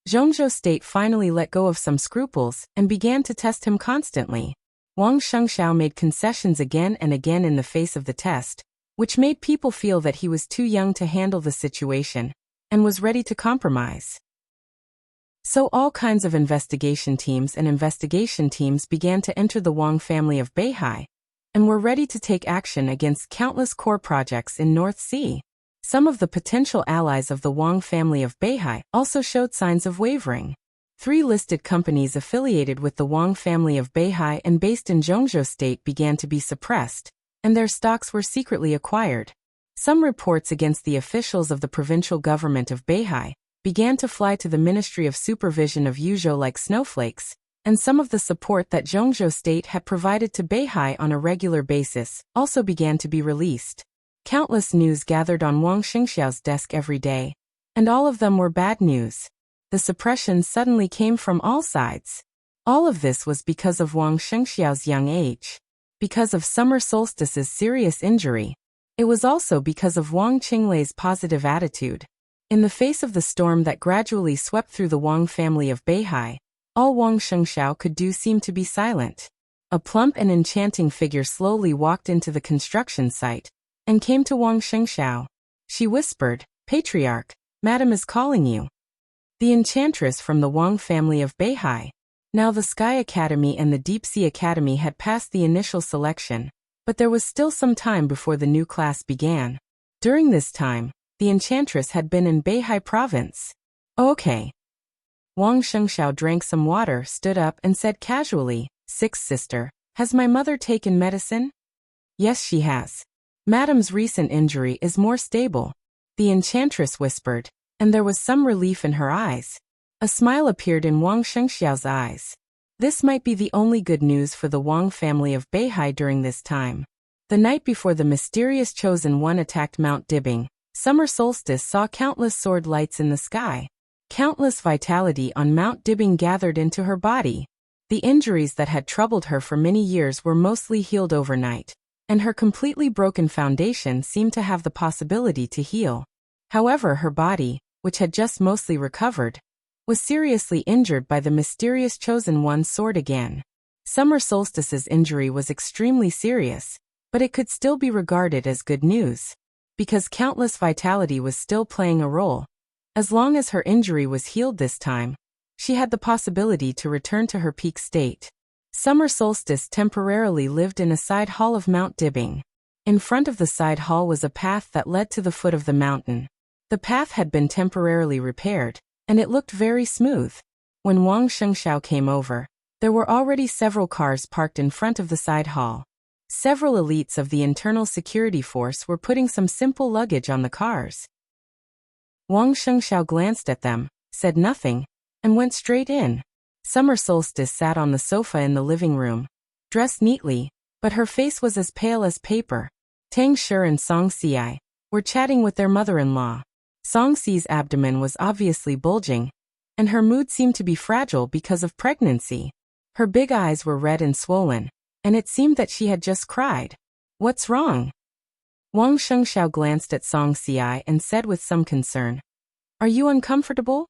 Zhongzhou State finally let go of some scruples and began to test him constantly. Wang Shengxiao made concessions again and again in the face of the test, which made people feel that he was too young to handle the situation and was ready to compromise. So all kinds of investigation teams began to enter the Wang family of Beihai and were ready to take action against countless core projects in North Sea. Some of the potential allies of the Wang family of Beihai also showed signs of wavering. 3 listed companies affiliated with the Wang family of Beihai and based in Zhongzhou State began to be suppressed, and their stocks were secretly acquired. Some reports against the officials of the provincial government of Beihai began to fly to the Ministry of Supervision of Yuzhou like snowflakes, and some of the support that Zhongzhou State had provided to Beihai on a regular basis also began to be released. Countless news gathered on Wang Shengxiao's desk every day, and all of them were bad news. The suppression suddenly came from all sides. All of this was because of Wang Shengxiao's young age. Because of Summer Solstice's serious injury. It was also because of Wang Qinglei's positive attitude. In the face of the storm that gradually swept through the Wang family of Beihai, all Wang Shengxiao could do seemed to be silent. A plump and enchanting figure slowly walked into the construction site and came to Wang Shengxiao. She whispered, "Patriarch, Madam is calling you." The enchantress from the Wang family of Beihai. Now the Sky Academy and the Deep Sea Academy had passed the initial selection, but there was still some time before the new class began. During this time, the enchantress had been in Beihai province. "Okay." Wang Shengxiao drank some water, stood up and said casually, "Sixth sister, has my mother taken medicine?" "Yes, she has. Madam's recent injury is more stable," the enchantress whispered, and there was some relief in her eyes. A smile appeared in Wang Shengxiao's eyes. This might be the only good news for the Wang family of Beihai during this time. The night before the mysterious chosen one attacked Mount Dibbing, Summer Solstice saw countless sword lights in the sky. Countless vitality on Mount Dibbing gathered into her body. The injuries that had troubled her for many years were mostly healed overnight, and her completely broken foundation seemed to have the possibility to heal. However, her body, which had just mostly recovered, was seriously injured by the mysterious chosen one's sword again. Summer Solstice's injury was extremely serious, but it could still be regarded as good news, because countless vitality was still playing a role. As long as her injury was healed this time, she had the possibility to return to her peak state. Summer Solstice temporarily lived in a side hall of Mount Dibbing. In front of the side hall was a path that led to the foot of the mountain. The path had been temporarily repaired, and it looked very smooth. When Wang Shengxiao came over, there were already several cars parked in front of the side hall. Several elites of the internal security force were putting some simple luggage on the cars. Wang Shengxiao glanced at them, said nothing, and went straight in. Summer Solstice sat on the sofa in the living room, dressed neatly, but her face was as pale as paper. Tang Shi and Song Si were chatting with their mother-in-law. Song Si's abdomen was obviously bulging, and her mood seemed to be fragile because of pregnancy. Her big eyes were red and swollen, and it seemed that she had just cried. "What's wrong?" Wang Shengxiao glanced at Song Si and said with some concern, "Are you uncomfortable?"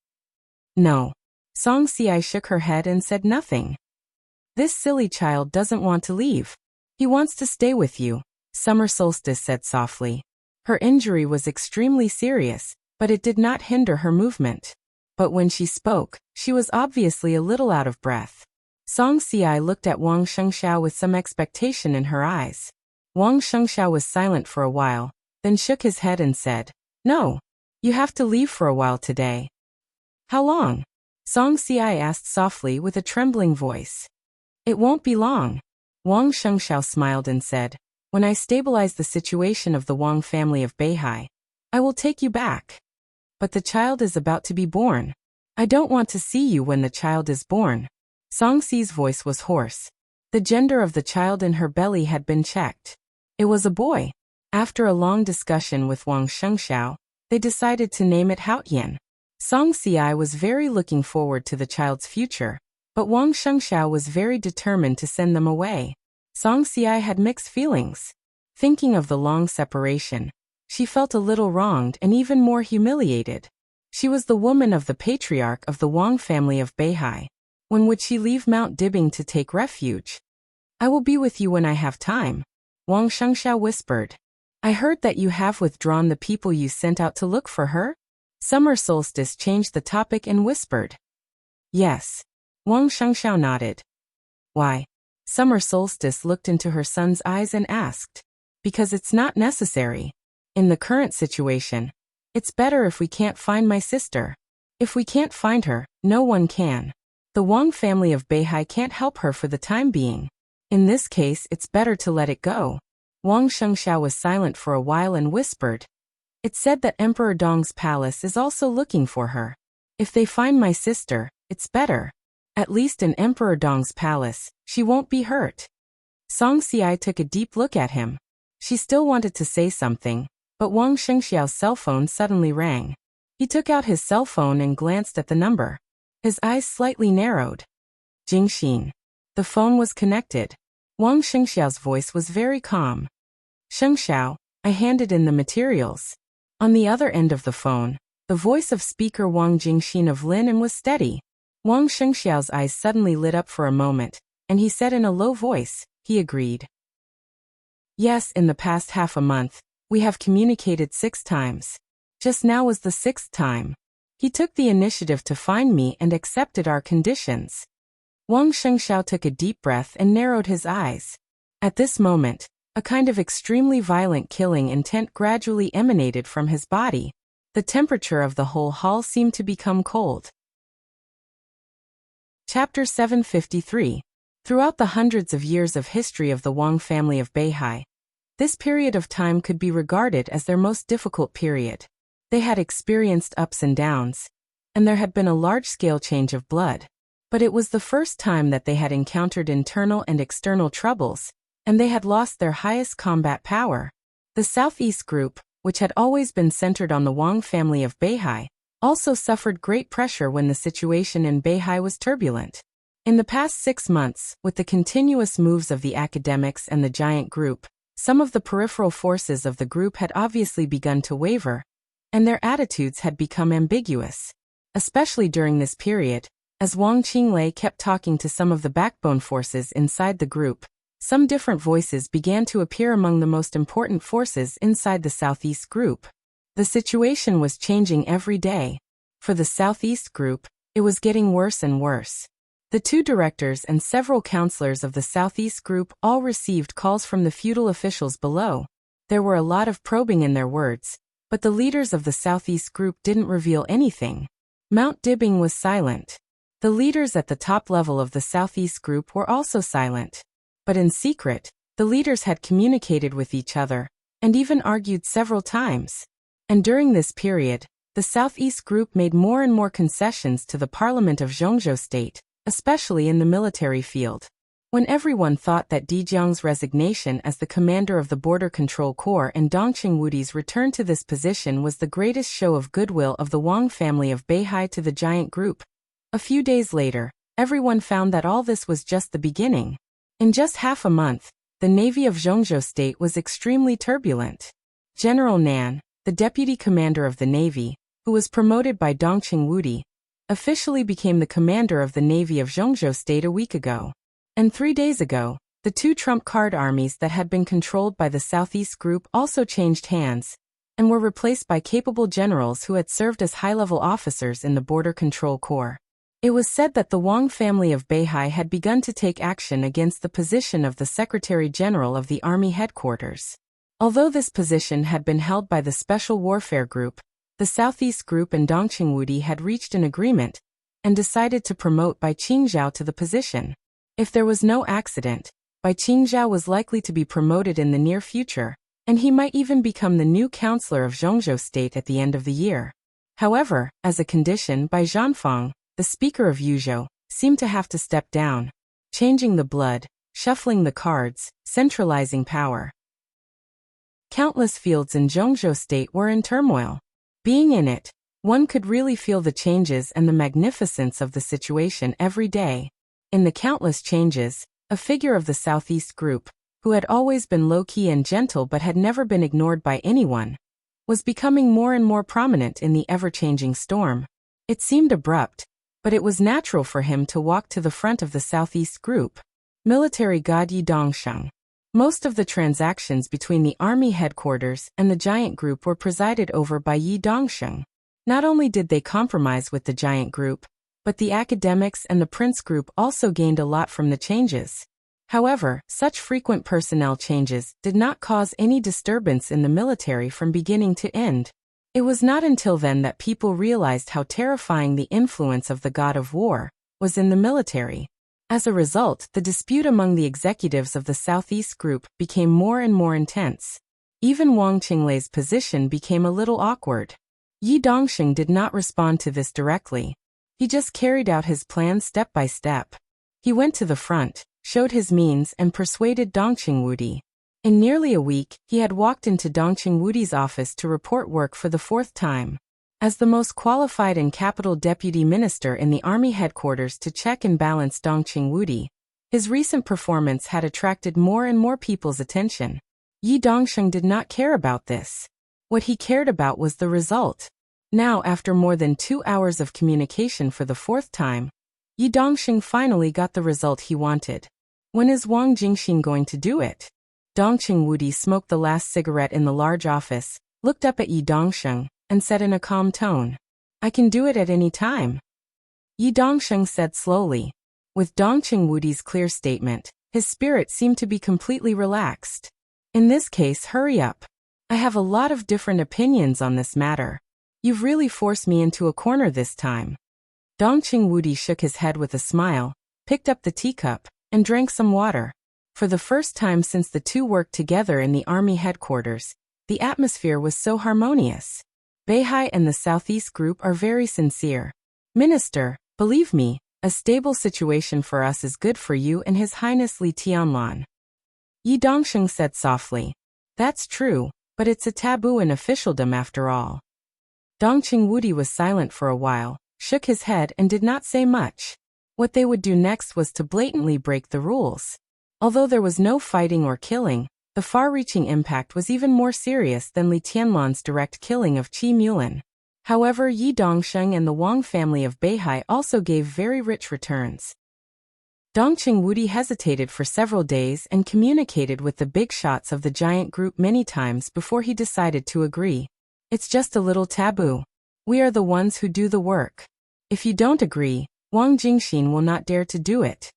"No." Song Si shook her head and said nothing. "This silly child doesn't want to leave. He wants to stay with you," Summer Solstice said softly. Her injury was extremely serious, but it did not hinder her movement. But when she spoke, she was obviously a little out of breath. Song Si looked at Wang Shengxiao with some expectation in her eyes. Wang Shengxiao was silent for a while, then shook his head and said, "No. You have to leave for a while today." "How long?" Song Si asked softly with a trembling voice. "It won't be long." Wang Shengxiao smiled and said, "When I stabilize the situation of the Wang family of Beihai, I will take you back. But the child is about to be born. I don't want to see you when the child is born." Song Si's voice was hoarse. The gender of the child in her belly had been checked. It was a boy. After a long discussion with Wang Shengxiao, they decided to name it Haotian. Song Si was very looking forward to the child's future, but Wang Shengxiao was very determined to send them away. Song Si had mixed feelings. Thinking of the long separation, she felt a little wronged and even more humiliated. She was the woman of the patriarch of the Wang family of Beihai. When would she leave Mount Dibbing to take refuge? "I will be with you when I have time," Wang Shengxiao whispered. "I heard that you have withdrawn the people you sent out to look for her?" Summer Solstice changed the topic and whispered. "Yes." Wang Shengxiao nodded. "Why?" Summer Solstice looked into her son's eyes and asked. "Because it's not necessary. In the current situation, it's better if we can't find my sister. If we can't find her, no one can. The Wang family of Beihai can't help her for the time being. In this case, it's better to let it go." Wang Shengxiao was silent for a while and whispered. "It's said that Emperor Dong's palace is also looking for her. If they find my sister, it's better. At least in Emperor Dong's palace, she won't be hurt." Song Si took a deep look at him. She still wanted to say something, but Wang Shengxiao's cell phone suddenly rang. He took out his cell phone and glanced at the number. His eyes slightly narrowed. "Jingxin." The phone was connected. Wang Shengxiao's voice was very calm. "Shengxiao, I handed in the materials." On the other end of the phone, the voice of speaker Wang Jingxin of Lin was steady. Wang Shengxiao's eyes suddenly lit up for a moment, and he said in a low voice, he agreed. "Yes, in the past half a month, we have communicated 6 times. Just now was the 6th time. He took the initiative to find me and accepted our conditions." Wang Shengxiao took a deep breath and narrowed his eyes. At this moment, a kind of extremely violent killing intent gradually emanated from his body. The temperature of the whole hall seemed to become cold. Chapter 753. Throughout the hundreds of years of history of the Wang family of Beihai, this period of time could be regarded as their most difficult period. They had experienced ups and downs, and there had been a large-scale change of blood. But it was the first time that they had encountered internal and external troubles, and they had lost their highest combat power. The Southeast Group, which had always been centered on the Wang family of Beihai, also suffered great pressure when the situation in Beihai was turbulent. In the past 6 months, with the continuous moves of the academics and the giant group, some of the peripheral forces of the group had obviously begun to waver, and their attitudes had become ambiguous. Especially during this period, as Wang Qinglei kept talking to some of the backbone forces inside the group, some different voices began to appear among the most important forces inside the Southeast Group. The situation was changing every day. For the Southeast Group, it was getting worse and worse. The 2 directors and several counselors of the Southeast Group all received calls from the feudal officials below. There were a lot of probing in their words, but the leaders of the Southeast Group didn't reveal anything. Mount Dibbing was silent. The leaders at the top level of the Southeast Group were also silent. But in secret, the leaders had communicated with each other, and even argued several times. And during this period, the Southeast Group made more and more concessions to the Parliament of Zhongzhou State, especially in the military field. When everyone thought that Di Jiang's resignation as the commander of the Border Control Corps and Dongqing Wudi's return to this position was the greatest show of goodwill of the Wang family of Beihai to the giant group, a few days later, everyone found that all this was just the beginning. In just half a month, the Navy of Zhongzhou State was extremely turbulent. General Nan, the deputy commander of the Navy, who was promoted by Dongqing Wudi, officially became the commander of the Navy of Zhongzhou State a week ago. And 3 days ago, the two trump card armies that had been controlled by the Southeast Group also changed hands, and were replaced by capable generals who had served as high-level officers in the Border Control Corps. It was said that the Wang family of Beihai had begun to take action against the position of the Secretary General of the Army Headquarters. Although this position had been held by the Special Warfare Group, the Southeast Group and Dongqing Wudi had reached an agreement and decided to promote Bai Qingzhao to the position. If there was no accident, Bai Qingzhao was likely to be promoted in the near future, and he might even become the new counselor of Zhongzhou State at the end of the year. However, as a condition, Bai Zhanfang, the speaker of Yuzhou, seemed to have to step down, changing the blood, shuffling the cards, centralizing power. Countless fields in Zhongzhou State were in turmoil. Being in it, one could really feel the changes and the magnificence of the situation every day. In the countless changes, a figure of the Southeast Group, who had always been low-key and gentle but had never been ignored by anyone, was becoming more and more prominent in the ever-changing storm. It seemed abrupt, but it was natural for him to walk to the front of the Southeast Group. Military God Yi Dongsheng. Most of the transactions between the Army headquarters and the giant group were presided over by Yi Dongsheng. Not only did they compromise with the giant group, but the academics and the Prince Group also gained a lot from the changes. However, such frequent personnel changes did not cause any disturbance in the military from beginning to end. It was not until then that people realized how terrifying the influence of the god of war was in the military. As a result, the dispute among the executives of the Southeast Group became more and more intense. Even Wang Qinglei's position became a little awkward. Yi Dongsheng did not respond to this directly. He just carried out his plan step by step. He went to the front, showed his means and persuaded Dongqing Wudi. In nearly a week, he had walked into Dongqing Wudi's office to report work for the 4th time. As the most qualified and capital deputy minister in the army headquarters to check and balance Dongqing Wudi, his recent performance had attracted more and more people's attention. Yi Dongsheng did not care about this. What he cared about was the result. Now, after more than 2 hours of communication for the 4th time, Yi Dongsheng finally got the result he wanted. When is Wang Jingxin going to do it? Dongqing Wudi smoked the last cigarette in the large office, looked up at Yi Dongsheng, and said in a calm tone, "I can do it at any time." Yi Dongsheng said slowly. With Dongqing Wudi's clear statement, his spirit seemed to be completely relaxed. "In this case, hurry up. I have a lot of different opinions on this matter. You've really forced me into a corner this time." Dongqing Wudi shook his head with a smile, picked up the teacup, and drank some water. For the first time since the two worked together in the army headquarters, the atmosphere was so harmonious. Beihai and the Southeast Group are very sincere. "Minister, believe me, a stable situation for us is good for you and His Highness Li Tianlan." Yi Dongsheng said softly. "That's true, but it's a taboo in officialdom after all." Dongqing Wudi was silent for a while, shook his head and did not say much. What they would do next was to blatantly break the rules. Although there was no fighting or killing, the far-reaching impact was even more serious than Li Tianlan's direct killing of Qi Mulan. However, Yi Dongsheng and the Wang family of Beihai also gave very rich returns. Dongqing Wudi hesitated for several days and communicated with the big shots of the giant group many times before he decided to agree. "It's just a little taboo. We are the ones who do the work. If you don't agree, Wang Jingxin will not dare to do it."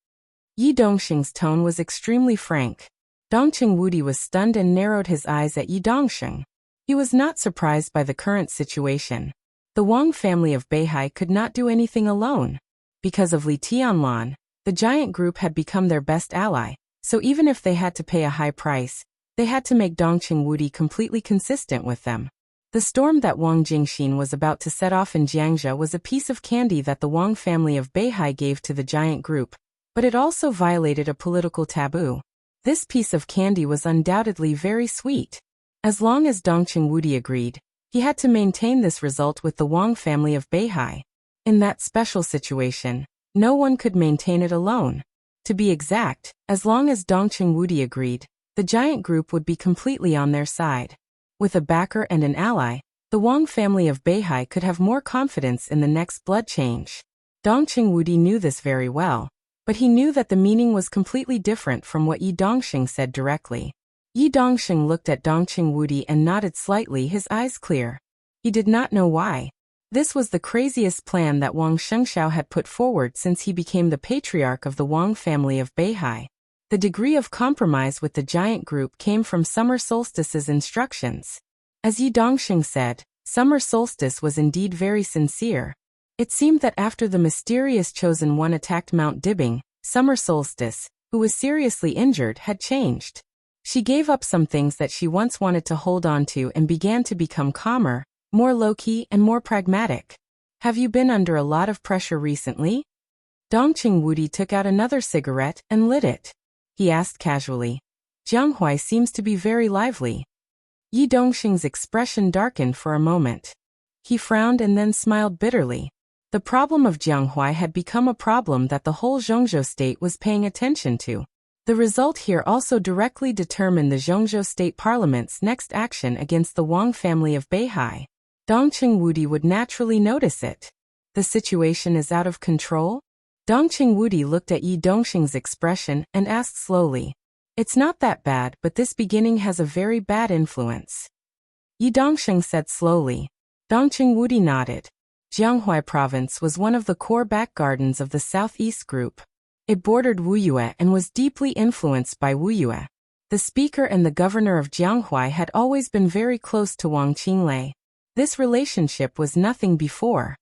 Yi Dongsheng's tone was extremely frank. Dongqing Wudi was stunned and narrowed his eyes at Yi Dongsheng. He was not surprised by the current situation. The Wang family of Beihai could not do anything alone. Because of Li Tianlan, the giant group had become their best ally, so even if they had to pay a high price, they had to make Dongqing Wudi completely consistent with them. The storm that Wang Jingxin was about to set off in Jiangxia was a piece of candy that the Wang family of Beihai gave to the giant group, but it also violated a political taboo. This piece of candy was undoubtedly very sweet. As long as Dongqing Wudi agreed, he had to maintain this result with the Wang family of Beihai. In that special situation, no one could maintain it alone. To be exact, as long as Dongqing Wudi agreed, the giant group would be completely on their side. With a backer and an ally, the Wang family of Beihai could have more confidence in the next blood change. Dongqing Wudi knew this very well, but he knew that the meaning was completely different from what Yi Dongxing said directly. Yi Dongxing looked at Dongqing Wudi and nodded slightly, his eyes clear. He did not know why. This was the craziest plan that Wang Shengxiao had put forward since he became the patriarch of the Wang family of Beihai. The degree of compromise with the giant group came from Summer Solstice's instructions. As Yi Dongxing said, Summer Solstice was indeed very sincere. It seemed that after the mysterious Chosen One attacked Mount Dibbing, Summer Solstice, who was seriously injured, had changed. She gave up some things that she once wanted to hold on to and began to become calmer, more low-key and more pragmatic. Have you been under a lot of pressure recently? Dongqing Wudi took out another cigarette and lit it. He asked casually. Jianghuai seems to be very lively. Yi Dongxing's expression darkened for a moment. He frowned and then smiled bitterly. The problem of Jianghuai had become a problem that the whole Zhongzhou state was paying attention to. The result here also directly determined the Zhongzhou state parliament's next action against the Wang family of Beihai. Dongqing Wudi would naturally notice it. The situation is out of control? Dongqing Wudi looked at Yi Dongxing's expression and asked slowly. It's not that bad, but this beginning has a very bad influence. Yi Dongxing said slowly. Dongqing Wudi nodded. Jianghuai province was one of the core back gardens of the Southeast Group. It bordered Wuyue and was deeply influenced by Wuyue. The speaker and the governor of Jianghuai had always been very close to Wang Qinglei. This relationship was nothing before.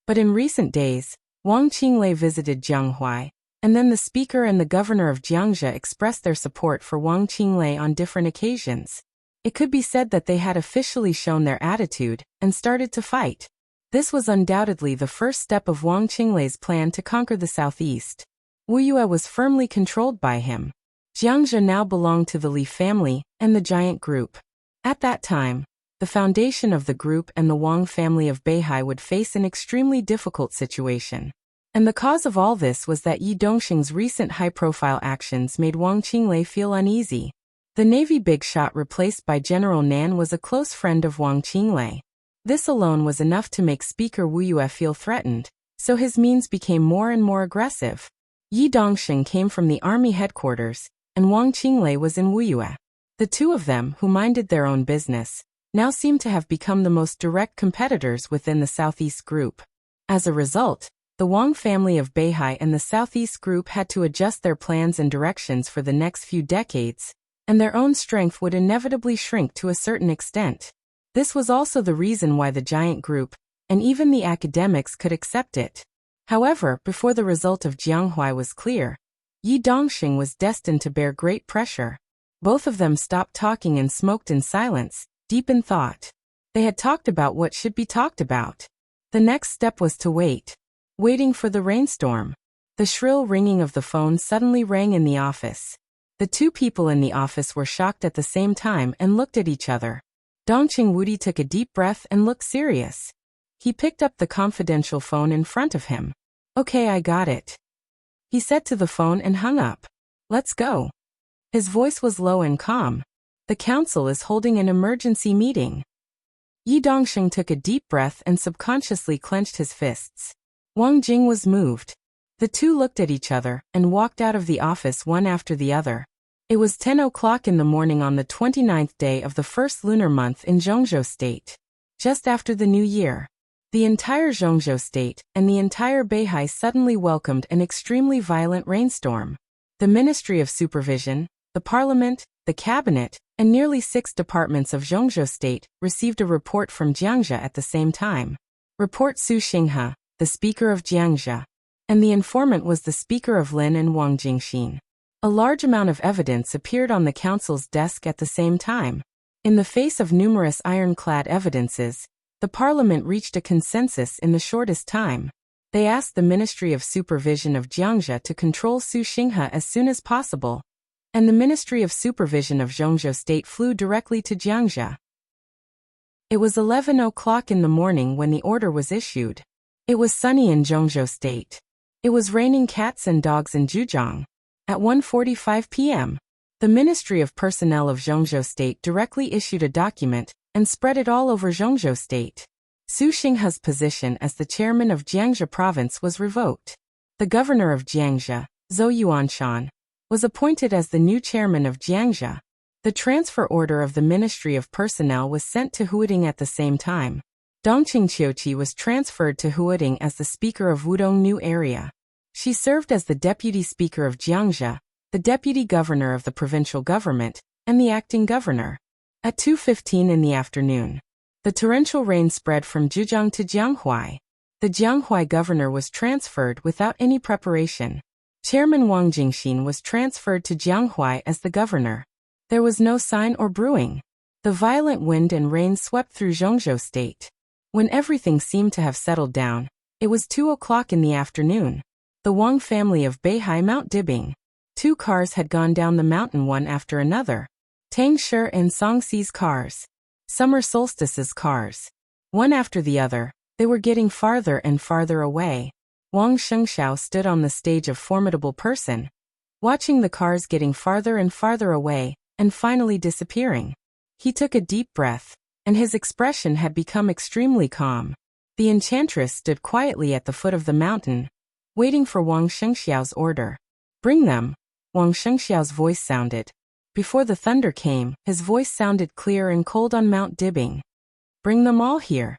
But in recent days, Wang Qinglei visited Jianghuai, and then the speaker and the governor of Jiangxia expressed their support for Wang Qinglei on different occasions. It could be said that they had officially shown their attitude and started to fight. This was undoubtedly the first step of Wang Qinglei's plan to conquer the southeast. Wuyue was firmly controlled by him. Jiangxia now belonged to the Li family and the giant group. At that time, the foundation of the group and the Wang family of Beihai would face an extremely difficult situation. And the cause of all this was that Yi Dongxing's recent high-profile actions made Wang Qinglei feel uneasy. The Navy big shot replaced by General Nan was a close friend of Wang Qinglei. This alone was enough to make Speaker Wuyue feel threatened, so his means became more and more aggressive. Yi Dongxing came from the army headquarters, and Wang Qinglei was in Wuyue. The two of them, who minded their own business, now seemed to have become the most direct competitors within the Southeast Group. As a result, the Wang family of Beihai and the Southeast Group had to adjust their plans and directions for the next few decades, and their own strength would inevitably shrink to a certain extent. This was also the reason why the giant group, and even the academics, could accept it. However, before the result of Jianghuai was clear, Yi Dongxing was destined to bear great pressure. Both of them stopped talking and smoked in silence, deep in thought. They had talked about what should be talked about. The next step was to wait. Waiting for the rainstorm. The shrill ringing of the phone suddenly rang in the office. The two people in the office were shocked at the same time and looked at each other. Dongqing Wudi took a deep breath and looked serious. He picked up the confidential phone in front of him. Okay, I got it. He said to the phone and hung up. Let's go. His voice was low and calm. The council is holding an emergency meeting. Yi Dongxing took a deep breath and subconsciously clenched his fists. Wang Jing was moved. The two looked at each other and walked out of the office one after the other. It was 10 o'clock in the morning on the 29th day of the first lunar month in Zhongzhou State. Just after the New Year, the entire Zhongzhou State and the entire Beihai suddenly welcomed an extremely violent rainstorm. The Ministry of Supervision, the Parliament, the Cabinet, and nearly 6 departments of Zhongzhou State received a report from Jiangxia at the same time. Report Su Xinghe, the Speaker of Jiangxia. And the informant was the Speaker of Lin and Wang Jingxin. A large amount of evidence appeared on the council's desk at the same time. In the face of numerous ironclad evidences, the parliament reached a consensus in the shortest time. They asked the Ministry of Supervision of Jiangxia to control Su Xinghe as soon as possible, and the Ministry of Supervision of Zhongzhou State flew directly to Jiangxia. It was 11 o'clock in the morning when the order was issued. It was sunny in Zhongzhou State. It was raining cats and dogs in Zhujiang. At 1:45 p.m., the Ministry of Personnel of Zhongzhou State directly issued a document and spread it all over Zhongzhou State. Su Xinghe's position as the chairman of Jiangxia Province was revoked. The governor of Jiangxia, Zhou Yuanshan, was appointed as the new chairman of Jiangxia. The transfer order of the Ministry of Personnel was sent to Huading at the same time. Dongqing Qiuqi was transferred to Huading as the speaker of Wudong New Area. She served as the deputy speaker of Jiangxia, the deputy governor of the provincial government, and the acting governor. At 2:15 in the afternoon, the torrential rain spread from Zhujiang to Jianghuai. The Jianghuai governor was transferred without any preparation. Chairman Wang Jingxin was transferred to Jianghuai as the governor. There was no sign or brewing. The violent wind and rain swept through Zhongzhou State. When everything seemed to have settled down, it was 2 o'clock in the afternoon. The Wang family of Beihai Mount Dibing. 2 cars had gone down the mountain one after another. Tang Shi and Songxi's cars. Summer Solstice's cars. One after the other, they were getting farther and farther away. Wang Shengxiao stood on the stage of formidable person, watching the cars getting farther and farther away, and finally disappearing. He took a deep breath, and his expression had become extremely calm. The enchantress stood quietly at the foot of the mountain, waiting for Wang Shengxiao's order. "Bring them," Wang Shengxiao's voice sounded. Before the thunder came, his voice sounded clear and cold on Mount Dibing. "Bring them all here."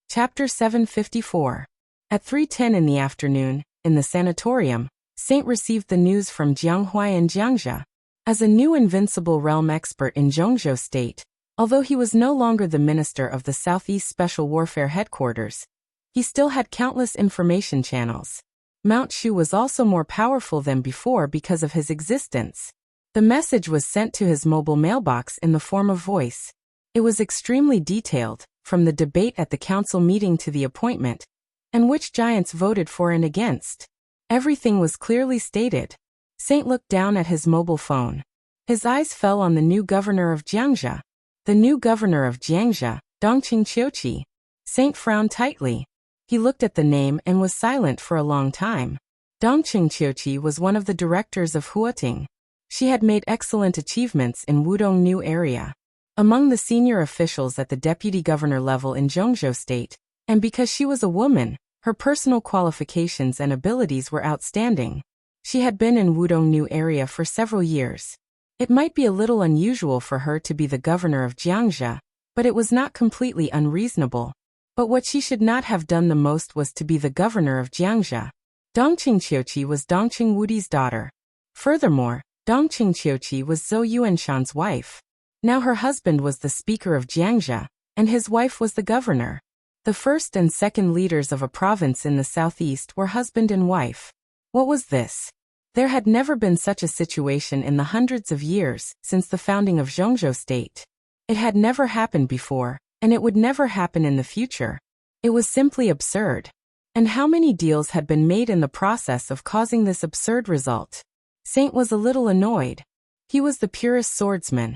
Chapter 754. At 3:10 in the afternoon, in the sanatorium, Saint received the news from Jianghuai and Jiangxia. As a new invincible realm expert in Zhongzhou State, although he was no longer the minister of the Southeast Special Warfare Headquarters, he still had countless information channels. Mount Shu was also more powerful than before because of his existence. The message was sent to his mobile mailbox in the form of voice. It was extremely detailed, from the debate at the council meeting to the appointment, and which giants voted for and against. Everything was clearly stated. Saint looked down at his mobile phone. His eyes fell on the new governor of Jiangxia. The new governor of Jiangxia, Dongqing Qiuqi. Saint frowned tightly. He looked at the name and was silent for a long time. Dongqing Qiuqi was one of the directors of Huating. She had made excellent achievements in Wudong New Area. Among the senior officials at the deputy governor level in Zhongzhou State, and because she was a woman, her personal qualifications and abilities were outstanding. She had been in Wudong New Area for several years. It might be a little unusual for her to be the governor of Jiangxia, but it was not completely unreasonable. But what she should not have done the most was to be the governor of Jiangxia. Dongqing Qiuqi was Dongqing Wudi's daughter. Furthermore, Dongqing Qiuqi was Zhou Yuanshan's wife. Now her husband was the speaker of Jiangxia, and his wife was the governor. The first and second leaders of a province in the southeast were husband and wife. What was this? There had never been such a situation in the hundreds of years since the founding of Zhongzhou State. It had never happened before, and it would never happen in the future. It was simply absurd. And how many deals had been made in the process of causing this absurd result? Saint was a little annoyed. He was the purest swordsman,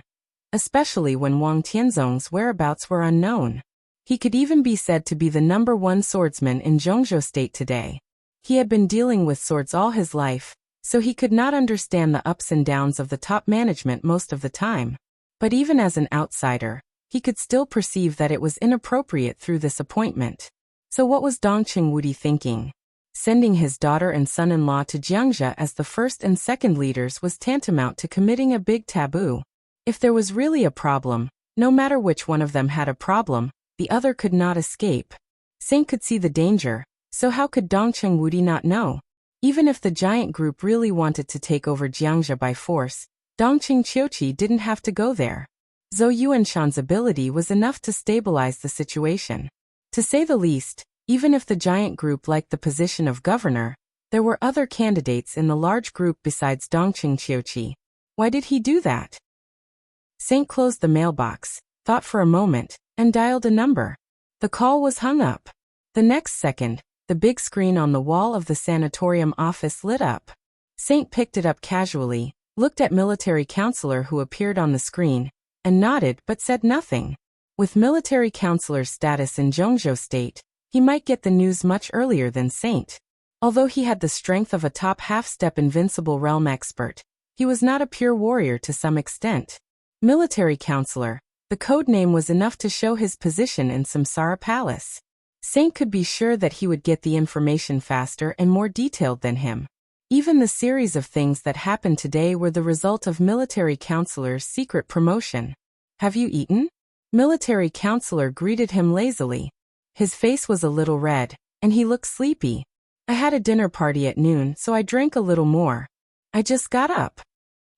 especially when Wang Tianzong's whereabouts were unknown. He could even be said to be the #1 swordsman in Zhongzhou State today. He had been dealing with swords all his life, so he could not understand the ups and downs of the top management most of the time. But even as an outsider, he could still perceive that it was inappropriate through this appointment. So what was Dongqing Wudi thinking? Sending his daughter and son-in-law to Jiangxia as the first and second leaders was tantamount to committing a big taboo. If there was really a problem, no matter which one of them had a problem, the other could not escape. Saint could see the danger, so how could Dongqing Wudi not know? Even if the giant group really wanted to take over Jiangxia by force, Dongqing Qiuqi didn't have to go there. Zhou Yuanshan's ability was enough to stabilize the situation. To say the least, even if the giant group liked the position of governor, there were other candidates in the large group besides Dongqing Qiuqi. Why did he do that? Saint closed the mailbox, thought for a moment, and dialed a number. The call was hung up. The next second, the big screen on the wall of the sanatorium office lit up. Saint picked it up casually, looked at military counselor who appeared on the screen, and nodded but said nothing. With military counselor's status in Zhongzhou state, he might get the news much earlier than Saint. Although he had the strength of a top half-step invincible realm expert, he was not a pure warrior to some extent. Military counselor, the code name was enough to show his position in Samsara Palace. Saint could be sure that he would get the information faster and more detailed than him. Even the series of things that happened today were the result of military counselor's secret promotion. Have you eaten? Military counselor greeted him lazily. His face was a little red, and he looked sleepy. I had a dinner party at noon, so I drank a little more. I just got up.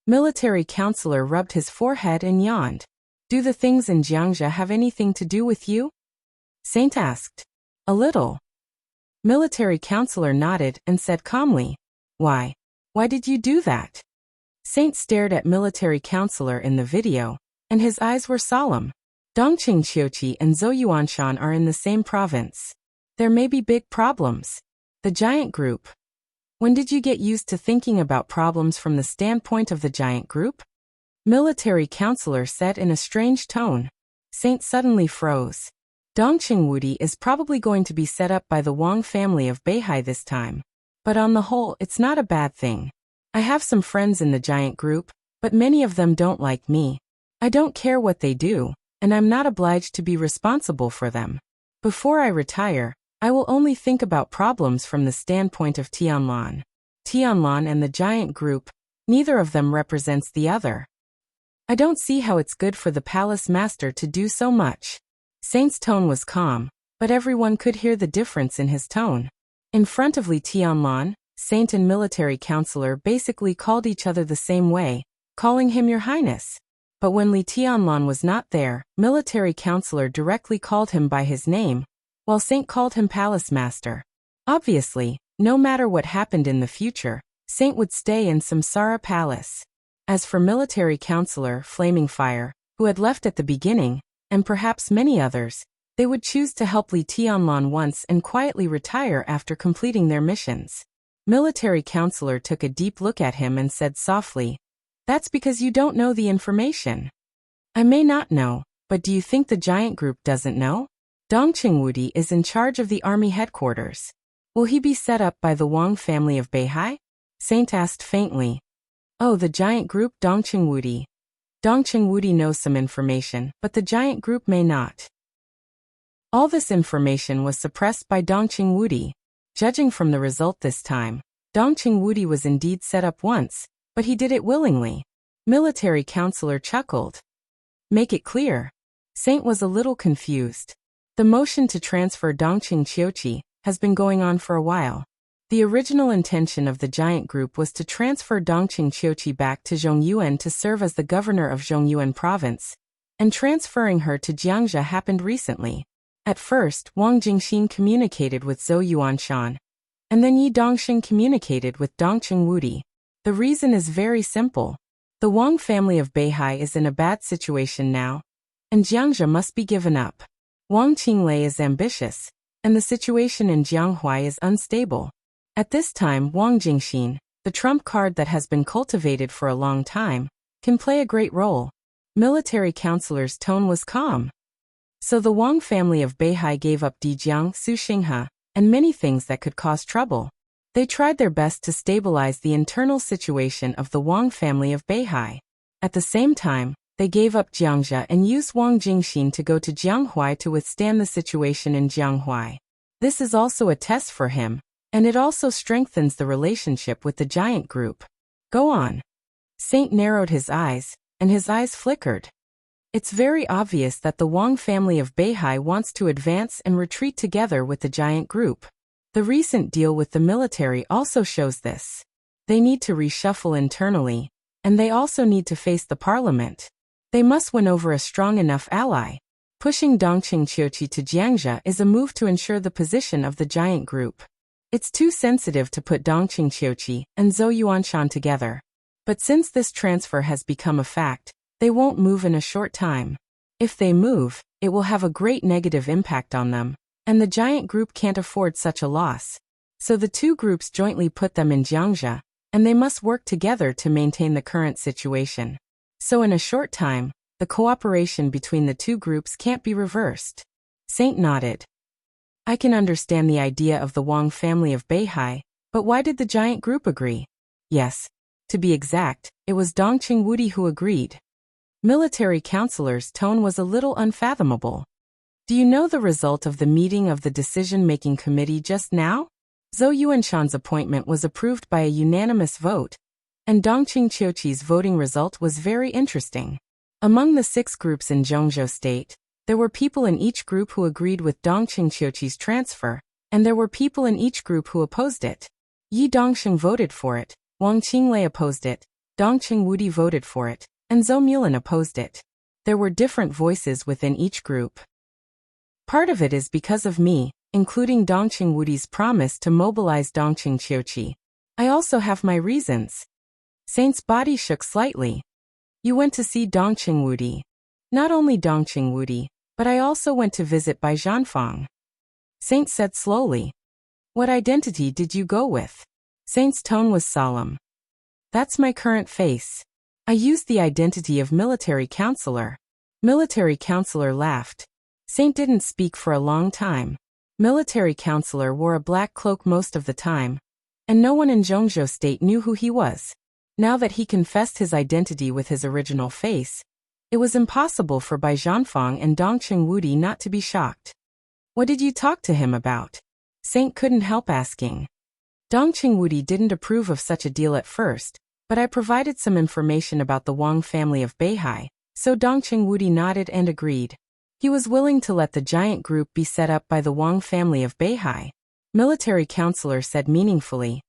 Military counselor rubbed his forehead and yawned. Do the things in Jiangxia have anything to do with you? Saint asked. A little. Military counselor nodded and said calmly. Why? Why did you do that? Saint stared at military counselor in the video, and his eyes were solemn. Dongqing Qiuqi and Zhou Yuanshan are in the same province. There may be big problems. The giant group. When did you get used to thinking about problems from the standpoint of the giant group? Military counselor said in a strange tone. Saint suddenly froze. Dongqing Wudi is probably going to be set up by the Wang family of Beihai this time. But on the whole, it's not a bad thing. I have some friends in the giant group, but many of them don't like me. I don't care what they do, and I'm not obliged to be responsible for them. Before I retire, I will only think about problems from the standpoint of Tianlan. Tianlan and the giant group, neither of them represents the other. I don't see how it's good for the palace master to do so much. Saint's tone was calm, but everyone could hear the difference in his tone. In front of Li Tianlan, Saint and military counselor basically called each other the same way, calling him Your Highness. But when Li Tianlan was not there, military counselor directly called him by his name, while Saint called him Palace Master. Obviously, no matter what happened in the future, Saint would stay in Samsara Palace. As for military counselor Flaming Fire, who had left at the beginning, and perhaps many others, they would choose to help Li Tianlan once and quietly retire after completing their missions. Military counselor took a deep look at him and said softly, That's because you don't know the information. I may not know, but do you think the giant group doesn't know? Dongqing Wudi is in charge of the army headquarters. Will he be set up by the Wang family of Beihai? Saint asked faintly. Oh, the giant group Dongqing Wudi. Dongqing Wudi knows some information, but the giant group may not. All this information was suppressed by Dongqing Wudi. Judging from the result this time, Dongqing Wudi was indeed set up once, but he did it willingly. Military counselor chuckled. Make it clear. Saint was a little confused. The motion to transfer Dongqing Qiuqi has been going on for a while. The original intention of the giant group was to transfer Dongqing Qiuqi back to Zhongyuan to serve as the governor of Zhongyuan province, and transferring her to Jiangxia happened recently. At first, Wang Jingxin communicated with Zhou Yuanshan, and then Yi Dongxing communicated with Dongqing Wudi. The reason is very simple. The Wang family of Beihai is in a bad situation now, and Jiangxia must be given up. Wang Qinglei is ambitious, and the situation in Jianghuai is unstable. At this time, Wang Jingxin, the trump card that has been cultivated for a long time, can play a great role. Military counselor's tone was calm. So the Wang family of Beihai gave up Dijiang, Suxinghe, and many things that could cause trouble. They tried their best to stabilize the internal situation of the Wang family of Beihai. At the same time, they gave up Jiangxia and used Wang Jingxin to go to Jianghuai to withstand the situation in Jianghuai. This is also a test for him, and it also strengthens the relationship with the giant group. Go on. Saint narrowed his eyes, and his eyes flickered. It's very obvious that the Wang family of Beihai wants to advance and retreat together with the giant group. The recent deal with the military also shows this. They need to reshuffle internally, and they also need to face the parliament. They must win over a strong enough ally. Pushing Dongqing Qiuqi to Jiangxia is a move to ensure the position of the giant group. It's too sensitive to put Dongqing Qiuqi and Zhou Yuanshan together. But since this transfer has become a fact, They won't move in a short time. If they move, it will have a great negative impact on them, and the giant group can't afford such a loss. So the two groups jointly put them in Jiangxia, and they must work together to maintain the current situation. So in a short time, the cooperation between the two groups can't be reversed. Saint nodded. I can understand the idea of the Wang family of Beihai, but why did the giant group agree? Yes. To be exact, it was Dongqing Wudi who agreed. Military counselor's tone was a little unfathomable. Do you know the result of the meeting of the decision-making committee just now? Zhou Yuanshan's appointment was approved by a unanimous vote, and Dongqing Qiuqi's voting result was very interesting. Among the 6 groups in Zhongzhou State, there were people in each group who agreed with Dongqing Qiuqi's transfer, and there were people in each group who opposed it. Yi Dongsheng voted for it, Wang Qinglei opposed it, Dongqing Wudi voted for it, and Zhou Mulan opposed it. There were different voices within each group. Part of it is because of me, including Dongqing Wudi's promise to mobilize Dongqing Qiuqi. I also have my reasons. Saint's body shook slightly. You went to see Dongqing Wudi. Not only Dongqing Wudi, but I also went to visit Bai Zhanfang. Saint said slowly. What identity did you go with? Saint's tone was solemn. That's my current face. I used the identity of military counselor. Military counselor laughed. Saint didn't speak for a long time. Military counselor wore a black cloak most of the time, and no one in Zhongzhou State knew who he was. Now that he confessed his identity with his original face, it was impossible for Bai Zhanfang and Dongqing Wudi not to be shocked. What did you talk to him about? Saint couldn't help asking. Dongqing Wudi didn't approve of such a deal at first, but I provided some information about the Wang family of Beihai, so Dongqing Wudi nodded and agreed. He was willing to let the giant group be set up by the Wang family of Beihai. Military counselor said meaningfully.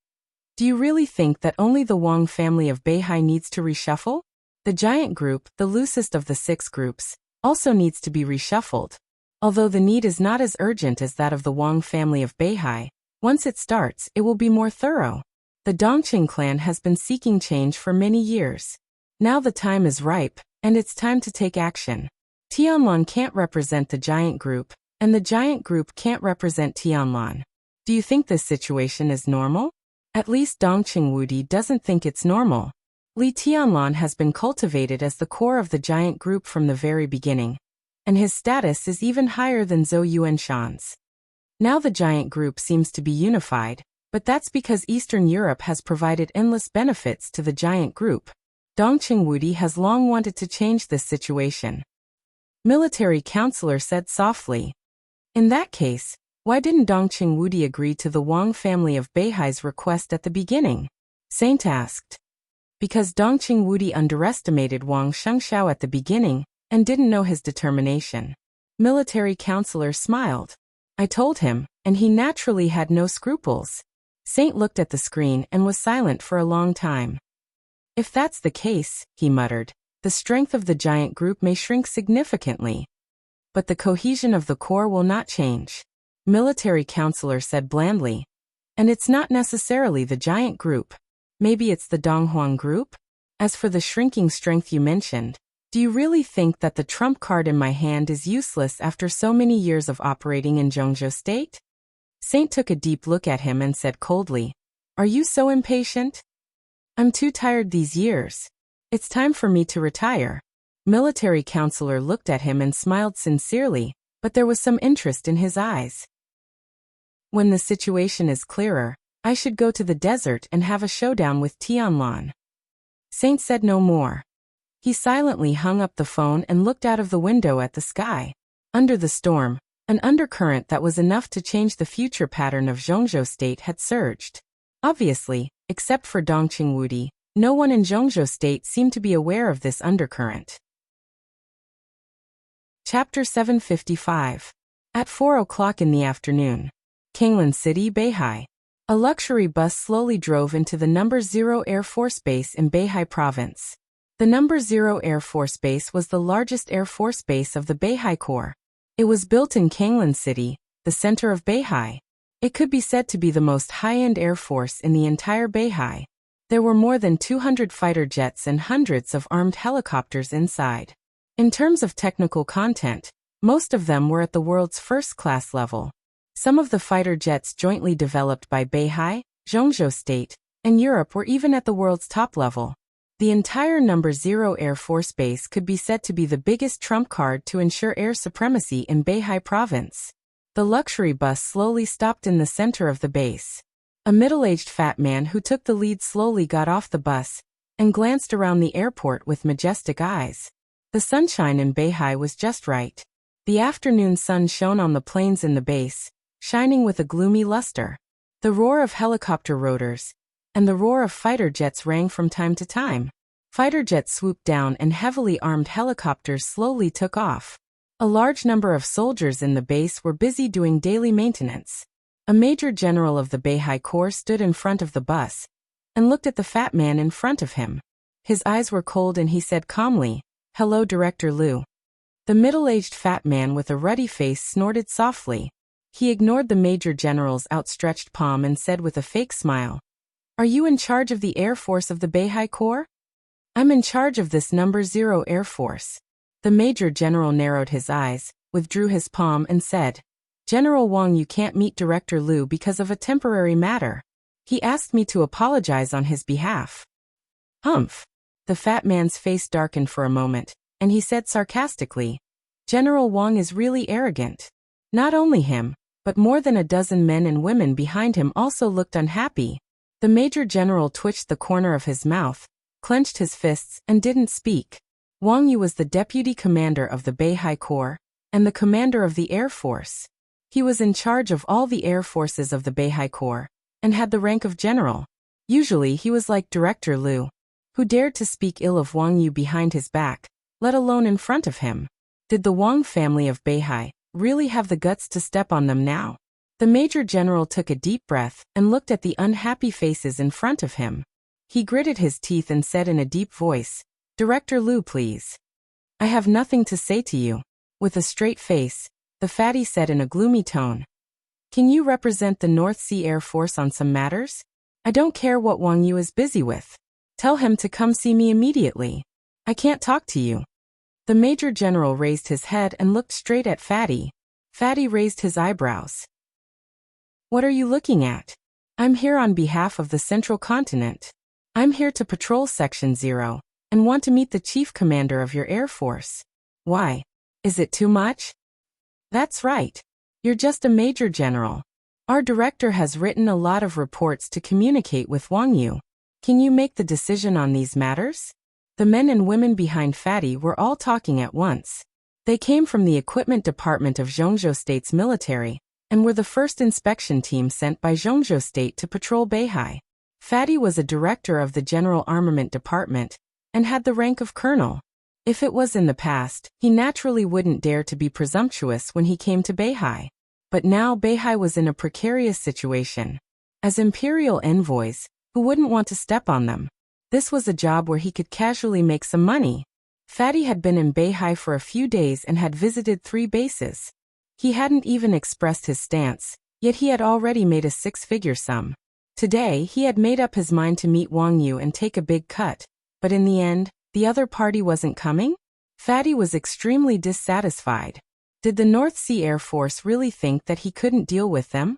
Do you really think that only the Wang family of Beihai needs to reshuffle? The giant group, the loosest of the 6 groups, also needs to be reshuffled. Although the need is not as urgent as that of the Wang family of Beihai, once it starts, it will be more thorough. The Dongqing clan has been seeking change for many years. Now the time is ripe, and it's time to take action. Tianlan can't represent the giant group, and the giant group can't represent Tianlan. Do you think this situation is normal? At least Dongqing Wudi doesn't think it's normal. Li Tianlan has been cultivated as the core of the giant group from the very beginning, and his status is even higher than Zhou Yuanshan's. Now the giant group seems to be unified, but that's because Eastern Europe has provided endless benefits to the giant group. Dongqing Wudi has long wanted to change this situation. Military counselor said softly. In that case, why didn't Dongqing Wudi agree to the Wang family of Beihai's request at the beginning? Saint asked. Because Dongqing Wudi underestimated Wang Shengxiao at the beginning and didn't know his determination. Military counselor smiled. I told him, and he naturally had no scruples. Saint looked at the screen and was silent for a long time. If that's the case, he muttered, the strength of the giant group may shrink significantly. But the cohesion of the core will not change. Military counselor said blandly. And it's not necessarily the giant group. Maybe it's the Donghuang group? As for the shrinking strength you mentioned, do you really think that the trump card in my hand is useless after so many years of operating in Zhongzhou State? Saint took a deep look at him and said coldly, Are you so impatient? I'm too tired these years. It's time for me to retire. Military counselor looked at him and smiled sincerely, but there was some interest in his eyes. When the situation is clearer, I should go to the desert and have a showdown with Tianlan. Saint said no more. He silently hung up the phone and looked out of the window at the sky. Under the storm, an undercurrent that was enough to change the future pattern of Zhongzhou State had surged. Obviously, except for Dongqing Wudi, no one in Zhongzhou State seemed to be aware of this undercurrent. Chapter 755. At 4 o'clock in the afternoon. Kanglan City, Beihai. A luxury bus slowly drove into the No. 0 Air Force Base in Beihai Province. The No. 0 Air Force Base was the largest Air Force base of the Beihai Corps. It was built in Kanglan City, the center of Beihai. It could be said to be the most high-end Air Force in the entire Beihai. There were more than 200 fighter jets and hundreds of armed helicopters inside. In terms of technical content, most of them were at the world's first-class level. Some of the fighter jets jointly developed by Beihai, Zhongzhou State, and Europe were even at the world's top level. The entire No. 0 Air Force Base could be said to be the biggest trump card to ensure air supremacy in Beihai Province. The luxury bus slowly stopped in the center of the base. A middle-aged fat man who took the lead slowly got off the bus and glanced around the airport with majestic eyes. The sunshine in Beihai was just right. The afternoon sun shone on the planes in the base, shining with a gloomy luster. The roar of helicopter rotors and the roar of fighter jets rang from time to time. Fighter jets swooped down and heavily armed helicopters slowly took off. A large number of soldiers in the base were busy doing daily maintenance. A major general of the Beihai Corps stood in front of the bus and looked at the fat man in front of him. His eyes were cold and he said calmly, "Hello, Director Liu." The middle-aged fat man with a ruddy face snorted softly. He ignored the major general's outstretched palm and said with a fake smile, "Are you in charge of the Air Force of the Beihai Corps?" "I'm in charge of this No. 0 Air Force." The major general narrowed his eyes, withdrew his palm and said, "General Wang, you can't meet Director Liu because of a temporary matter. He asked me to apologize on his behalf." "Humph." The fat man's face darkened for a moment, and he said sarcastically, "General Wang is really arrogant." Not only him, but more than a dozen men and women behind him also looked unhappy. The major general twitched the corner of his mouth, clenched his fists, and didn't speak. Wang Yu was the deputy commander of the Beihai Corps and the commander of the Air Force. He was in charge of all the air forces of the Beihai Corps and had the rank of general. Usually he was like Director Liu, who dared to speak ill of Wang Yu behind his back, let alone in front of him. Did the Wang family of Beihai really have the guts to step on them now? The major general took a deep breath and looked at the unhappy faces in front of him. He gritted his teeth and said in a deep voice, "Director Liu, please." "I have nothing to say to you." With a straight face, the fatty said in a gloomy tone, "Can you represent the North Sea Air Force on some matters? I don't care what Wang Yu is busy with. Tell him to come see me immediately. I can't talk to you." The major general raised his head and looked straight at Fatty. Fatty raised his eyebrows. "What are you looking at?" "I'm here on behalf of the Central Continent. I'm here to patrol Section 0 and want to meet the chief commander of your Air Force." "Why? Is it too much?" "That's right. You're just a major general. Our director has written a lot of reports to communicate with Wang Yu. Can you make the decision on these matters?" The men and women behind Fatty were all talking at once. They came from the equipment department of Zhongzhou State's military and were the first inspection team sent by Zhongzhou State to patrol Beihai. Fatty was a director of the General Armament Department and had the rank of colonel. If it was in the past, he naturally wouldn't dare to be presumptuous when he came to Beihai. But now Beihai was in a precarious situation. As imperial envoys, who wouldn't want to step on them? This was a job where he could casually make some money. Fatty had been in Beihai for a few days and had visited 3 bases. He hadn't even expressed his stance, yet he had already made a 6-figure sum. Today he had made up his mind to meet Wang Yu and take a big cut, but in the end, the other party wasn't coming? Fatty was extremely dissatisfied. Did the North Sea Air Force really think that he couldn't deal with them?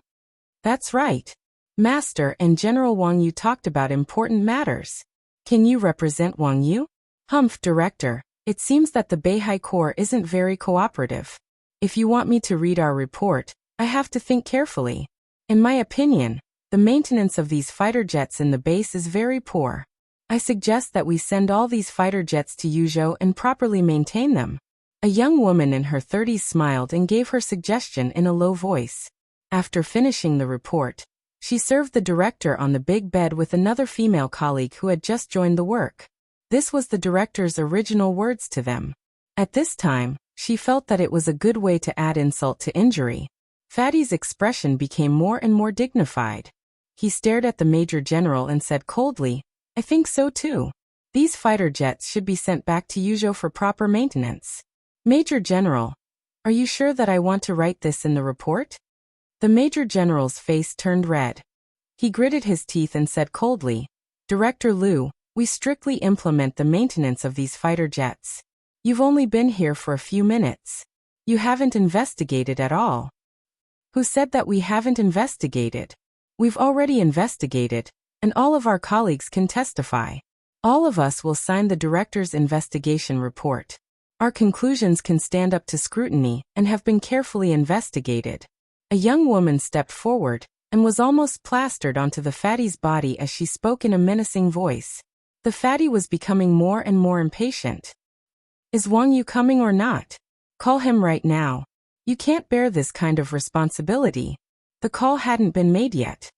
That's right. Master and General Wang Yu talked about important matters. Can you represent Wang Yu? Humph, Director, it seems that the Beihai Corps isn't very cooperative. If you want me to read our report, I have to think carefully. In my opinion, the maintenance of these fighter jets in the base is very poor. I suggest that we send all these fighter jets to Yuzhou and properly maintain them. A young woman in her 30s smiled and gave her suggestion in a low voice. After finishing the report, she served the director on the big bed with another female colleague who had just joined the work. This was the director's original words to them. At this time, she felt that it was a good way to add insult to injury. Fatty's expression became more and more dignified. He stared at the major general and said coldly, "I think so too. These fighter jets should be sent back to Yuzhou for proper maintenance." "Major General, are you sure that I want to write this in the report?" The Major General's face turned red. He gritted his teeth and said coldly, Director Liu, we strictly implement the maintenance of these fighter jets. You've only been here for a few minutes. You haven't investigated at all. Who said that we haven't investigated? We've already investigated, and all of our colleagues can testify. All of us will sign the director's investigation report. Our conclusions can stand up to scrutiny and have been carefully investigated. A young woman stepped forward and was almost plastered onto the fatty's body as she spoke in a menacing voice. The fatty was becoming more and more impatient. Is Wang Yu coming or not? Call him right now. You can't bear this kind of responsibility. The call hadn't been made yet.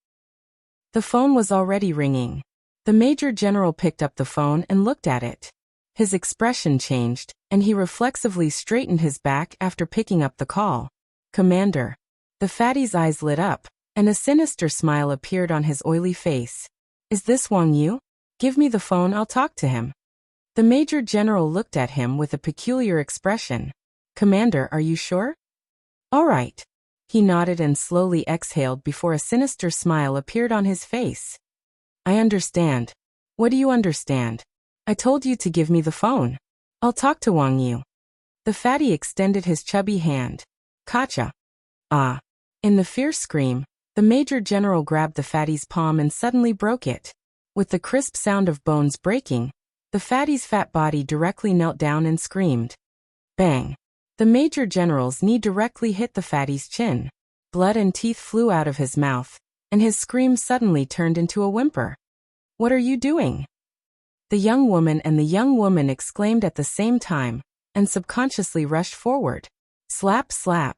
The phone was already ringing. The Major General picked up the phone and looked at it. His expression changed, and he reflexively straightened his back after picking up the call. Commander. The fatty's eyes lit up, and a sinister smile appeared on his oily face. Is this Wang Yu? Give me the phone, I'll talk to him. The Major General looked at him with a peculiar expression. Commander, are you sure? All right. He nodded and slowly exhaled before a sinister smile appeared on his face. I understand. What do you understand? I told you to give me the phone. I'll talk to Wang Yu. The fatty extended his chubby hand. Kacha. Ah. In the fierce scream, the Major General grabbed the fatty's palm and suddenly broke it. With the crisp sound of bones breaking, the fatty's fat body directly knelt down and screamed. Bang. The Major General's knee directly hit the fatty's chin. Blood and teeth flew out of his mouth, and his scream suddenly turned into a whimper. What are you doing? The young woman exclaimed at the same time, and subconsciously rushed forward. Slap, slap.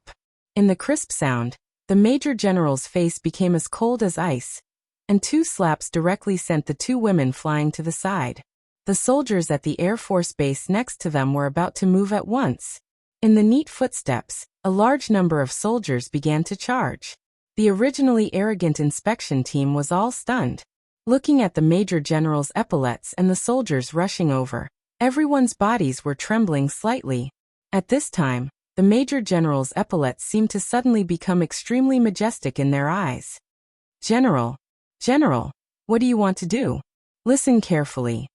In the crisp sound, the Major General's face became as cold as ice, and two slaps directly sent the two women flying to the side. The soldiers at the Air Force base next to them were about to move at once. In the neat footsteps, a large number of soldiers began to charge. The originally arrogant inspection team was all stunned. Looking at the Major General's epaulets and the soldiers rushing over, everyone's bodies were trembling slightly. At this time, the Major General's epaulets seemed to suddenly become extremely majestic in their eyes. General, what do you want to do? Listen carefully.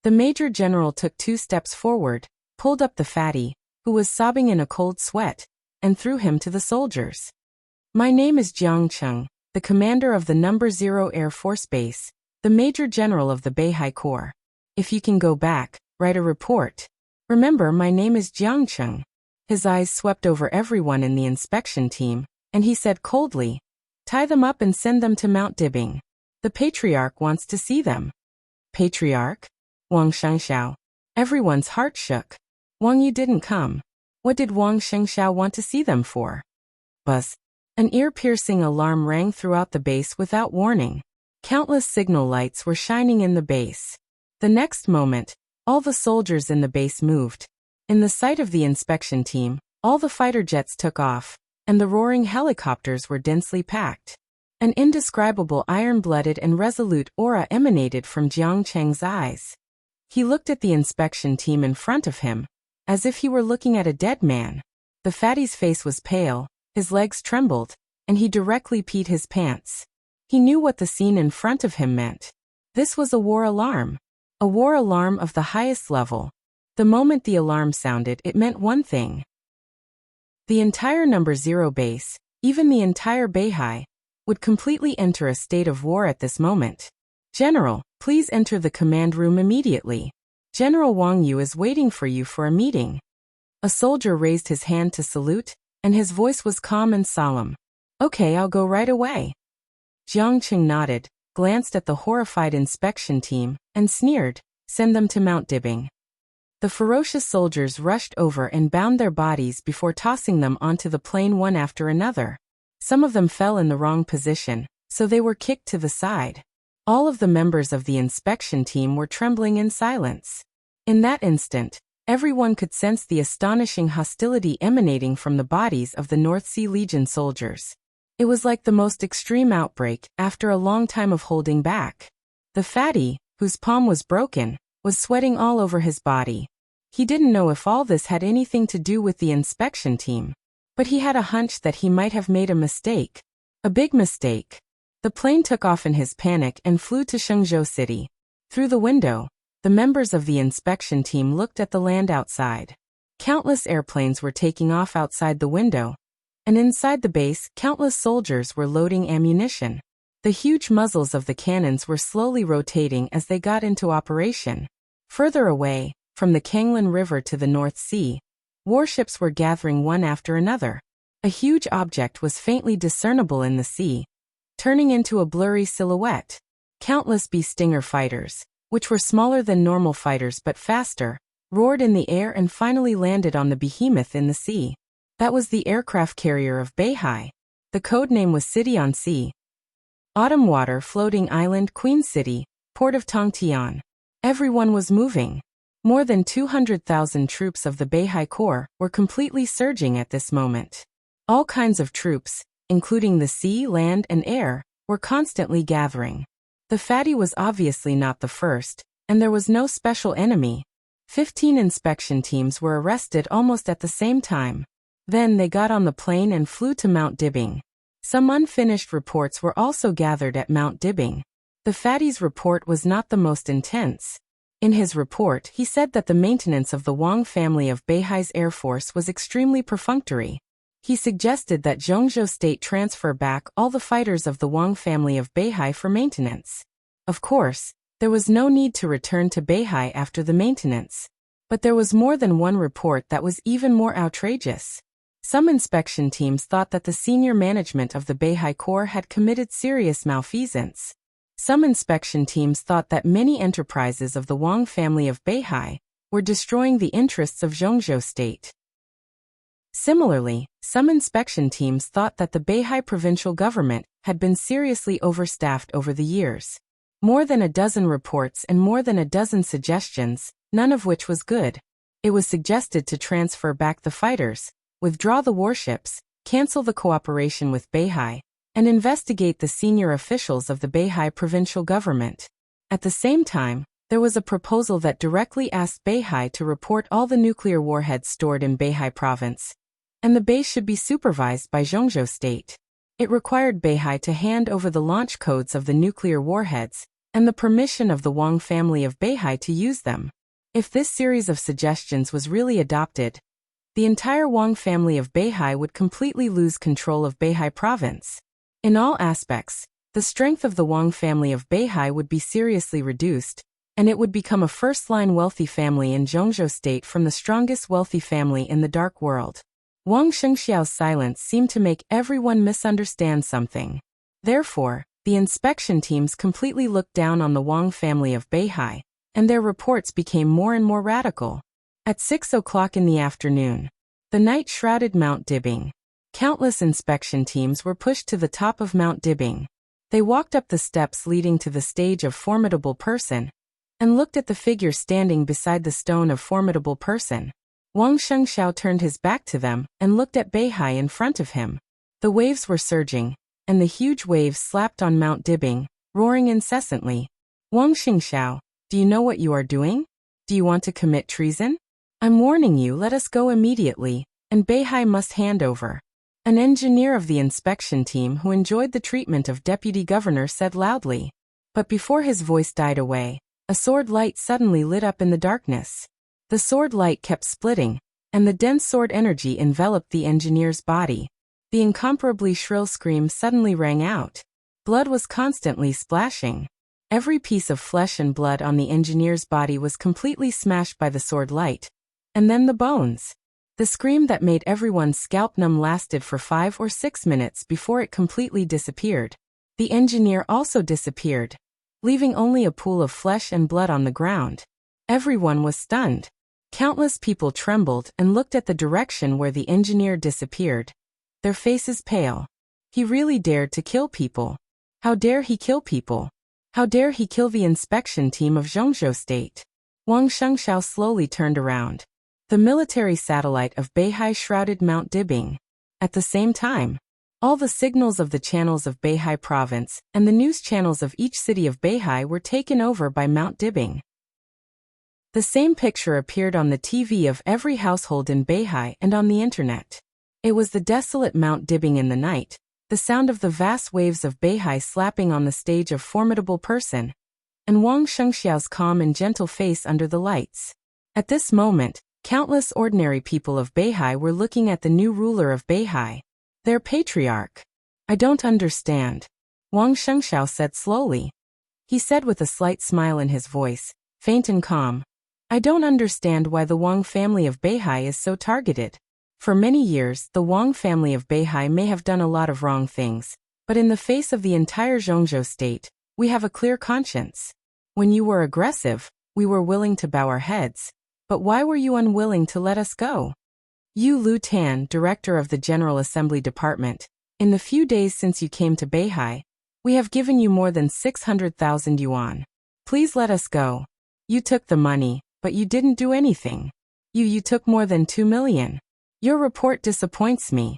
The Major General took 2 steps forward, pulled up the fatty, who was sobbing in a cold sweat, and threw him to the soldiers. My name is Jiang Cheng, the commander of the No. 0 Air Force Base, the Major General of the Beihai Corps. If you can go back, write a report. Remember, my name is Jiang Cheng. His eyes swept over everyone in the inspection team, and he said coldly, tie them up and send them to Mount Dibing. The Patriarch wants to see them. Patriarch? Wang Shengxiao. Everyone's heart shook. Wang Yu didn't come. What did Wang Shengxiao want to see them for? Buzz. An ear-piercing alarm rang throughout the base without warning. Countless signal lights were shining in the base. The next moment, all the soldiers in the base moved. In the sight of the inspection team, all the fighter jets took off, and the roaring helicopters were densely packed. An indescribable iron-blooded and resolute aura emanated from Jiang Cheng's eyes. He looked at the inspection team in front of him, as if he were looking at a dead man. The fatty's face was pale, his legs trembled, and he directly peed his pants. He knew what the scene in front of him meant. This was a war alarm. A war alarm of the highest level. The moment the alarm sounded, it meant one thing. The entire No. 0 base, even the entire Beihai, would completely enter a state of war at this moment. General, please enter the command room immediately. General Wang Yu is waiting for you for a meeting. A soldier raised his hand to salute, and his voice was calm and solemn. Okay, I'll go right away. Jiang Cheng nodded, glanced at the horrified inspection team, and sneered, send them to Mount Dibing. The ferocious soldiers rushed over and bound their bodies before tossing them onto the plane one after another. Some of them fell in the wrong position, so they were kicked to the side. All of the members of the inspection team were trembling in silence. In that instant, everyone could sense the astonishing hostility emanating from the bodies of the North Sea Legion soldiers. It was like the most extreme outbreak after a long time of holding back. The fatty, whose palm was broken, was sweating all over his body. He didn't know if all this had anything to do with the inspection team, but he had a hunch that he might have made a mistake. A big mistake. The plane took off in his panic and flew to Shenzhou City. Through the window, the members of the inspection team looked at the land outside. Countless airplanes were taking off outside the window, and inside the base, countless soldiers were loading ammunition. The huge muzzles of the cannons were slowly rotating as they got into operation. Further away, from the Kanglan River to the North Sea, warships were gathering one after another. A huge object was faintly discernible in the sea, turning into a blurry silhouette. Countless B-Stinger fighters, which were smaller than normal fighters but faster, roared in the air and finally landed on the behemoth in the sea. That was the aircraft carrier of Beihai. The code name was City on Sea. Autumn Water, Floating Island, Queen City, Port of Tongtian. Everyone was moving. More than 200,000 troops of the Beihai Corps were completely surging at this moment. All kinds of troops, including the sea, land, and air, were constantly gathering. The fatty was obviously not the first, and there was no special enemy. 15 inspection teams were arrested almost at the same time. Then they got on the plane and flew to Mount Dibbing. Some unfinished reports were also gathered at Mount Dibbing. The fatty's report was not the most intense. In his report, he said that the maintenance of the Wang family of Beihai's Air Force was extremely perfunctory. He suggested that Zhongzhou State transfer back all the fighters of the Wang family of Beihai for maintenance. Of course, there was no need to return to Beihai after the maintenance. But there was more than one report that was even more outrageous. Some inspection teams thought that the senior management of the Beihai Corps had committed serious malfeasance. Some inspection teams thought that many enterprises of the Wang family of Beihai were destroying the interests of Zhongzhou State. Similarly, some inspection teams thought that the Beihai provincial government had been seriously overstaffed over the years. More than a dozen reports and more than a dozen suggestions, none of which was good. It was suggested to transfer back the fighters, withdraw the warships, cancel the cooperation with Beihai, and investigate the senior officials of the Beihai provincial government. At the same time, there was a proposal that directly asked Beihai to report all the nuclear warheads stored in Beihai province, and the base should be supervised by Zhongzhou State. It required Beihai to hand over the launch codes of the nuclear warheads and the permission of the Wang family of Beihai to use them. If this series of suggestions was really adopted, the entire Wang family of Beihai would completely lose control of Beihai province. In all aspects, the strength of the Wang family of Beihai would be seriously reduced, and it would become a first-line wealthy family in Zhongzhou State from the strongest wealthy family in the dark world. Wang Shengxiao's silence seemed to make everyone misunderstand something. Therefore, the inspection teams completely looked down on the Wang family of Beihai, and their reports became more and more radical. At 6 o'clock in the afternoon, the night shrouded Mount Dibbing. Countless inspection teams were pushed to the top of Mount Dibbing. They walked up the steps leading to the stage of Formidable Person, and looked at the figure standing beside the stone of Formidable Person. Wang Shengxiao turned his back to them and looked at Beihai in front of him. The waves were surging, and the huge waves slapped on Mount Dibbing, roaring incessantly. Wang Shengxiao, do you know what you are doing? Do you want to commit treason? I'm warning you, let us go immediately, and Beihai must hand over. An engineer of the inspection team who enjoyed the treatment of deputy governor said loudly. But before his voice died away, a sword light suddenly lit up in the darkness. The sword light kept splitting, and the dense sword energy enveloped the engineer's body. The incomparably shrill scream suddenly rang out. Blood was constantly splashing. Every piece of flesh and blood on the engineer's body was completely smashed by the sword light. And then the bones. The scream that made everyone's scalp numb lasted for 5 or 6 minutes before it completely disappeared. The engineer also disappeared, leaving only a pool of flesh and blood on the ground. Everyone was stunned. Countless people trembled and looked at the direction where the engineer disappeared, their faces pale. He really dared to kill people. How dare he kill people? How dare he kill the inspection team of Zhongzhou State? Wang Shengxiao slowly turned around. The military satellite of Beihai shrouded Mount Dibbing. At the same time, all the signals of the channels of Beihai province and the news channels of each city of Beihai were taken over by Mount Dibbing. The same picture appeared on the TV of every household in Beihai and on the internet. It was the desolate Mount Dibbing in the night, the sound of the vast waves of Beihai slapping on the stage of Formidable Person, and Wang Shengxiao's calm and gentle face under the lights. At this moment, countless ordinary people of Beihai were looking at the new ruler of Beihai, their patriarch. I don't understand, Wang Shengxiao said slowly. He said with a slight smile in his voice, faint and calm. I don't understand why the Wang family of Beihai is so targeted. For many years, the Wang family of Beihai may have done a lot of wrong things, but in the face of the entire Zhongzhou state, we have a clear conscience. When you were aggressive, we were willing to bow our heads. But why were you unwilling to let us go? You Lu Tan, director of the General Assembly Department, in the few days since you came to Beihai, we have given you more than 600,000 yuan. Please let us go. You took the money, but you didn't do anything. You took more than 2 million. Your report disappoints me.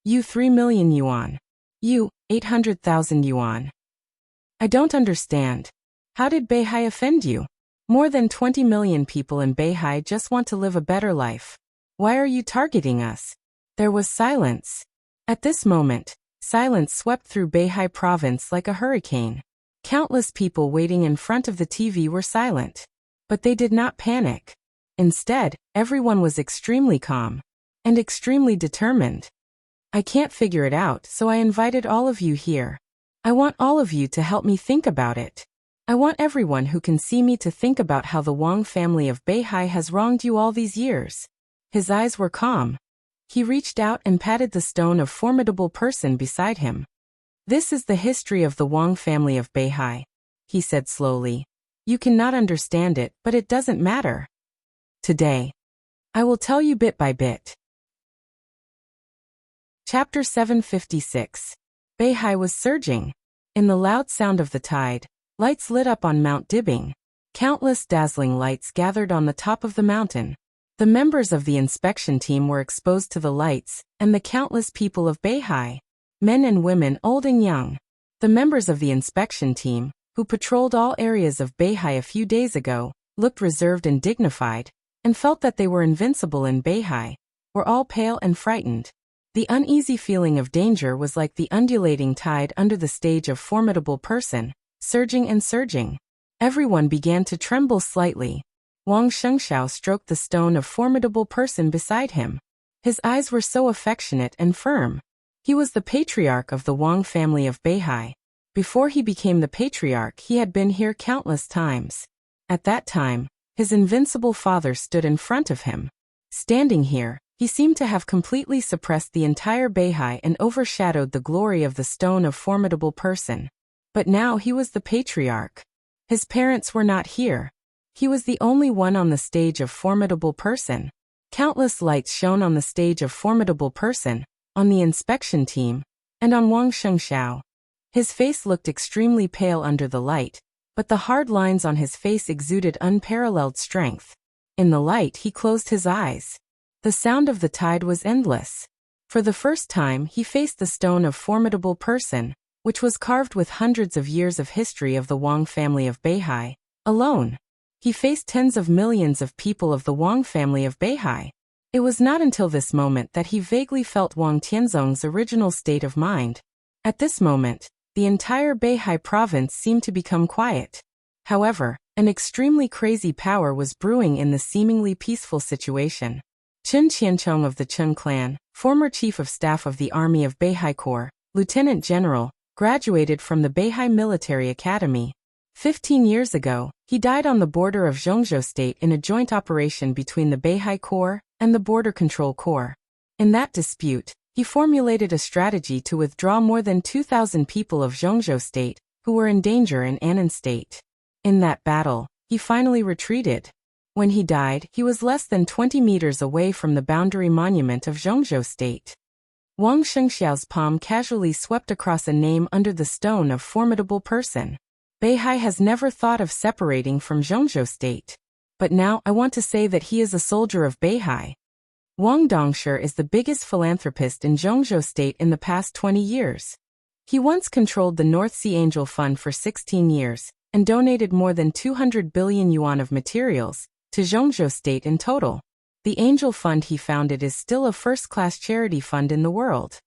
You 3 million yuan. You, 800,000 yuan. I don't understand. How did Beihai offend you? More than 20 million people in Beihai just want to live a better life. Why are you targeting us? There was silence. At this moment, silence swept through Beihai province like a hurricane. Countless people waiting in front of the TV were silent. But they did not panic. Instead, everyone was extremely calm and extremely determined. I can't figure it out, so I invited all of you here. I want all of you to help me think about it. I want everyone who can see me to think about how the Wang family of Beihai has wronged you all these years. His eyes were calm. He reached out and patted the stone of formidable person beside him. This is the history of the Wang family of Beihai, he said slowly. You cannot understand it, but it doesn't matter. Today, I will tell you bit by bit. Chapter 756. Beihai was surging. In the loud sound of the tide, lights lit up on Mount Dibing. Countless dazzling lights gathered on the top of the mountain. The members of the inspection team were exposed to the lights, and the countless people of Beihai, men and women old and young. The members of the inspection team, who patrolled all areas of Beihai a few days ago, looked reserved and dignified, and felt that they were invincible in Beihai, were all pale and frightened. The uneasy feeling of danger was like the undulating tide under the stage of formidable person, surging and surging. Everyone began to tremble slightly. Wang Shengxiao stroked the stone of formidable person beside him. His eyes were so affectionate and firm. He was the patriarch of the Wang family of Beihai. Before he became the patriarch, he had been here countless times. At that time, his invincible father stood in front of him. Standing here, he seemed to have completely suppressed the entire Beihai and overshadowed the glory of the stone of formidable person. But now he was the patriarch. His parents were not here. He was the only one on the stage of formidable person. Countless lights shone on the stage of formidable person, on the inspection team, and on Wang Shengxiao. His face looked extremely pale under the light, but the hard lines on his face exuded unparalleled strength. In the light, he closed his eyes. The sound of the tide was endless. For the first time, he faced the stone of formidable person, which was carved with hundreds of years of history of the Wang family of Beihai, alone. He faced tens of millions of people of the Wang family of Beihai. It was not until this moment that he vaguely felt Wang Tianzong's original state of mind. At this moment, the entire Beihai province seemed to become quiet. However, an extremely crazy power was brewing in the seemingly peaceful situation. Chen Qianchong of the Chen clan, former chief of staff of the army of Beihai Corps, lieutenant general, graduated from the Beihai Military Academy. 15 years ago, he died on the border of Zhongzhou State in a joint operation between the Beihai Corps and the Border Control Corps. In that dispute, he formulated a strategy to withdraw more than 2,000 people of Zhongzhou State, who were in danger in Annan State. In that battle, he finally retreated. When he died, he was less than 20 meters away from the boundary monument of Zhongzhou State. Wang Shengxiao's palm casually swept across a name under the stone of formidable person. Beihai has never thought of separating from Zhongzhou State. But now I want to say that he is a soldier of Beihai. Wang Dongshi is the biggest philanthropist in Zhongzhou State in the past 20 years. He once controlled the North Sea Angel Fund for 16 years, and donated more than 200 billion yuan of materials to Zhongzhou State in total. The Angel Fund he founded is still a first-class charity fund in the world.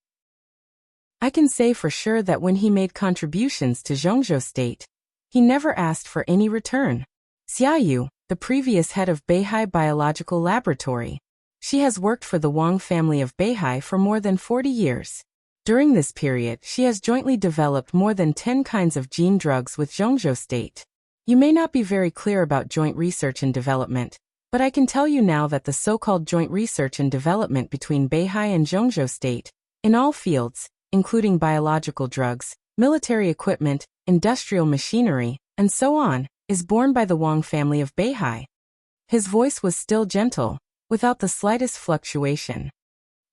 I can say for sure that when he made contributions to Zhongzhou State, He never asked for any return. Xiaoyu, the previous head of Beihai Biological Laboratory. She has worked for the Wang family of Beihai for more than 40 years. During this period, she has jointly developed more than 10 kinds of gene drugs with Zhongzhou State. You may not be very clear about joint research and development, but I can tell you now that the so-called joint research and development between Beihai and Zhongzhou State, in all fields, including biological drugs, military equipment, industrial machinery, and so on, is borne by the Wang family of Beihai. His voice was still gentle, without the slightest fluctuation.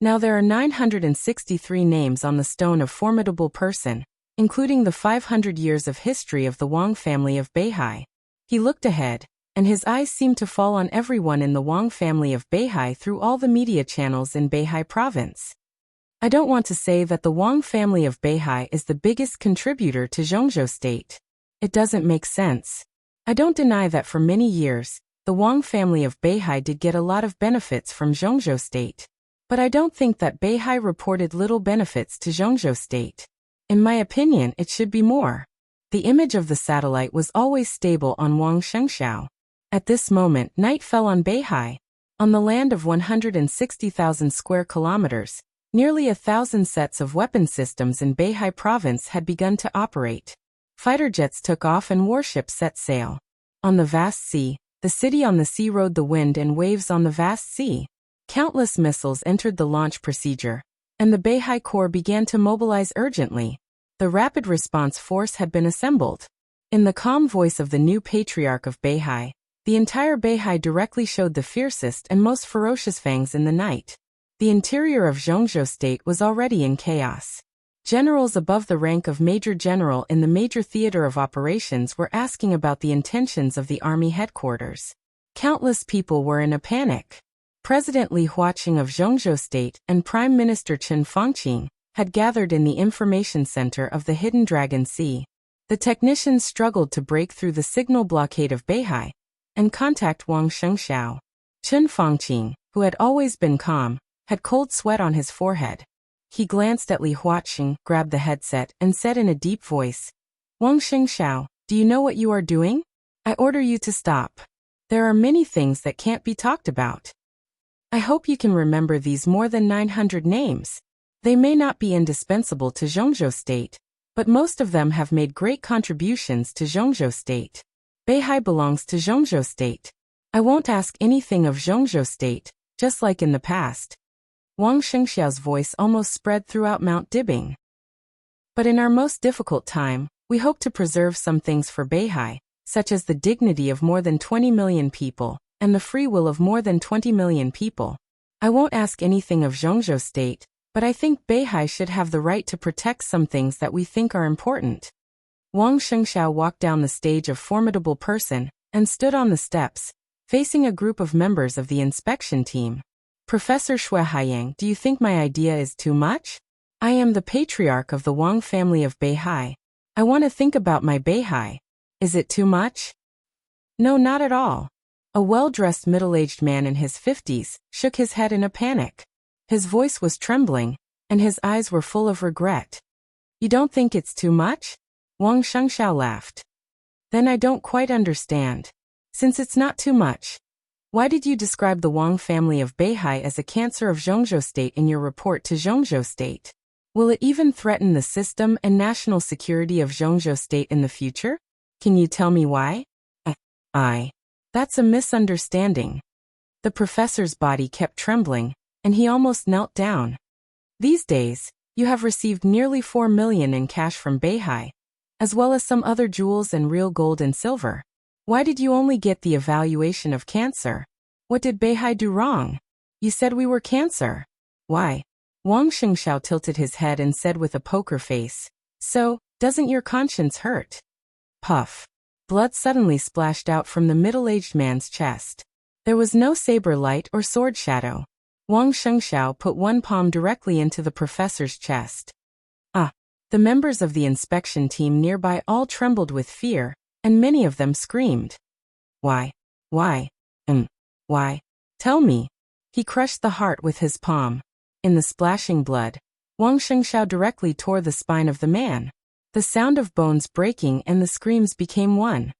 Now there are 963 names on the stone of formidable person, including the 500 years of history of the Wang family of Beihai. He looked ahead, and his eyes seemed to fall on everyone in the Wang family of Beihai through all the media channels in Beihai province. I don't want to say that the Wang family of Beihai is the biggest contributor to Zhongzhou State. It doesn't make sense. I don't deny that for many years, the Wang family of Beihai did get a lot of benefits from Zhongzhou State. But I don't think that Beihai reported little benefits to Zhongzhou State. In my opinion, it should be more. The image of the satellite was always stable on Wang Shengxiao. At this moment, night fell on Beihai. On the land of 160,000 square kilometers, nearly 1,000 sets of weapon systems in Beihai province had begun to operate. Fighter jets took off and warships set sail. On the vast sea, the city on the sea rode the wind and waves on the vast sea. Countless missiles entered the launch procedure, and the Beihai Corps began to mobilize urgently. The rapid response force had been assembled. In the calm voice of the new patriarch of Beihai, the entire Beihai directly showed the fiercest and most ferocious fangs in the night. The interior of Zhongzhou State was already in chaos. Generals above the rank of Major General in the major theater of operations were asking about the intentions of the army headquarters. Countless people were in a panic. President Li Huaqing of Zhongzhou State and Prime Minister Chen Fangqing had gathered in the information center of the Hidden Dragon Sea. The technicians struggled to break through the signal blockade of Beihai and contact Wang Shengxiao. Chen Fangqing, who had always been calm, had cold sweat on his forehead. He glanced at Li Huaqing, grabbed the headset, and said in a deep voice, "Wang Shengxiao, do you know what you are doing? I order you to stop. There are many things that can't be talked about. I hope you can remember these more than 900 names. They may not be indispensable to Zhongzhou State, but most of them have made great contributions to Zhongzhou State. Beihai belongs to Zhongzhou State. I won't ask anything of Zhongzhou State, just like in the past." Wang Shengxiao's voice almost spread throughout Mount Dibing. "But in our most difficult time, we hope to preserve some things for Beihai, such as the dignity of more than 20 million people, and the free will of more than 20 million people. I won't ask anything of Zhongzhou State, but I think Beihai should have the right to protect some things that we think are important." Wang Shengxiao walked down the stage of formidable person and stood on the steps, facing a group of members of the inspection team. "Professor Xue Haiyang, do you think my idea is too much? I am the patriarch of the Wang family of Beihai. I want to think about my Beihai. Is it too much?" "No, not at all." A well-dressed middle-aged man in his 50s shook his head in a panic. His voice was trembling, and his eyes were full of regret. "You don't think it's too much?" Wang Shengxiao laughed. "Then I don't quite understand. Since it's not too much, why did you describe the Wang family of Beihai as a cancer of Zhongzhou State in your report to Zhongzhou State? Will it even threaten the system and national security of Zhongzhou State in the future? Can you tell me why?" That's a misunderstanding." The professor's body kept trembling, and he almost knelt down. "These days, you have received nearly 4 million in cash from Beihai, as well as some other jewels and real gold and silver. Why did you only get the evaluation of cancer? What did Beihai do wrong? You said we were cancer. Why?" Wang Shengxiao tilted his head and said with a poker face, "So, doesn't your conscience hurt?" Puff. Blood suddenly splashed out from the middle-aged man's chest. There was no saber light or sword shadow. Wang Shengxiao put one palm directly into the professor's chest. The members of the inspection team nearby all trembled with fear, and many of them screamed. Why? Why? Why? Tell me." He crushed the heart with his palm. In the splashing blood, Wang Shengxiao directly tore the spine of the man. The sound of bones breaking and the screams became one.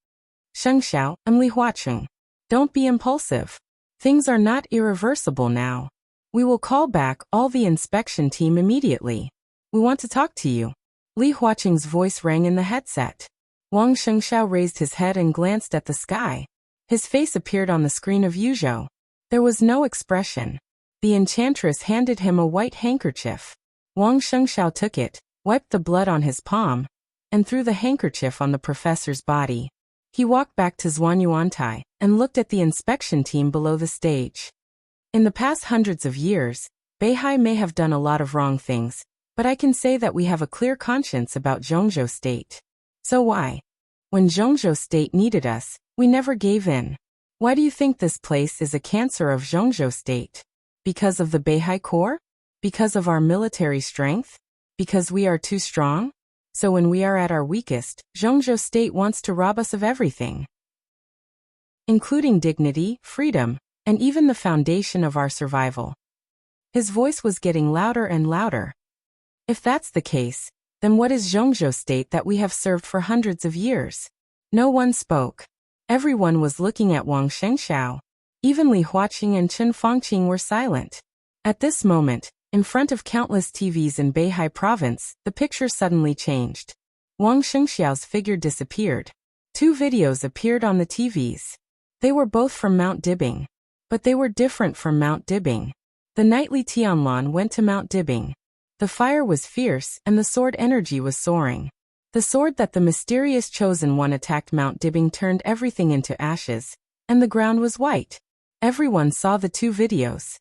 Sheng Xiao and Li Huaqing. Don't be impulsive. Things are not irreversible now. We will call back all the inspection team immediately. We want to talk to you. Li Huaqing's voice rang in the headset. Wang Shengxiao raised his head and glanced at the sky. His face appeared on the screen of Yuzhou. There was no expression. The enchantress handed him a white handkerchief. Wang Shengxiao took it, wiped the blood on his palm, and threw the handkerchief on the professor's body. He walked back to Zhuanyuantai and looked at the inspection team below the stage. In the past hundreds of years, Beihai may have done a lot of wrong things, but I can say that we have a clear conscience about Zhongzhou State. So why? When Zhongzhou State needed us, we never gave in. Why do you think this place is a cancer of Zhongzhou State? Because of the Beihai Corps? Because of our military strength? Because we are too strong? So when we are at our weakest, Zhongzhou State wants to rob us of everything, including dignity, freedom, and even the foundation of our survival. His voice was getting louder and louder. If that's the case, then what is Zhongzhou State that we have served for hundreds of years? No one spoke. Everyone was looking at Wang Shengxiao. Even Li Huaqing and Chen Fangqing were silent. At this moment, in front of countless TVs in Beihai Province, the picture suddenly changed. Wang Shengxiao's figure disappeared. Two videos appeared on the TVs. They were both from Mount Dibing. But they were different from Mount Dibing. The knightly Tianlan went to Mount Dibing. The fire was fierce and the sword energy was soaring. The sword that the mysterious chosen one attacked Mount Dibing turned everything into ashes, and the ground was white. Everyone saw the two videos.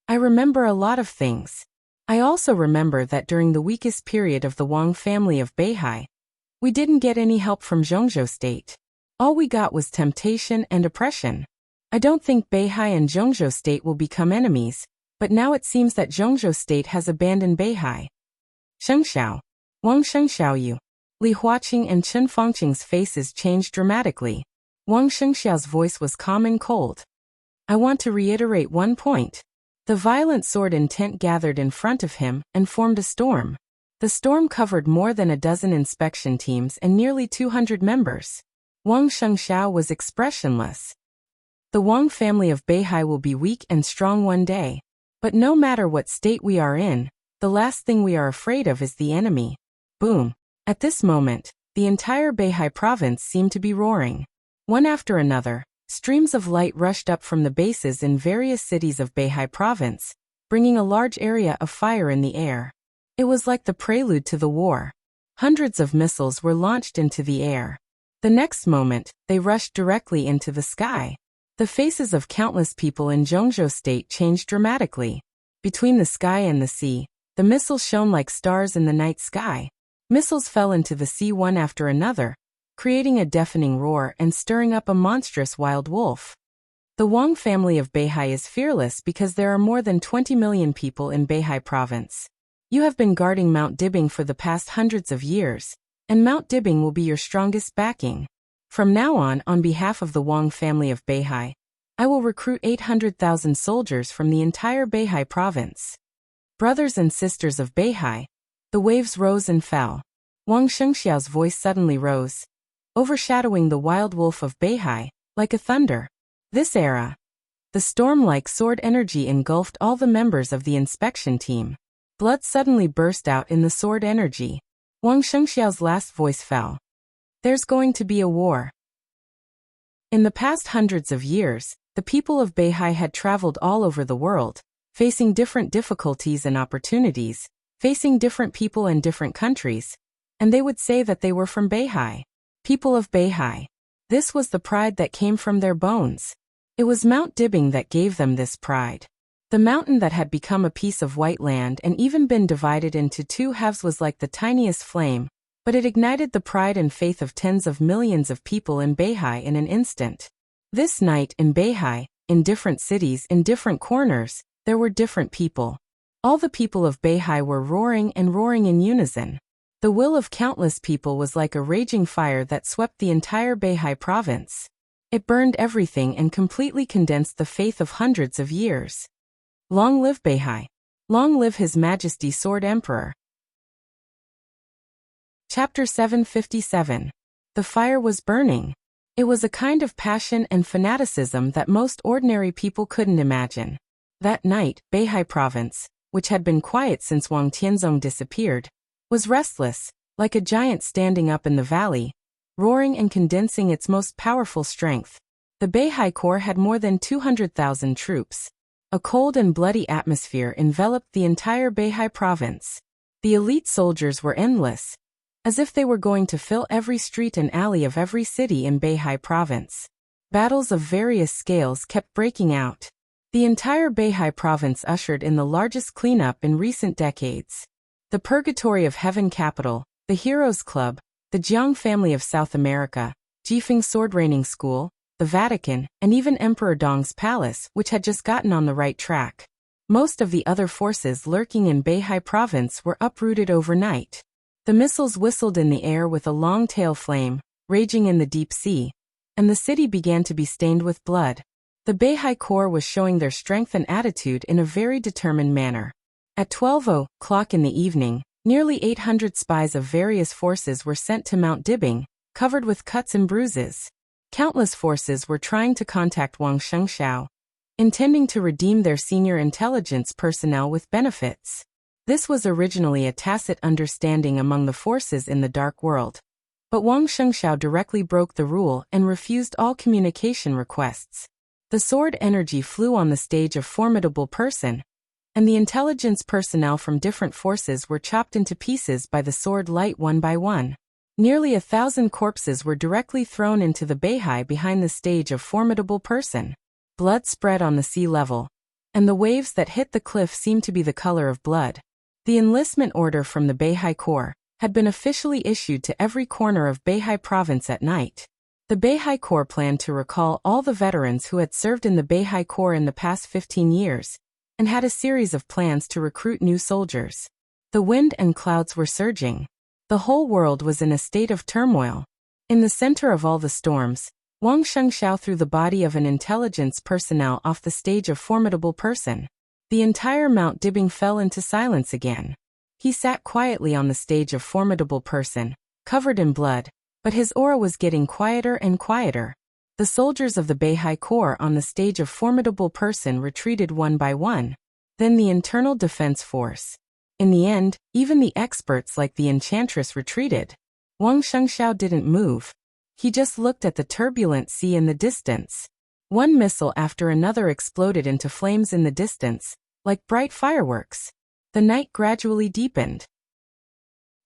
I remember a lot of things. I also remember that during the weakest period of the Wang family of Beihai, we didn't get any help from Zhongzhou State. All we got was temptation and oppression. I don't think Beihai and Zhongzhou State will become enemies, but now it seems that Zhongzhou State has abandoned Beihai. Shengxiao, Wang Shengxiao, Li Huaqing and Chen Fangqing's faces changed dramatically. Wang Shengxiao's voice was calm and cold. I want to reiterate one point. The violent sword intent gathered in front of him and formed a storm. The storm covered more than a dozen inspection teams and nearly 200 members. Wang Shengxiao was expressionless. The Wang family of Beihai will be weak and strong one day. But no matter what state we are in, the last thing we are afraid of is the enemy. Boom. At this moment, the entire Beihai province seemed to be roaring. One after another, streams of light rushed up from the bases in various cities of Beihai province, bringing a large area of fire in the air. It was like the prelude to the war. Hundreds of missiles were launched into the air. The next moment, they rushed directly into the sky. The faces of countless people in Zhongzhou State changed dramatically. Between the sky and the sea, the missiles shone like stars in the night sky. Missiles fell into the sea one after another, creating a deafening roar and stirring up a monstrous wild wolf. The Wang family of Beihai is fearless because there are more than 20 million people in Beihai province. You have been guarding Mount Dibing for the past hundreds of years, and Mount Dibing will be your strongest backing. From now on behalf of the Wang family of Beihai, I will recruit 800,000 soldiers from the entire Beihai province. Brothers and sisters of Beihai, the waves rose and fell. Wang Shengxiao's voice suddenly rose, overshadowing the wild wolf of Beihai, like a thunder. This era, the storm-like sword energy engulfed all the members of the inspection team. Blood suddenly burst out in the sword energy. Wang Shengxiao's last voice fell. There's going to be a war. In the past hundreds of years, the people of Beihai had traveled all over the world, facing different difficulties and opportunities, facing different people and different countries, and they would say that they were from Beihai. People of Beihai. This was the pride that came from their bones. It was Mount Dibing that gave them this pride. The mountain that had become a piece of white land and even been divided into two halves was like the tiniest flame, but it ignited the pride and faith of tens of millions of people in Beihai in an instant. This night in Beihai, in different cities, in different corners, there were different people. All the people of Beihai were roaring and roaring in unison. The will of countless people was like a raging fire that swept the entire Beihai province. It burned everything and completely condensed the faith of hundreds of years. Long live Beihai! Long live His Majesty Sword Emperor! Chapter 757. The fire was burning. It was a kind of passion and fanaticism that most ordinary people couldn't imagine. That night, Beihai province, which had been quiet since Wang Tianzong disappeared, was restless, like a giant standing up in the valley, roaring and condensing its most powerful strength. The Beihai Corps had more than 200,000 troops. A cold and bloody atmosphere enveloped the entire Beihai province. The elite soldiers were endless, as if they were going to fill every street and alley of every city in Beihai province. Battles of various scales kept breaking out. The entire Beihai province ushered in the largest cleanup in recent decades. The Purgatory of Heaven Capital, the Heroes Club, the Jiang family of South America, Jifeng Sword Training School, the Vatican, and even Emperor Dong's palace, which had just gotten on the right track. Most of the other forces lurking in Beihai province were uprooted overnight. The missiles whistled in the air with a long tail flame, raging in the deep sea, and the city began to be stained with blood. The Beihai Corps was showing their strength and attitude in a very determined manner. At 12 o'clock in the evening, nearly 800 spies of various forces were sent to Mount Dibing, covered with cuts and bruises. Countless forces were trying to contact Wang Shengxiao, intending to redeem their senior intelligence personnel with benefits. This was originally a tacit understanding among the forces in the Dark World. But Wang Shengxiao directly broke the rule and refused all communication requests. The sword energy flew on the stage of formidable person, and the intelligence personnel from different forces were chopped into pieces by the sword light one by one. Nearly 1,000 corpses were directly thrown into the Beihai behind the stage of formidable person. Blood spread on the sea level, and the waves that hit the cliff seemed to be the color of blood. The enlistment order from the Beihai Corps had been officially issued to every corner of Beihai province at night. The Beihai Corps planned to recall all the veterans who had served in the Beihai Corps in the past 15 years, and had a series of plans to recruit new soldiers. The wind and clouds were surging. The whole world was in a state of turmoil. In the center of all the storms, Wang Shengxiao threw the body of an intelligence personnel off the stage of formidable person. The entire Mount Dibing fell into silence again. He sat quietly on the stage of formidable person, covered in blood, but his aura was getting quieter and quieter. The soldiers of the Beihai Corps on the stage of formidable person retreated one by one. Then the internal defense force. In the end, even the experts like the enchantress retreated. Wang Shengxiao didn't move. He just looked at the turbulent sea in the distance. One missile after another exploded into flames in the distance, like bright fireworks. The night gradually deepened.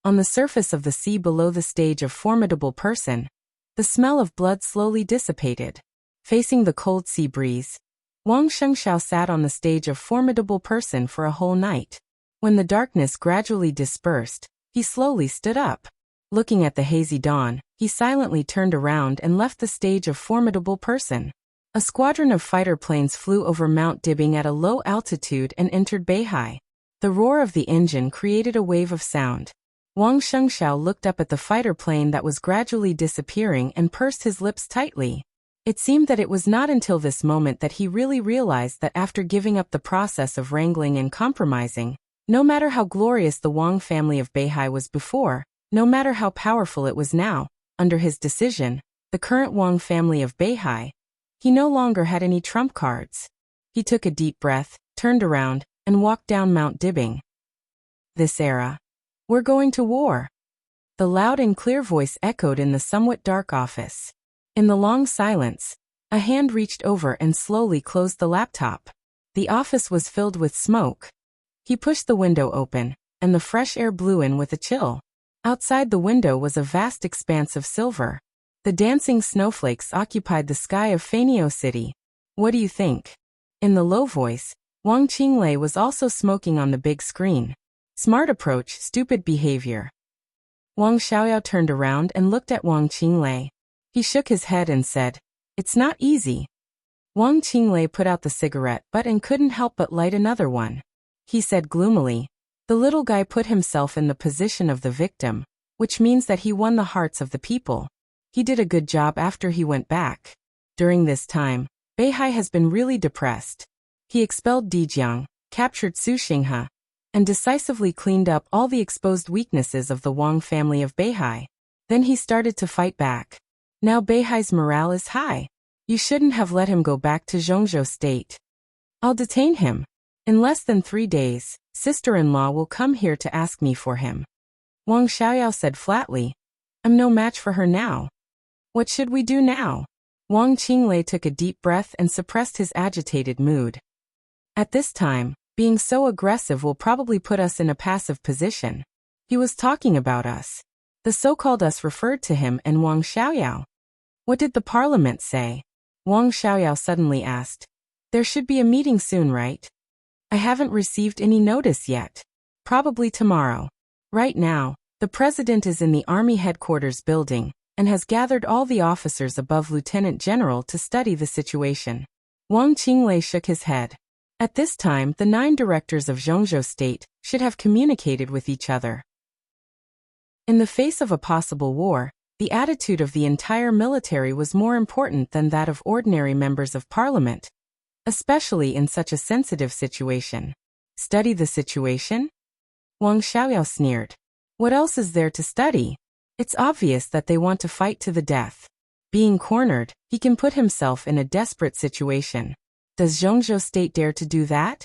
On the surface of the sea below the stage of formidable person, the smell of blood slowly dissipated. Facing the cold sea breeze, Wang Shengxiao sat on the stage of formidable person for a whole night. When the darkness gradually dispersed, he slowly stood up. Looking at the hazy dawn, he silently turned around and left the stage of formidable person. A squadron of fighter planes flew over Mount Dibing at a low altitude and entered Beihai. The roar of the engine created a wave of sound. Wang Shengxiao looked up at the fighter plane that was gradually disappearing and pursed his lips tightly. It seemed that it was not until this moment that he really realized that after giving up the process of wrangling and compromising, no matter how glorious the Wang family of Beihai was before, no matter how powerful it was now, under his decision, the current Wang family of Beihai, he no longer had any trump cards. He took a deep breath, turned around, and walked down Mount Dibing. This era. We're going to war. The loud and clear voice echoed in the somewhat dark office. In the long silence, a hand reached over and slowly closed the laptop. The office was filled with smoke. He pushed the window open, and the fresh air blew in with a chill. Outside the window was a vast expanse of silver. The dancing snowflakes occupied the sky of Fanio City. What do you think? In the low voice, Wang Qinglei was also smoking on the big screen. Smart approach, stupid behavior. Wang Xiaoyao turned around and looked at Wang Qinglei. He shook his head and said, "It's not easy." Wang Qinglei put out the cigarette butt and couldn't help but light another one. He said gloomily, "The little guy put himself in the position of the victim, which means that he won the hearts of the people. He did a good job after he went back. During this time, Beihai has been really depressed. He expelled Dijiang, captured Su Xinghe, and decisively cleaned up all the exposed weaknesses of the Wang family of Beihai. Then he started to fight back. Now Beihai's morale is high. You shouldn't have let him go back to Zhongzhou state. I'll detain him. In less than 3 days, sister-in-law will come here to ask me for him. Wang Xiaoyao said flatly. I'm no match for her now. What should we do now? Wang Qinglei took a deep breath and suppressed his agitated mood. At this time, being so aggressive will probably put us in a passive position. He was talking about us. The so-called us referred to him and Wang Xiaoyao. What did the parliament say? Wang Xiaoyao suddenly asked. There should be a meeting soon, right? I haven't received any notice yet. Probably tomorrow. Right now, the president is in the army headquarters building and has gathered all the officers above lieutenant general to study the situation. Wang Qinglei shook his head. At this time, the 9 directors of Zhongzhou state should have communicated with each other. In the face of a possible war, the attitude of the entire military was more important than that of ordinary members of parliament, especially in such a sensitive situation. Study the situation? Wang Xiaoyao sneered. What else is there to study? It's obvious that they want to fight to the death. Being cornered, he can put himself in a desperate situation. Does Zhongzhou state dare to do that?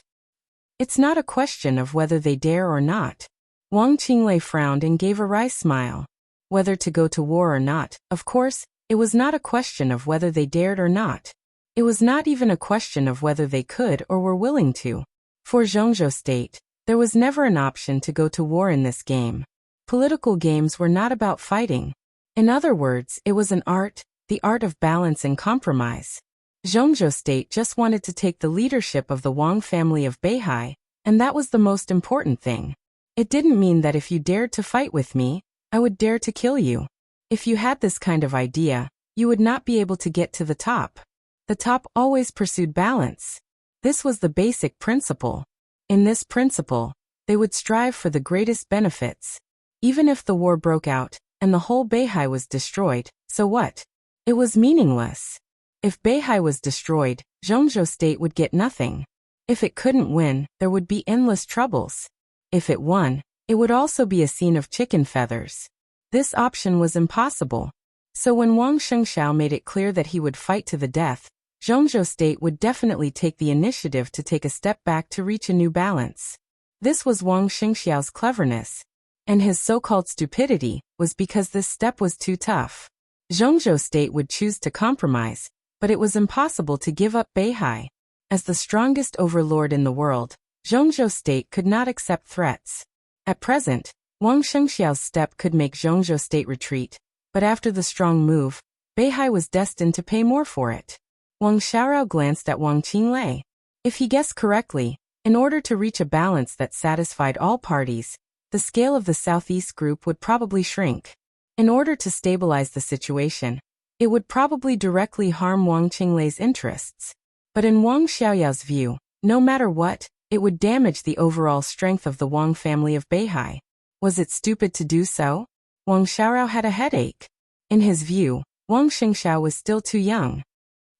It's not a question of whether they dare or not. Wang Qinglei frowned and gave a wry smile. Whether to go to war or not, of course, it was not a question of whether they dared or not. It was not even a question of whether they could or were willing to. For Zhongzhou state, there was never an option to go to war in this game. Political games were not about fighting. In other words, it was an art, the art of balance and compromise. Zhongzhou state just wanted to take the leadership of the Wang family of Beihai, and that was the most important thing. It didn't mean that if you dared to fight with me, I would dare to kill you. If you had this kind of idea, you would not be able to get to the top. The top always pursued balance. This was the basic principle. In this principle, they would strive for the greatest benefits. Even if the war broke out, and the whole Beihai was destroyed, so what? It was meaningless. If Beihai was destroyed, Zhongzhou state would get nothing. If it couldn't win, there would be endless troubles. If it won, it would also be a scene of chicken feathers. This option was impossible. So when Wang Shengxiao made it clear that he would fight to the death, Zhongzhou state would definitely take the initiative to take a step back to reach a new balance. This was Wang Shengxiao's cleverness. And his so-called stupidity was because this step was too tough. Zhongzhou state would choose to compromise, but it was impossible to give up Beihai. As the strongest overlord in the world, Zhongzhou state could not accept threats. At present, Wang Shengxiao's step could make Zhongzhou state retreat, but after the strong move, Beihai was destined to pay more for it. Wang Xiaorao glanced at Wang Qinglei. If he guessed correctly, in order to reach a balance that satisfied all parties, the scale of the Southeast group would probably shrink. In order to stabilize the situation, it would probably directly harm Wang Qinglei's interests. But in Wang Xiaoyao's view, no matter what, it would damage the overall strength of the Wang family of Beihai. Was it stupid to do so? Wang Xiaorao had a headache. In his view, Wang Shengxiao was still too young.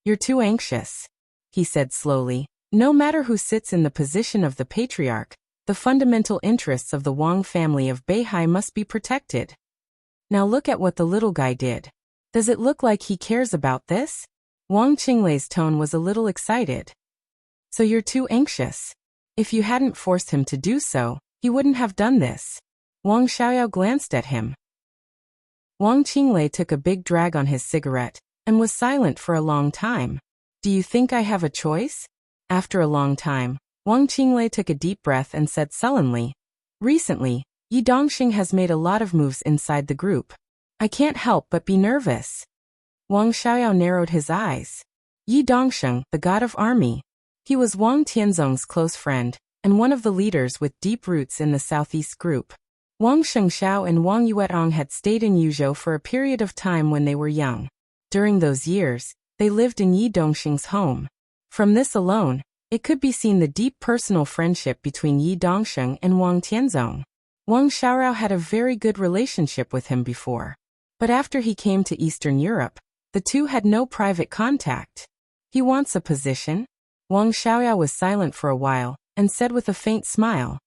You're too anxious, he said slowly. No matter who sits in the position of the patriarch, the fundamental interests of the Wang family of Beihai must be protected. Now look at what the little guy did. Does it look like he cares about this? Wang Qinglei's tone was a little excited. So you're too anxious. If you hadn't forced him to do so, he wouldn't have done this. Wang Xiaoyao glanced at him. Wang Qinglei took a big drag on his cigarette and was silent for a long time. Do you think I have a choice? After a long time, Wang Qinglei took a deep breath and said sullenly, recently, Yi Dongxing has made a lot of moves inside the group. I can't help but be nervous. Wang Xiaoyao narrowed his eyes. Yi Dongxing, the god of army. He was Wang Tianzong's close friend, and one of the leaders with deep roots in the Southeast group. Wang Shengxiao and Wang Yuetong had stayed in Yuzhou for a period of time when they were young. During those years, they lived in Yi Dongxing's home. From this alone, it could be seen the deep personal friendship between Yi Dongxing and Wang Tianzong. Wang Xiaorao had a very good relationship with him before. But after he came to Eastern Europe, the two had no private contact. He wants a position? Wang Xiaoyao was silent for a while, and said with a faint smile.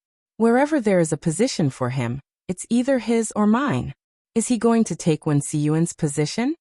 Wherever there is a position for him, it's either his or mine. Is he going to take Wen Siyuan's position?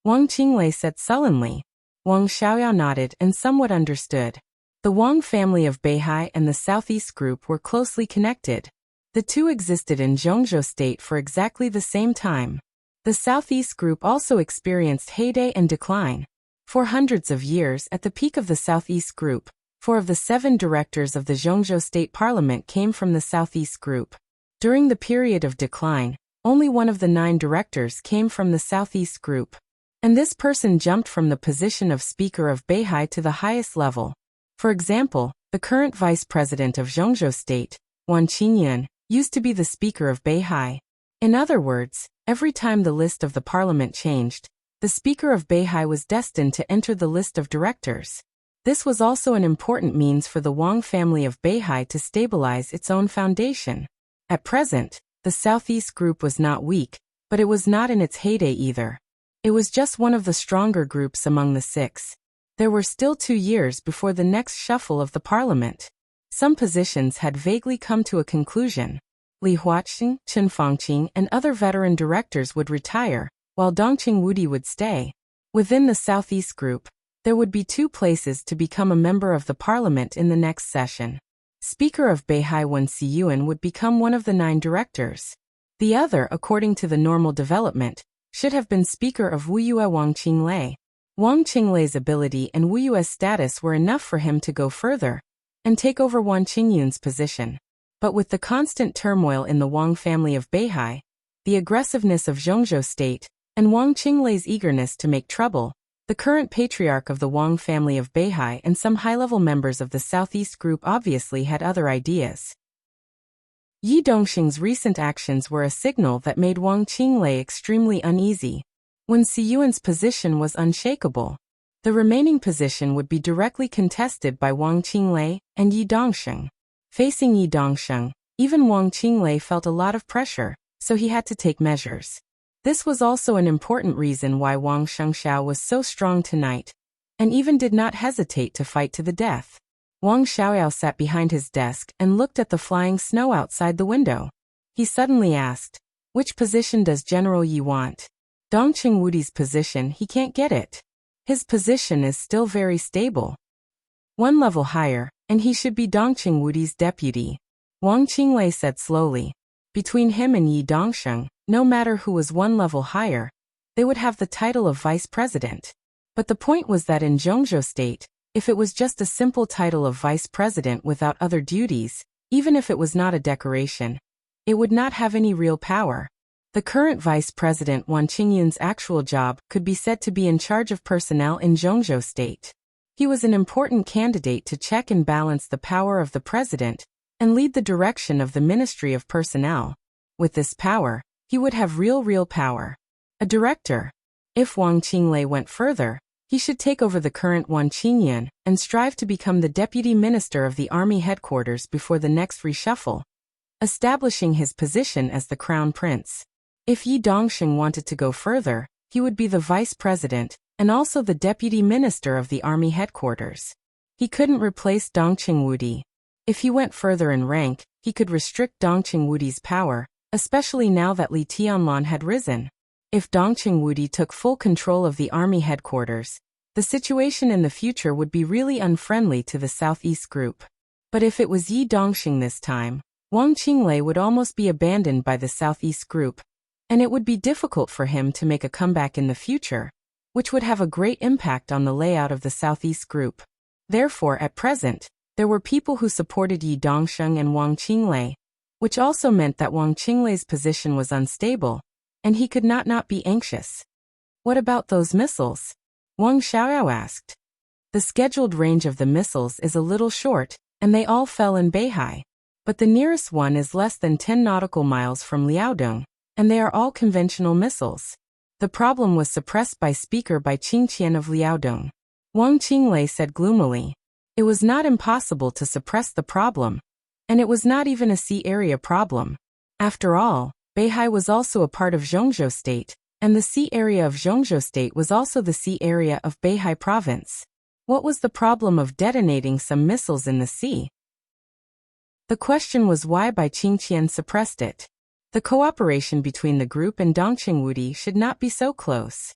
Wang Qinglei said sullenly. Wang Xiaoyao nodded and somewhat understood. The Wang family of Beihai and the Southeast Group were closely connected. The two existed in Zhongzhou State for exactly the same time. The Southeast Group also experienced heyday and decline. For hundreds of years, at the peak of the Southeast Group, 4 of the 7 directors of the Zhongzhou State Parliament came from the Southeast Group. During the period of decline, only 1 of the 9 directors came from the Southeast Group. And this person jumped from the position of Speaker of Beihai to the highest level. For example, the current Vice President of Zhongzhou State, Wan Qingyuan, used to be the Speaker of Beihai. In other words, every time the list of the parliament changed, the Speaker of Beihai was destined to enter the list of directors. This was also an important means for the Wang family of Beihai to stabilize its own foundation. At present, the Southeast Group was not weak, but it was not in its heyday either. It was just one of the stronger groups among the 6. There were still 2 years before the next shuffle of the parliament. Some positions had vaguely come to a conclusion. Li Huaqing, Chen Fangqing, and other veteran directors would retire, while Dongqing Wudi would stay. Within the Southeast Group, there would be 2 places to become a member of the parliament in the next session. Speaker of Beihai Wen Siyuan would become one of the 9 directors. The other, according to the normal development, should have been Speaker of Wuyue Wang Qinglei. Wang Qinglei's ability and Wuyue's status were enough for him to go further and take over Wan Qingyun's position. But with the constant turmoil in the Wang family of Beihai, the aggressiveness of Zhongzhou State, and Wang Qinglei's eagerness to make trouble, the current patriarch of the Wang family of Beihai and some high-level members of the Southeast Group obviously had other ideas. Yi Dongxing's recent actions were a signal that made Wang Qinglei extremely uneasy. Wen Siyuan's position was unshakable. The remaining position would be directly contested by Wang Qinglei and Yi Dongxing. Facing Yi Dongxing, even Wang Qinglei felt a lot of pressure, so he had to take measures. This was also an important reason why Wang Shengxiao was so strong tonight, and even did not hesitate to fight to the death. Wang Xiaoyao sat behind his desk and looked at the flying snow outside the window. He suddenly asked, "Which position does General Yi want?" Dongqing Wudi's position. He can't get it. His position is still very stable. 1 level higher, and he should be Dongqing Wudi's deputy. Wang Qinglei said slowly. Between him and Yi Dongxing, no matter who was 1 level higher, they would have the title of vice president. But the point was that in Zhongzhou State, if it was just a simple title of vice president without other duties, even if it was not a decoration, it would not have any real power. The current vice president Wan Qingyun's actual job could be said to be in charge of personnel in Zhongzhou State. He was an important candidate to check and balance the power of the president and lead the direction of the Ministry of Personnel. With this power, he would have real power. A director. If Wang Qinglei went further, he should take over the current Wan Qingyun and strive to become the deputy minister of the army headquarters before the next reshuffle, establishing his position as the crown prince. If Yi Dongxing wanted to go further, he would be the vice president and also the deputy minister of the army headquarters. He couldn't replace Dongqing Wudi. If he went further in rank, he could restrict Dongqing Wudi's power, especially now that Li Tianlan had risen. If Dongqing Wudi took full control of the army headquarters, the situation in the future would be really unfriendly to the Southeast Group. But if it was Yi Dongxing this time, Wang Qinglei would almost be abandoned by the Southeast Group, and it would be difficult for him to make a comeback in the future, which would have a great impact on the layout of the Southeast Group. Therefore, at present, there were people who supported Yi Dongxing and Wang Qinglei, which also meant that Wang Qinglei's position was unstable, and he could not be anxious. What about those missiles? Wang Xiaoyao asked. The scheduled range of the missiles is a little short, and they all fell in Beihai. But the nearest one is less than 10 nautical miles from Liaodong, and they are all conventional missiles. The problem was suppressed by Speaker Bai Qingqian of Liaodong. Wang Qinglei said gloomily. It was not impossible to suppress the problem, and it was not even a sea area problem. After all, Beihai was also a part of Zhongzhou State, and the sea area of Zhongzhou State was also the sea area of Beihai Province. What was the problem of detonating some missiles in the sea? The question was why Bai Qingqian suppressed it. The cooperation between the group and Dongqing Wudi should not be so close.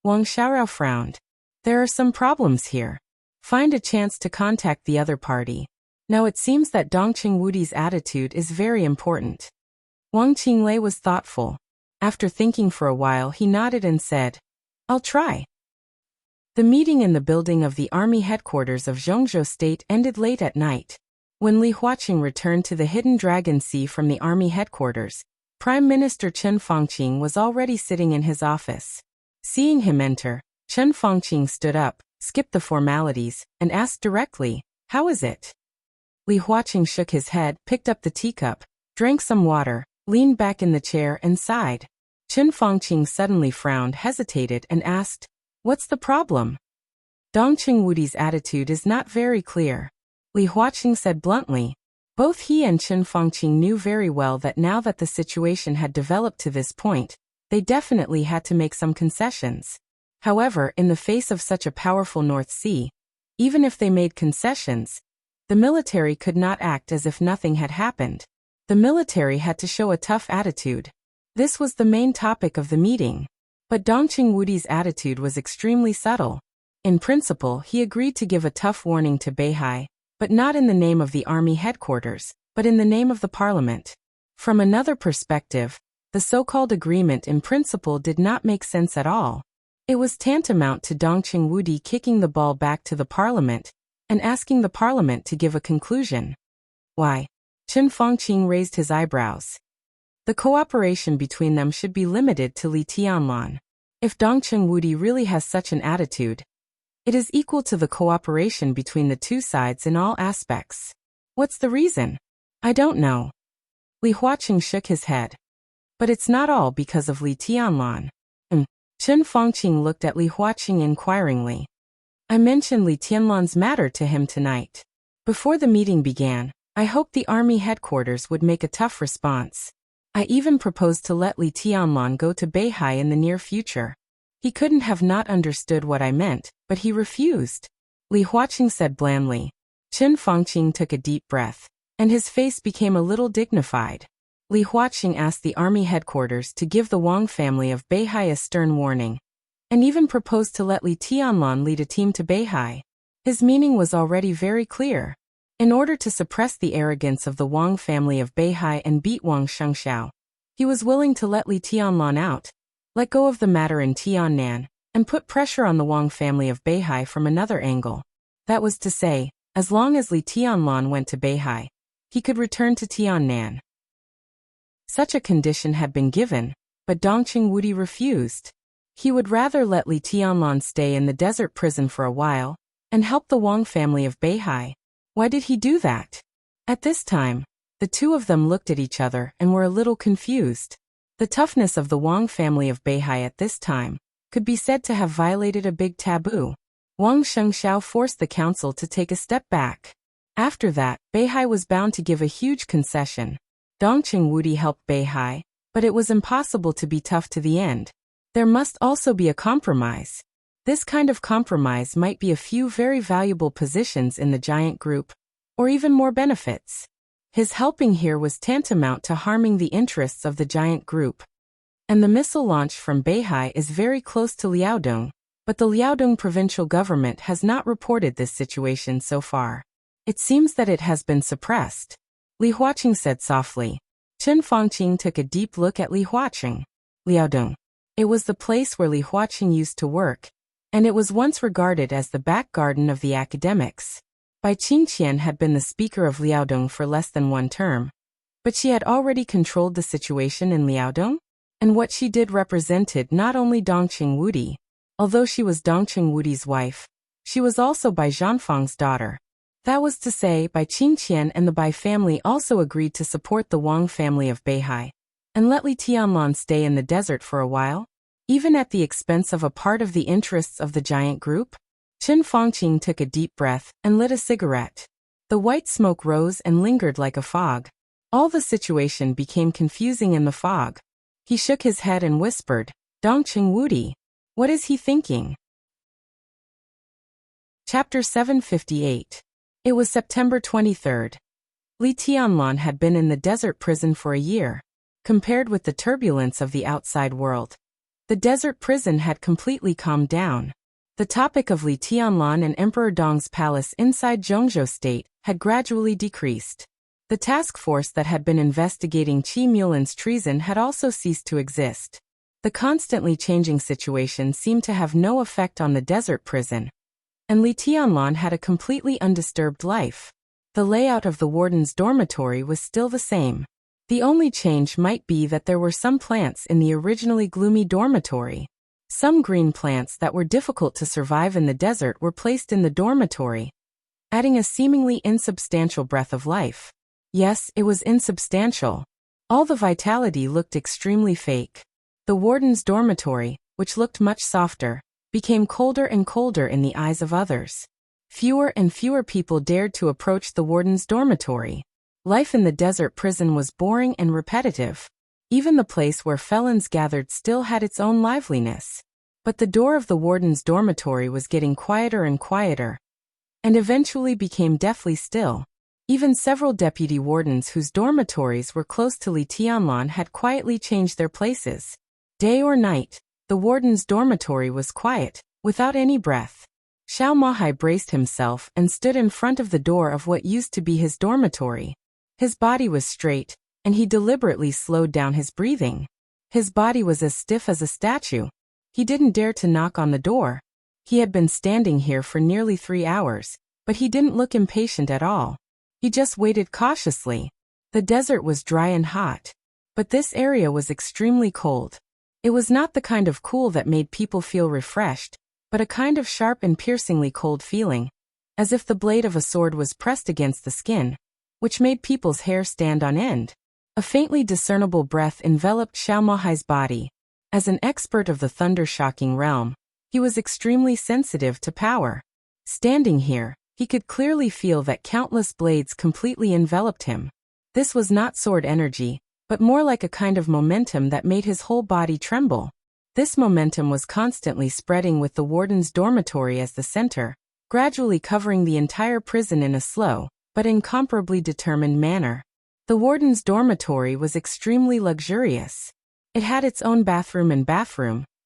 Wang Xiaorao frowned. There are some problems here. Find a chance to contact the other party. Now it seems that Dongqing Wudi's attitude is very important. Wang Qinglei was thoughtful. After thinking for a while he nodded and said, I'll try. The meeting in the building of the army headquarters of Zhongzhou State ended late at night. When Li Huaqing returned to the Hidden Dragon Sea from the army headquarters, Prime Minister Chen Fangqing was already sitting in his office. Seeing him enter, Chen Fangqing stood up, skipped the formalities, and asked directly, How is it? Li Huaqing shook his head, picked up the teacup, drank some water, leaned back in the chair and sighed. Chen Fangqing suddenly frowned, hesitated, and asked, What's the problem? Dongqing Wudi's attitude is not very clear. Li Huaqing said bluntly. Both he and Chen Fangqing knew very well that now that the situation had developed to this point, they definitely had to make some concessions. However, in the face of such a powerful North Sea, even if they made concessions, the military could not act as if nothing had happened. The military had to show a tough attitude. This was the main topic of the meeting. But Dongqing Wudi's attitude was extremely subtle. In principle, he agreed to give a tough warning to Beihai, but not in the name of the army headquarters, but in the name of the parliament. From another perspective, the so-called agreement in principle did not make sense at all. It was tantamount to Dongqing Wudi kicking the ball back to the parliament and asking the parliament to give a conclusion. Why? Chen Fangqing raised his eyebrows. The cooperation between them should be limited to Li Tianlan. If Dongqing Wudi really has such an attitude, it is equal to the cooperation between the two sides in all aspects. What's the reason? I don't know. Li Huaqing shook his head. But it's not all because of Li Tianlan. Chen Fangqing looked at Li Huaqing inquiringly. I mentioned Li Tianlan's matter to him tonight. Before the meeting began, I hoped the army headquarters would make a tough response. I even proposed to let Li Tianlan go to Beihai in the near future. He couldn't have not understood what I meant, but he refused. Li Huaqing said blandly. Chen Fangqing took a deep breath, and his face became a little dignified. Li Huaqing asked the army headquarters to give the Wang family of Beihai a stern warning, and even proposed to let Li Tianlan lead a team to Beihai. His meaning was already very clear. In order to suppress the arrogance of the Wang family of Beihai and beat Wang Shengxiao, he was willing to let Li Tianlan out, let go of the matter in Tiannan, and put pressure on the Wang family of Beihai from another angle. That was to say, as long as Li Tianlan went to Beihai, he could return to Tiannan. Such a condition had been given, but Dongqing Wudi refused. He would rather let Li Tianlan stay in the desert prison for a while, and help the Wang family of Beihai. Why did he do that? At this time, the two of them looked at each other and were a little confused. The toughness of the Wang family of Beihai at this time could be said to have violated a big taboo. Wang Shengxiao forced the council to take a step back. After that, Beihai was bound to give a huge concession. Dongqing Wudi helped Beihai, but it was impossible to be tough to the end. There must also be a compromise. This kind of compromise might be a few very valuable positions in the giant group, or even more benefits. His helping here was tantamount to harming the interests of the giant group. And the missile launch from Beihai is very close to Liaodong, but the Liaodong provincial government has not reported this situation so far. It seems that it has been suppressed. Li Huaqing said softly. Chen Fangqing took a deep look at Li Huaqing. Liaodong. It was the place where Li Huaqing used to work, and it was once regarded as the back garden of the academics. Bai Qingqian had been the speaker of Liaodong for less than one term, but she had already controlled the situation in Liaodong, and what she did represented not only Dongqing Wudi. Although she was Dongqing Wudi's wife, she was also Bai Zhanfang's daughter. That was to say, Bai Qingqian and the Bai family also agreed to support the Wang family of Beihai, and let Li Tianlan stay in the desert for a while, even at the expense of a part of the interests of the giant group. Chen Fangqing took a deep breath and lit a cigarette. The white smoke rose and lingered like a fog. All the situation became confusing in the fog. He shook his head and whispered, Dongqing Wudi. What is he thinking? Chapter 758. It was September 23rd. Li Tianlan had been in the desert prison for a year. Compared with the turbulence of the outside world, the desert prison had completely calmed down. The topic of Li Tianlan and Emperor Dong's palace inside Zhongzhou State had gradually decreased. The task force that had been investigating Qi Mulin's treason had also ceased to exist. The constantly changing situation seemed to have no effect on the desert prison, and Li Tianlan had a completely undisturbed life. The layout of the warden's dormitory was still the same. The only change might be that there were some plants in the originally gloomy dormitory. Some green plants that were difficult to survive in the desert were placed in the dormitory, adding a seemingly insubstantial breath of life. Yes, it was insubstantial. All the vitality looked extremely fake. The warden's dormitory, which looked much softer, became colder and colder in the eyes of others. Fewer and fewer people dared to approach the warden's dormitory. Life in the desert prison was boring and repetitive. Even the place where felons gathered still had its own liveliness. But the door of the warden's dormitory was getting quieter and quieter, and eventually became deathly still. Even several deputy wardens whose dormitories were close to Li Tianlan had quietly changed their places. Day or night, the warden's dormitory was quiet, without any breath. Xiao Mahai braced himself and stood in front of the door of what used to be his dormitory. His body was straight, and he deliberately slowed down his breathing. His body was as stiff as a statue. He didn't dare to knock on the door. He had been standing here for nearly 3 hours, but he didn't look impatient at all. He just waited cautiously. The desert was dry and hot, but this area was extremely cold. It was not the kind of cool that made people feel refreshed, but a kind of sharp and piercingly cold feeling, as if the blade of a sword was pressed against the skin, which made people's hair stand on end. A faintly discernible breath enveloped Xiao Mahai's body. As an expert of the thunder-shocking realm, he was extremely sensitive to power. Standing here, he could clearly feel that countless blades completely enveloped him. This was not sword energy, but more like a kind of momentum that made his whole body tremble. This momentum was constantly spreading with the warden's dormitory as the center, gradually covering the entire prison in a slow, but incomparably determined manner. The warden's dormitory was extremely luxurious. It had its own bathroom,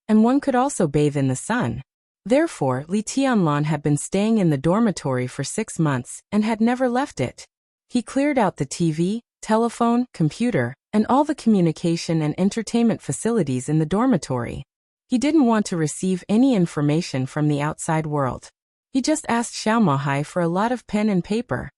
and one could also bathe in the sun. Therefore, Li Tianlan had been staying in the dormitory for 6 months and had never left it. He cleared out the TV, telephone, computer, and all the communication and entertainment facilities in the dormitory. He didn't want to receive any information from the outside world. He just asked Xiao Mahai for a lot of pen and paper.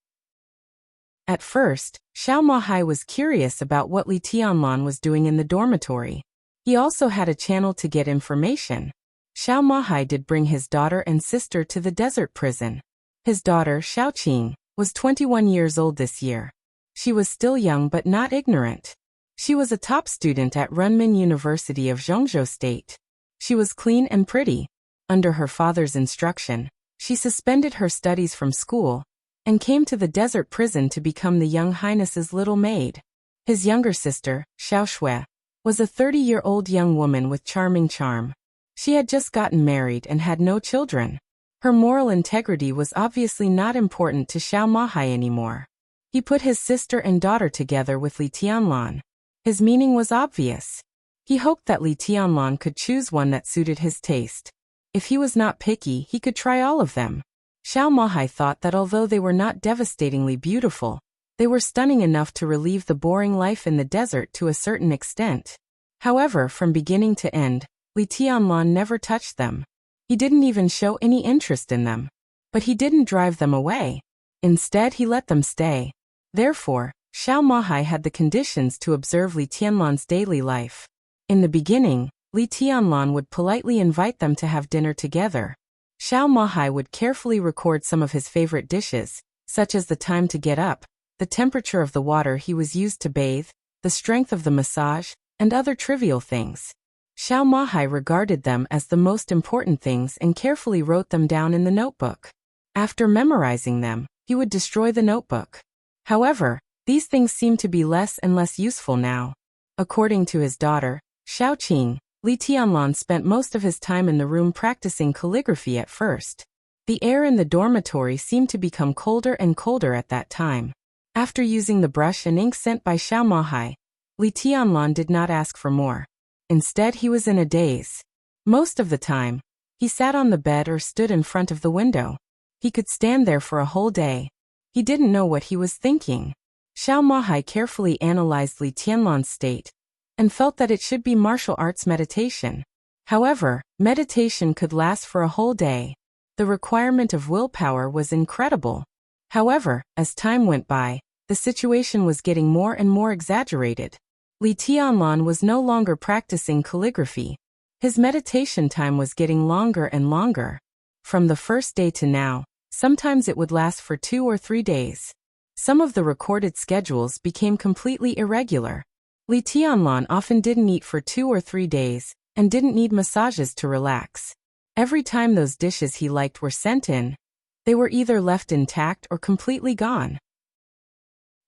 At first, Xiao Mahai was curious about what Li Tianlan was doing in the dormitory. He also had a channel to get information. Xiao Mahai did bring his daughter and sister to the desert prison. His daughter, Xiaoqing, was 21 years old this year. She was still young but not ignorant. She was a top student at Renmin University of Zhongzhou State. She was clean and pretty. Under her father's instruction, she suspended her studies from school and came to the desert prison to become the young highness's little maid. His younger sister, Xiaoshui, was a 30-year-old young woman with charming charm. She had just gotten married and had no children. Her moral integrity was obviously not important to Xiao Mahai anymore. He put his sister and daughter together with Li Tianlan. His meaning was obvious. He hoped that Li Tianlan could choose one that suited his taste. If he was not picky, he could try all of them. Xiao Mahai thought that although they were not devastatingly beautiful, they were stunning enough to relieve the boring life in the desert to a certain extent. However, from beginning to end, Li Tianlan never touched them. He didn't even show any interest in them. But he didn't drive them away. Instead, he let them stay. Therefore, Xiao Mahai had the conditions to observe Li Tianlan's daily life. In the beginning, Li Tianlan would politely invite them to have dinner together. Xiao Mahai would carefully record some of his favorite dishes, such as the time to get up, the temperature of the water he was used to bathe, the strength of the massage, and other trivial things. Xiao Mahai regarded them as the most important things and carefully wrote them down in the notebook. After memorizing them, he would destroy the notebook. However, these things seemed to be less and less useful now. According to his daughter, Xiaoqing, Li Tianlan spent most of his time in the room practicing calligraphy at first. The air in the dormitory seemed to become colder and colder at that time. After using the brush and ink sent by Xiao Mahai, Li Tianlan did not ask for more. Instead, he was in a daze. Most of the time, he sat on the bed or stood in front of the window. He could stand there for a whole day. He didn't know what he was thinking. Xiao Mahai carefully analyzed Li Tianlan's state and felt that it should be martial arts meditation. However, meditation could last for a whole day. The requirement of willpower was incredible. However, as time went by, the situation was getting more and more exaggerated. Li Tianlan was no longer practicing calligraphy. His meditation time was getting longer and longer. From the first day to now, sometimes it would last for 2 or 3 days. Some of the recorded schedules became completely irregular. Li Tianlan often didn't eat for 2 or 3 days, and didn't need massages to relax. Every time those dishes he liked were sent in, they were either left intact or completely gone.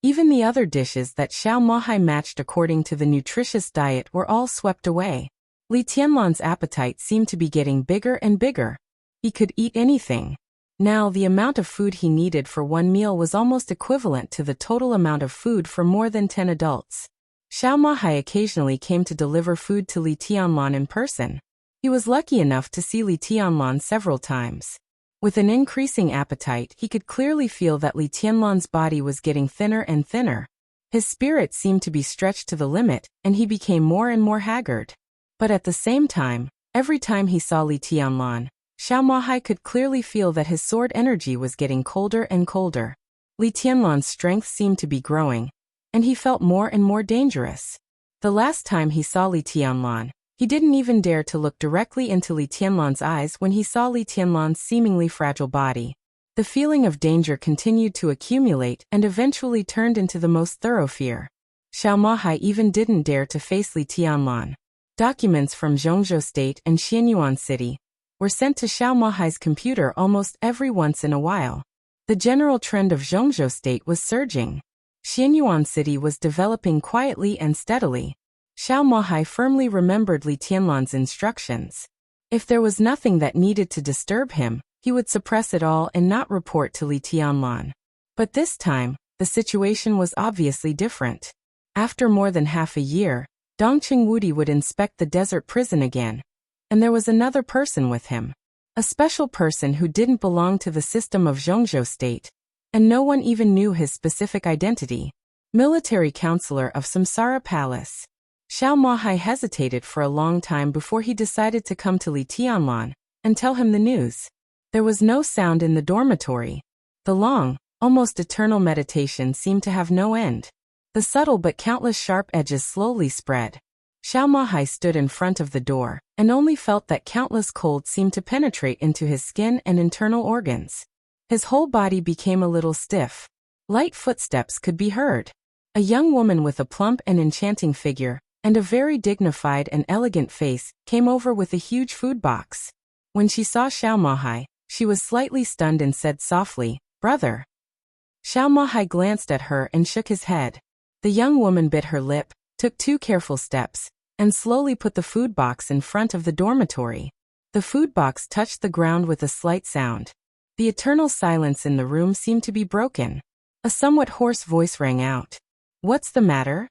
Even the other dishes that Xiao Mahai matched according to the nutritious diet were all swept away. Li Tianlan's appetite seemed to be getting bigger and bigger. He could eat anything. Now the amount of food he needed for one meal was almost equivalent to the total amount of food for more than 10 adults. Xiao Mahai occasionally came to deliver food to Li Tianlan in person. He was lucky enough to see Li Tianlan several times. With an increasing appetite, he could clearly feel that Li Tianlan's body was getting thinner and thinner. His spirit seemed to be stretched to the limit, and he became more and more haggard. But at the same time, every time he saw Li Tianlan, Xiao Mahai could clearly feel that his sword energy was getting colder and colder. Li Tianlan's strength seemed to be growing, and he felt more and more dangerous. The last time he saw Li Tianlan, he didn't even dare to look directly into Li Tianlan's eyes when he saw Li Tianlan's seemingly fragile body. The feeling of danger continued to accumulate and eventually turned into the most thorough fear. Xiao Mahai even didn't dare to face Li Tianlan. Documents from Zhongzhou State and Xianyuan City were sent to Xiao Mahai's computer almost every once in a while. The general trend of Zhongzhou State was surging. Xianyuan City was developing quietly and steadily. Xiao Mahai firmly remembered Li Tianlan's instructions. If there was nothing that needed to disturb him, he would suppress it all and not report to Li Tianlan. But this time, the situation was obviously different. After more than half a year, Dongqing Wudi would inspect the desert prison again. And there was another person with him. A special person who didn't belong to the system of Zhongzhou State. And no one even knew his specific identity. Military counselor of Samsara Palace. Xiao Mahai hesitated for a long time before he decided to come to Li Tianlan and tell him the news. There was no sound in the dormitory. The long, almost eternal meditation seemed to have no end. The subtle but countless sharp edges slowly spread. Xiao Mahai stood in front of the door and only felt that countless cold seemed to penetrate into his skin and internal organs. His whole body became a little stiff. Light footsteps could be heard. A young woman with a plump and enchanting figure and a very dignified and elegant face came over with a huge food box. When she saw Xiao Mahai, she was slightly stunned and said softly, "Brother." Xiao Mahai glanced at her and shook his head. The young woman bit her lip, took 2 careful steps, and slowly put the food box in front of the dormitory. The food box touched the ground with a slight sound. The eternal silence in the room seemed to be broken. A somewhat hoarse voice rang out. "What's the matter?"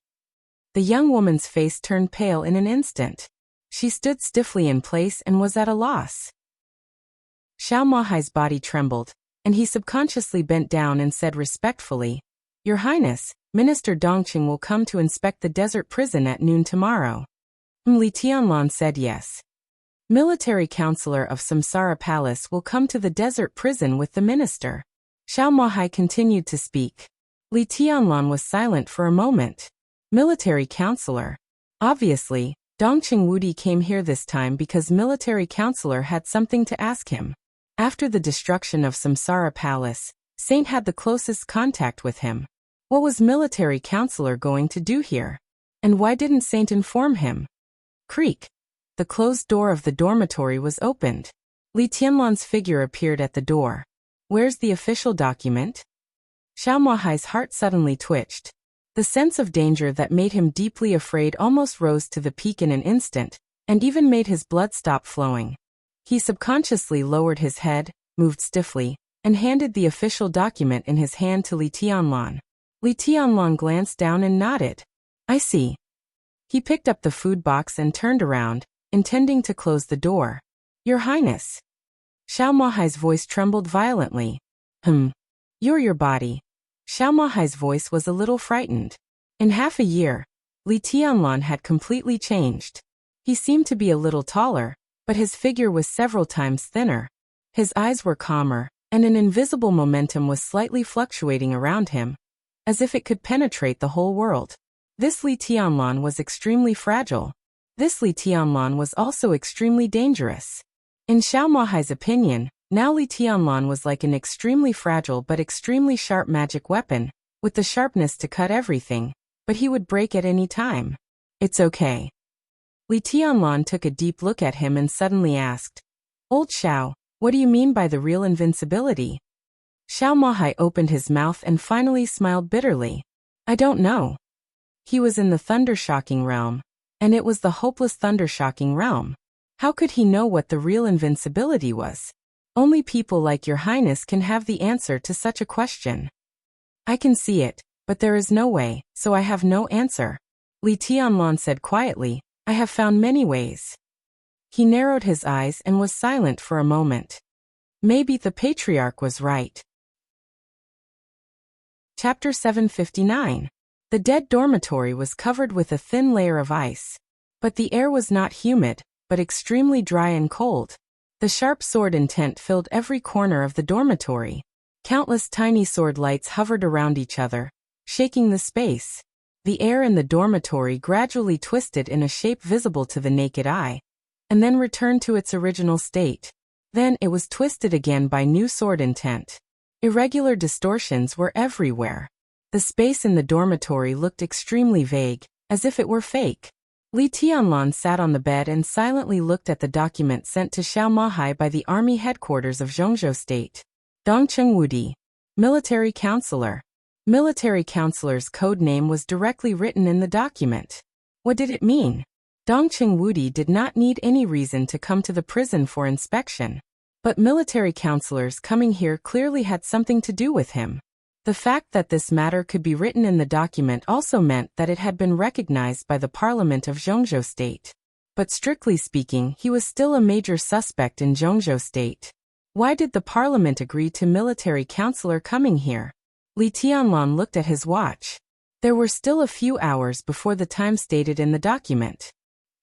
The young woman's face turned pale in an instant. She stood stiffly in place and was at a loss. Xiao Mahai's body trembled, and he subconsciously bent down and said respectfully, "Your Highness, Minister Dongqing will come to inspect the desert prison at noon tomorrow." Li Tianlan said yes. Military counselor of Samsara Palace will come to the desert prison with the minister. Xiao Mahai continued to speak. Li Tianlan was silent for a moment. Military counselor. Obviously, Dongqing Wudi came here this time because military counselor had something to ask him. After the destruction of Samsara Palace, Saint had the closest contact with him. What was military counselor going to do here? And why didn't Saint inform him? Creak. The closed door of the dormitory was opened. Li Tianlan's figure appeared at the door. "Where's the official document?" Xiao Mahai's heart suddenly twitched. The sense of danger that made him deeply afraid almost rose to the peak in an instant, and even made his blood stop flowing. He subconsciously lowered his head, moved stiffly, and handed the official document in his hand to Li Tianlan. Li Tianlong glanced down and nodded. I see. He picked up the food box and turned around, intending to close the door. Your Highness. Xiao Mahai's voice trembled violently. You're your body. Xiao Mahai's voice was a little frightened. In half a year, Li Tianlong had completely changed. He seemed to be a little taller, but his figure was several times thinner. His eyes were calmer, and an invisible momentum was slightly fluctuating around him, as if it could penetrate the whole world. This Li Tianlong was extremely fragile. This Li Tianlong was also extremely dangerous. In Xiao Mahai's opinion, now Li Tianlong was like an extremely fragile but extremely sharp magic weapon, with the sharpness to cut everything, but he would break at any time. It's okay. Li Tianlong took a deep look at him and suddenly asked, Old Xiao, what do you mean by the real invincibility? Xiao Mahai opened his mouth and finally smiled bitterly. I don't know. He was in the thunder-shocking realm, and it was the hopeless thunder-shocking realm. How could he know what the real invincibility was? Only people like your Highness can have the answer to such a question. I can see it, but there is no way, so I have no answer. Li Tianlong said quietly, I have found many ways. He narrowed his eyes and was silent for a moment. Maybe the patriarch was right. Chapter 759. The dead dormitory was covered with a thin layer of ice. But the air was not humid, but extremely dry and cold. The sharp sword intent filled every corner of the dormitory. Countless tiny sword lights hovered around each other, shaking the space. The air in the dormitory gradually twisted in a shape visible to the naked eye, and then returned to its original state. Then it was twisted again by new sword intent. Irregular distortions were everywhere. The space in the dormitory looked extremely vague, as if it were fake. Li Tianlong sat on the bed and silently looked at the document sent to Xiao Mahai by the army headquarters of Zhongzhou State. Dongcheng Wudi, military counselor. Military counselor's code name was directly written in the document. What did it mean? Dongcheng Wudi did not need any reason to come to the prison for inspection. But military counselors coming here clearly had something to do with him. The fact that this matter could be written in the document also meant that it had been recognized by the Parliament of Zhongzhou State. But strictly speaking, he was still a major suspect in Zhongzhou State. Why did the Parliament agree to military counselor coming here? Li Tianlong looked at his watch. There were still a few hours before the time stated in the document.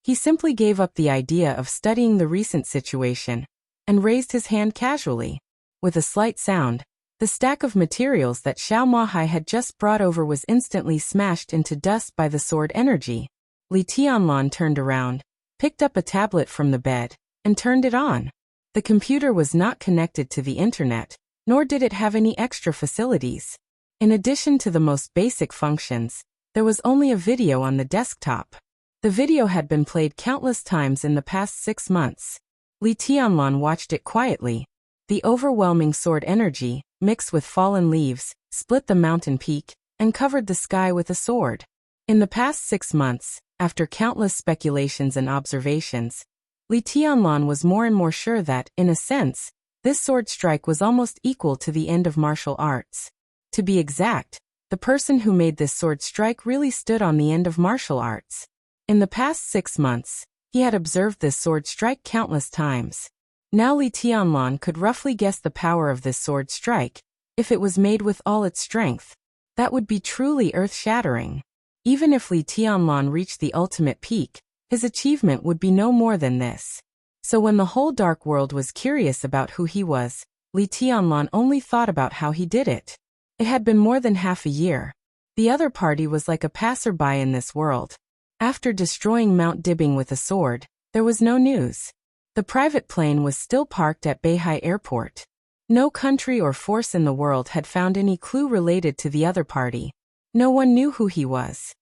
He simply gave up the idea of studying the recent situation, and raised his hand casually. With a slight sound, the stack of materials that Xiao Mahai had just brought over was instantly smashed into dust by the sword energy. Li Tianlong turned around, picked up a tablet from the bed, and turned it on. The computer was not connected to the internet, nor did it have any extra facilities. In addition to the most basic functions, there was only a video on the desktop. The video had been played countless times in the past 6 months. Li Tianlong watched it quietly. The overwhelming sword energy, mixed with fallen leaves, split the mountain peak, and covered the sky with a sword. In the past 6 months, after countless speculations and observations, Li Tianlong was more and more sure that, in a sense, this sword strike was almost equal to the end of martial arts. To be exact, the person who made this sword strike really stood on the end of martial arts. In the past 6 months, he had observed this sword strike countless times. Now Li Tianlong could roughly guess the power of this sword strike. If it was made with all its strength, that would be truly earth-shattering. Even if Li Tianlong reached the ultimate peak, his achievement would be no more than this. So when the whole dark world was curious about who he was, Li Tianlong only thought about how he did it. It had been more than half a year. The other party was like a passerby in this world. After destroying Mount Dibbing with a sword, there was no news. The private plane was still parked at Beihai Airport. No country or force in the world had found any clue related to the other party. No one knew who he was.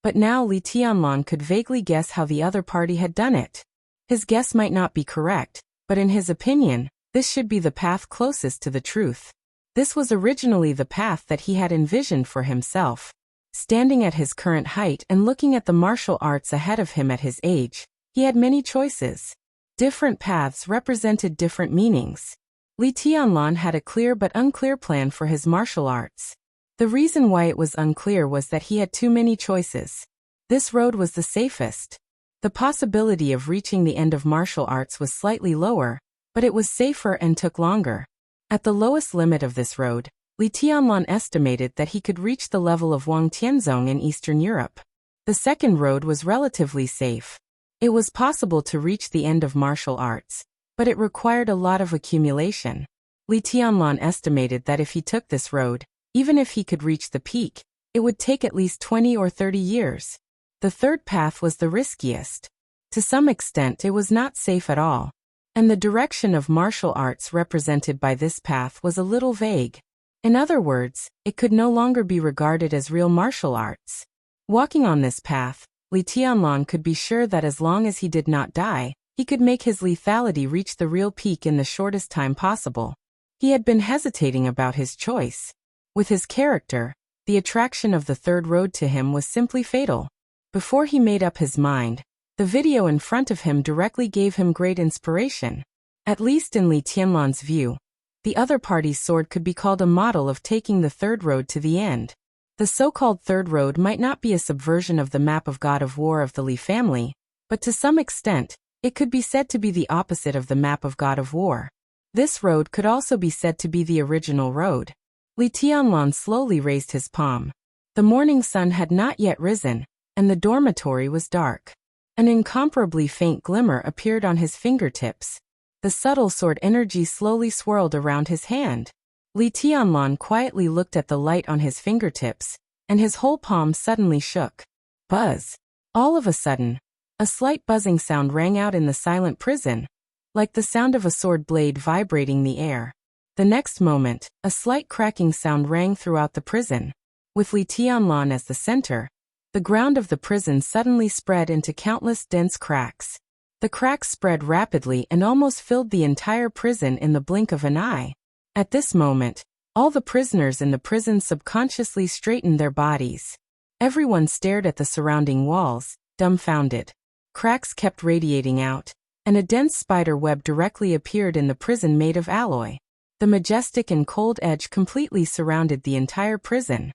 But now Li Tianlong could vaguely guess how the other party had done it. His guess might not be correct, but in his opinion, this should be the path closest to the truth. This was originally the path that he had envisioned for himself. Standing at his current height and looking at the martial arts ahead of him at his age, he had many choices. Different paths represented different meanings. Li Tianlong had a clear but unclear plan for his martial arts. The reason why it was unclear was that he had too many choices. This road was the safest. The possibility of reaching the end of martial arts was slightly lower, but it was safer and took longer. At the lowest limit of this road, Li Tianlan estimated that he could reach the level of Wang Tianzong in Eastern Europe. The second road was relatively safe. It was possible to reach the end of martial arts, but it required a lot of accumulation. Li Tianlan estimated that if he took this road, even if he could reach the peak, it would take at least 20 or 30 years. The third path was the riskiest. To some extent it was not safe at all. And the direction of martial arts represented by this path was a little vague. In other words, it could no longer be regarded as real martial arts. Walking on this path, Li Tianlan could be sure that as long as he did not die, he could make his lethality reach the real peak in the shortest time possible. He had been hesitating about his choice. With his character, the attraction of the third road to him was simply fatal. Before he made up his mind, the video in front of him directly gave him great inspiration. At least in Li Tianlan's view, the other party's sword could be called a model of taking the third road to the end. The so-called third road might not be a subversion of the map of God of War of the Li family, but to some extent, it could be said to be the opposite of the map of God of War. This road could also be said to be the original road. Li Tianlan slowly raised his palm. The morning sun had not yet risen, and the dormitory was dark. An incomparably faint glimmer appeared on his fingertips. The subtle sword energy slowly swirled around his hand. Li Tianlan quietly looked at the light on his fingertips, and his whole palm suddenly shook. Buzz! All of a sudden, a slight buzzing sound rang out in the silent prison, like the sound of a sword blade vibrating the air. The next moment, a slight cracking sound rang throughout the prison. With Li Tianlan as the center, the ground of the prison suddenly spread into countless dense cracks. The cracks spread rapidly and almost filled the entire prison in the blink of an eye. At this moment, all the prisoners in the prison subconsciously straightened their bodies. Everyone stared at the surrounding walls, dumbfounded. Cracks kept radiating out, and a dense spider web directly appeared in the prison made of alloy. The majestic and cold edge completely surrounded the entire prison.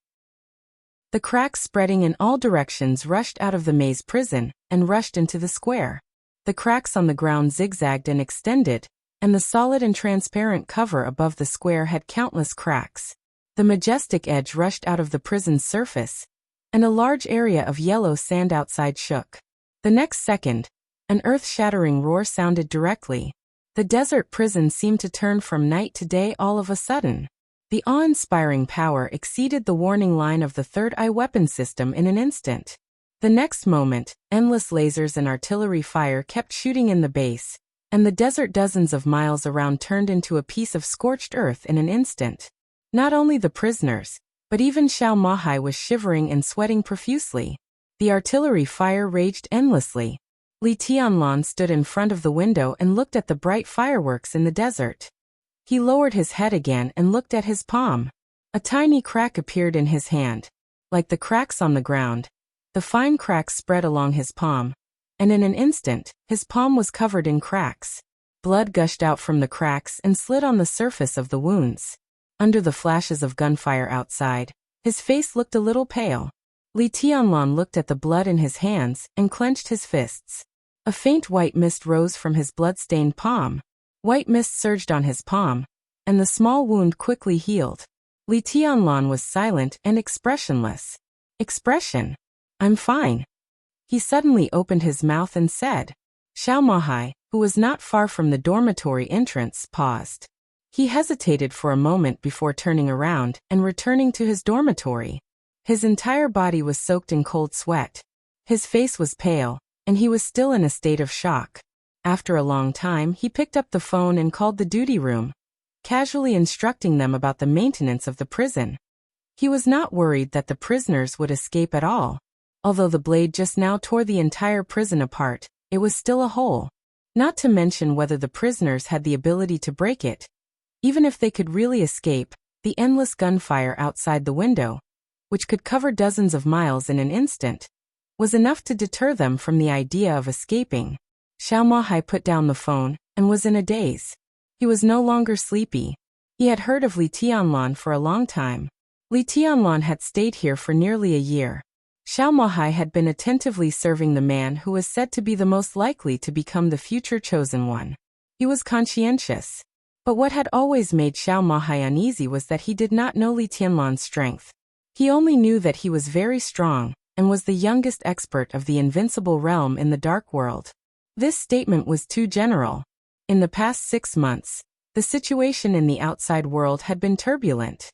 The cracks spreading in all directions rushed out of the maze prison and rushed into the square. The cracks on the ground zigzagged and extended, and the solid and transparent cover above the square had countless cracks. The majestic edge rushed out of the prison's surface, and a large area of yellow sand outside shook. The next second, an earth-shattering roar sounded directly. The desert prison seemed to turn from night to day all of a sudden. The awe-inspiring power exceeded the warning line of the third eye weapon system in an instant. The next moment, endless lasers and artillery fire kept shooting in the base, and the desert dozens of miles around turned into a piece of scorched earth in an instant. Not only the prisoners, but even Xiao Mahai was shivering and sweating profusely. The artillery fire raged endlessly. Li Tianlan stood in front of the window and looked at the bright fireworks in the desert. He lowered his head again and looked at his palm. A tiny crack appeared in his hand. Like the cracks on the ground, the fine cracks spread along his palm, and in an instant, his palm was covered in cracks. Blood gushed out from the cracks and slid on the surface of the wounds. Under the flashes of gunfire outside, his face looked a little pale. Li Tianlan looked at the blood in his hands and clenched his fists. A faint white mist rose from his blood-stained palm. White mist surged on his palm, and the small wound quickly healed. Li Tianlan was silent and expressionless. Expression? I'm fine. He suddenly opened his mouth and said. Xiao Mahai, who was not far from the dormitory entrance, paused. He hesitated for a moment before turning around and returning to his dormitory. His entire body was soaked in cold sweat. His face was pale, and he was still in a state of shock. After a long time, he picked up the phone and called the duty room, casually instructing them about the maintenance of the prison. He was not worried that the prisoners would escape at all. Although the blade just now tore the entire prison apart, it was still a hole. Not to mention whether the prisoners had the ability to break it. Even if they could really escape, the endless gunfire outside the window, which could cover dozens of miles in an instant, was enough to deter them from the idea of escaping. Xiao Mahai put down the phone and was in a daze. He was no longer sleepy. He had heard of Li Tianlan for a long time. Li Tianlan had stayed here for nearly a year. Xiao Mahai had been attentively serving the man who was said to be the most likely to become the future chosen one. He was conscientious. But what had always made Xiao Mahai uneasy was that he did not know Li Tianlan's strength. He only knew that he was very strong, and was the youngest expert of the invincible realm in the dark world. This statement was too general. In the past 6 months, the situation in the outside world had been turbulent.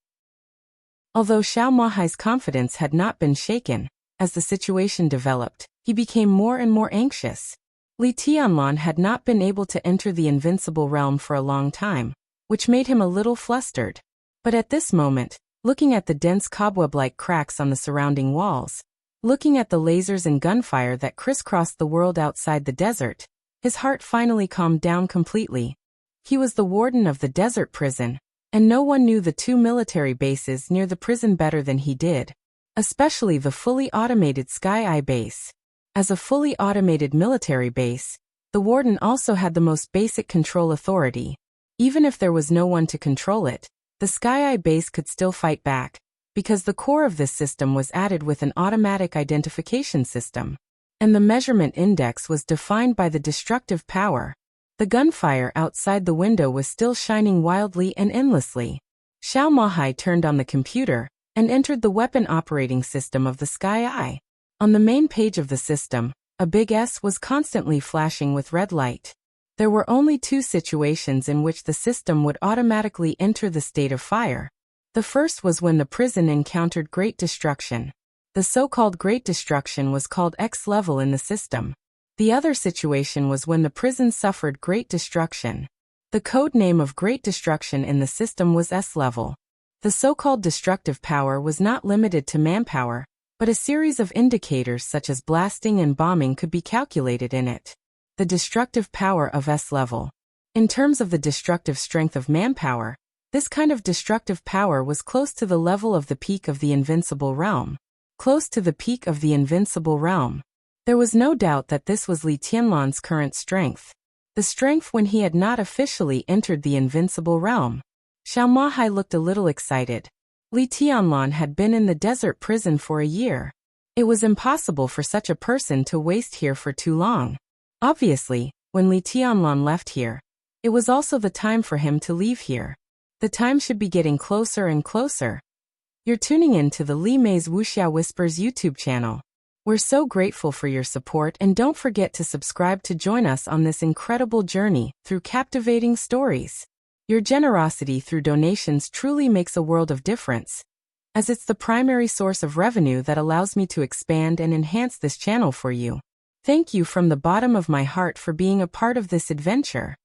Although Xiao Mahai's confidence had not been shaken, as the situation developed, he became more and more anxious. Li Tianlan had not been able to enter the invincible realm for a long time, which made him a little flustered. But at this moment, looking at the dense cobweb-like cracks on the surrounding walls, looking at the lasers and gunfire that crisscrossed the world outside the desert, his heart finally calmed down completely. He was the warden of the desert prison, and no one knew the 2 military bases near the prison better than he did, especially the fully automated Sky Eye base. As a fully automated military base, the warden also had the most basic control authority. Even if there was no one to control it, the Sky Eye base could still fight back, because the core of this system was added with an automatic identification system, and the measurement index was defined by the destructive power. The gunfire outside the window was still shining wildly and endlessly. Xiao Mahai turned on the computer and entered the weapon operating system of the Sky Eye. On the main page of the system, a big S was constantly flashing with red light. There were only 2 situations in which the system would automatically enter the state of fire. The first was when the prison encountered great destruction. The so-called great destruction was called X level in the system. The other situation was when the prison suffered great destruction. The code name of great destruction in the system was S level. The so-called destructive power was not limited to manpower, but a series of indicators such as blasting and bombing could be calculated in it. The destructive power of S level. In terms of the destructive strength of manpower, this kind of destructive power was close to the level of the peak of the invincible realm. Close to the peak of the invincible realm. There was no doubt that this was Li Tianlan's current strength. The strength when he had not officially entered the invincible realm. Xiao Mahai looked a little excited. Li Tianlan had been in the desert prison for a year. It was impossible for such a person to waste here for too long. Obviously, when Li Tianlan left here, it was also the time for him to leave here. The time should be getting closer and closer. You're tuning in to the Li Mei's Wuxia Whispers YouTube channel. We're so grateful for your support, and don't forget to subscribe to join us on this incredible journey through captivating stories. Your generosity through donations truly makes a world of difference, as it's the primary source of revenue that allows me to expand and enhance this channel for you. Thank you from the bottom of my heart for being a part of this adventure.